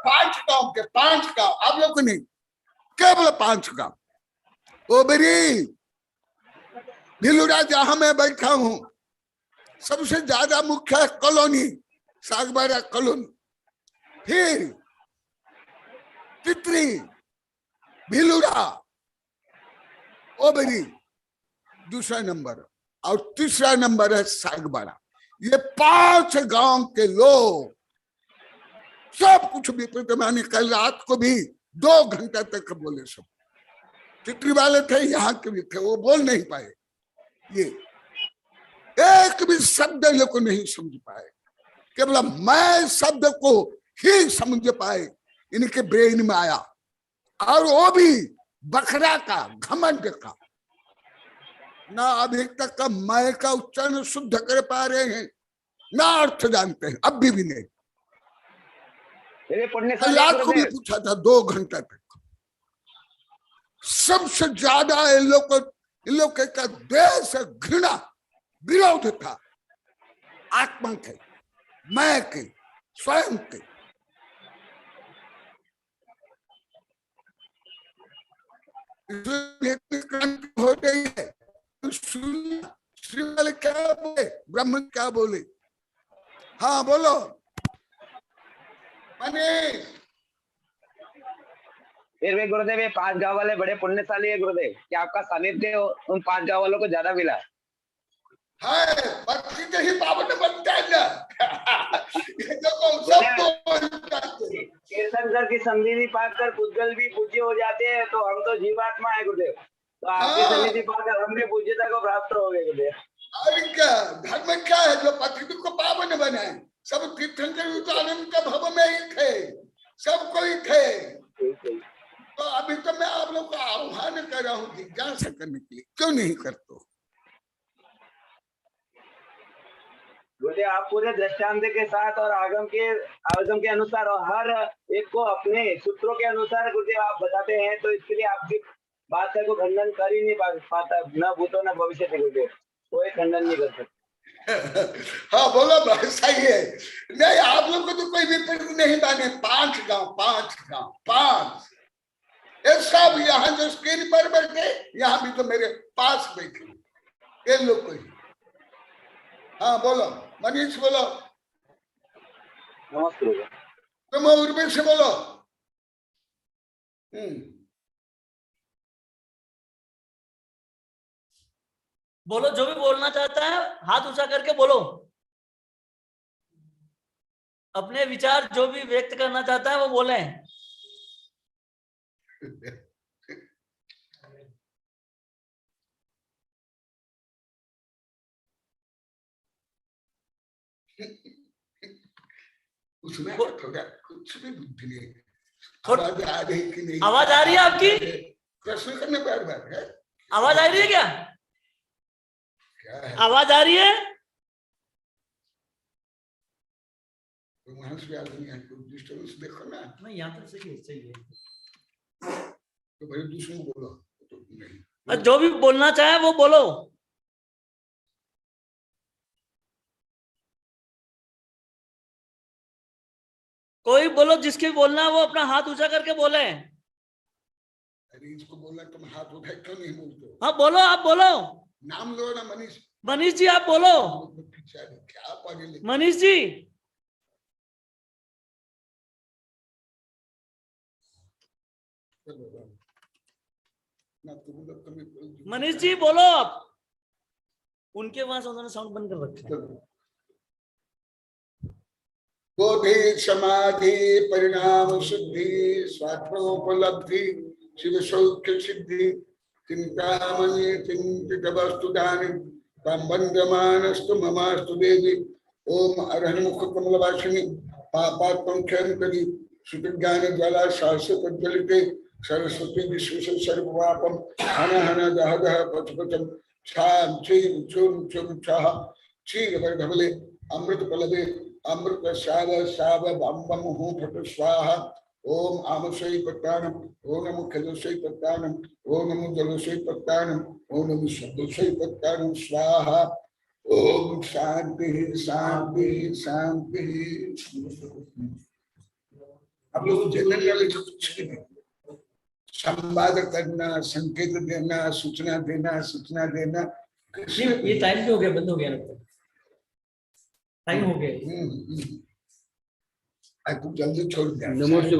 5 गांव के 5 गांव, आप लोग को नहीं, केवल 5 गांव। ओबरी भिलुड़ा जहां मैं बैठा हूं, सबसे ज्यादा मुख्य कॉलोनी सागबारा कॉलोनी, फिर चित्री, भिलुड़ा, ओबरी दूसरा नंबर, और तीसरा नंबर है सागबारा। ये 5 गांव के लोग सब कुछ विपरीत माने। कल रात को भी 2 घंटा तक बोले, सब चित्री वाले थे, यहाँ के भी थे, वो बोल नहीं पाए, ये एक भी शब्द लोग को नहीं समझ पाए, केवल मैं शब्द को ही समझ पाए, इनके ब्रेन में आया, और वो भी बखरा का, घमंड का, ना अभी तक का मैं का उच्चारण शुद्ध कर पा रहे हैं, ना अर्थ जानते हैं, अब भी नहीं। रात को भी पूछा था 2 घंटा तक। सबसे ज्यादा इन लोग का देश घृणा, विरोध था आत्मा के, मैं के, स्वयं के। क्रांति हो गई है। तो श्री वाले क्या बोले, ब्राह्मण क्या बोले? हाँ बोलो मनीष। फिर भी गुरुदेव ये 5 गांव वाले बड़े पुण्यशाली है गुरुदेव, कि आपका सानिध्य उन 5 गांव वालों को ज्यादा मिला। है भक्ति से ही पावन बनता है ना। ये देखो सब तीर्थंकर की सन्निधि पाकर पुद्गल भी पूज्य हो जाते हैं, तो हम तो जीवात्मा है गुरुदेव, तो आपकी सन्निधि पाकर हम भी पूज्यता को प्राप्त हो गए गुरुदेव। और क्या धर्म क्या है जो पृथ्वी को पावन बनाए? सब तीर्थंकर तो अनंत भव में ही थे, सब कोई थे। तो अभी तो मैं आप लोग को आह्वान कर रहा हूँ जिज्ञासा करने के लिए, क्यों नहीं करते? गुरुदेव आप पूरे दृष्टांत के साथ और आगम के अनुसार और हर एक को अपने सूत्रों के अनुसार गुरुदेव आप बताते हैं, तो इसके लिए आपकी बात को खंडन कर ही नहीं पाता, न भूतो न भविष्य गुरुदेव, कोई खंडन नहीं कर सकता। हाँ बोलो सही है। नहीं आप लोग को तो कोई विपरीत नहीं माने। 5 गांव ये सब यहाँ जो स्क्रीन पर बैठे, यहाँ भी तो मेरे पास बैठे ये लोग कोई। हाँ बोलो मनीष बोलो। नमस्ते। तुम उर्मी से बोलो। बोलो, जो भी बोलना चाहता है हाथ ऊंचा करके बोलो। अपने विचार जो भी व्यक्त करना चाहता है वो बोले। उसमें कुछ भी बुद्धि नहीं। आवाज आ रही कि नहीं? आवाज आ रही है आपकी? प्रश्न करने पर बात है। आवाज आ रही है क्या? क्या है? आवाज आ रही है? तो वहां से आदमी है, कोई डिस्टर्बेंस देखो ना। नहीं यहाँ तो सही है। तो भाई दूसरों को बोलो तो नहीं। जो भी बोलना चाहे वो बोलो। कोई बोलो, जिसके बोलना है वो अपना हाथ ऊंचा करके बोले। अरे इसको बोलना तुम हाथ उठाए क्यों नहीं बोलते? हाँ बोलो, आप बोलो। नाम लो ना मनीष। मनीष जी आप बोलो। क्या पागल? मनीष जी मनीष जी बोलो आप। उनके वहां से उन्होंने साउंड बंद कर रखा है। बोधि समाधि परिणाम शुद्धि स्वात्मोपलब्धि शिव सौख्य सिद्धि चिंतामणि चिंतित वस्तुदानि तम बंधमानस्तु ममास्तु देवी। ओम अरहन मुख कमलवासिनी पापात्मं क्षयं करि सुज्ञान ज्वाला शाश्वत प्रज्वलिते सरस्वती विश्व सर्वपापम हन हन दह दह पच पचम छाम छीम छुम छुम छह क्षीर वर्धवले अमृत पलवे अमृत शाव शाव बम बम हूँ फट स्वाहा। ओम आमसई पत्तानम ओम नमो खजसई पत्तानम ओम नमो जलसई पत्तानम ओम नमो शब्दसई पत्तानम स्वाहा। ओम शांति शांति शांति। आप लोग जनरल नॉलेज कुछ भी नहीं। संवाद करना, संकेत देना, सूचना देना। ये टाइम भी हो गया, बंद हो गया। टाइम हो गया। तू जल्दी छोड़ दे। नमस्ते।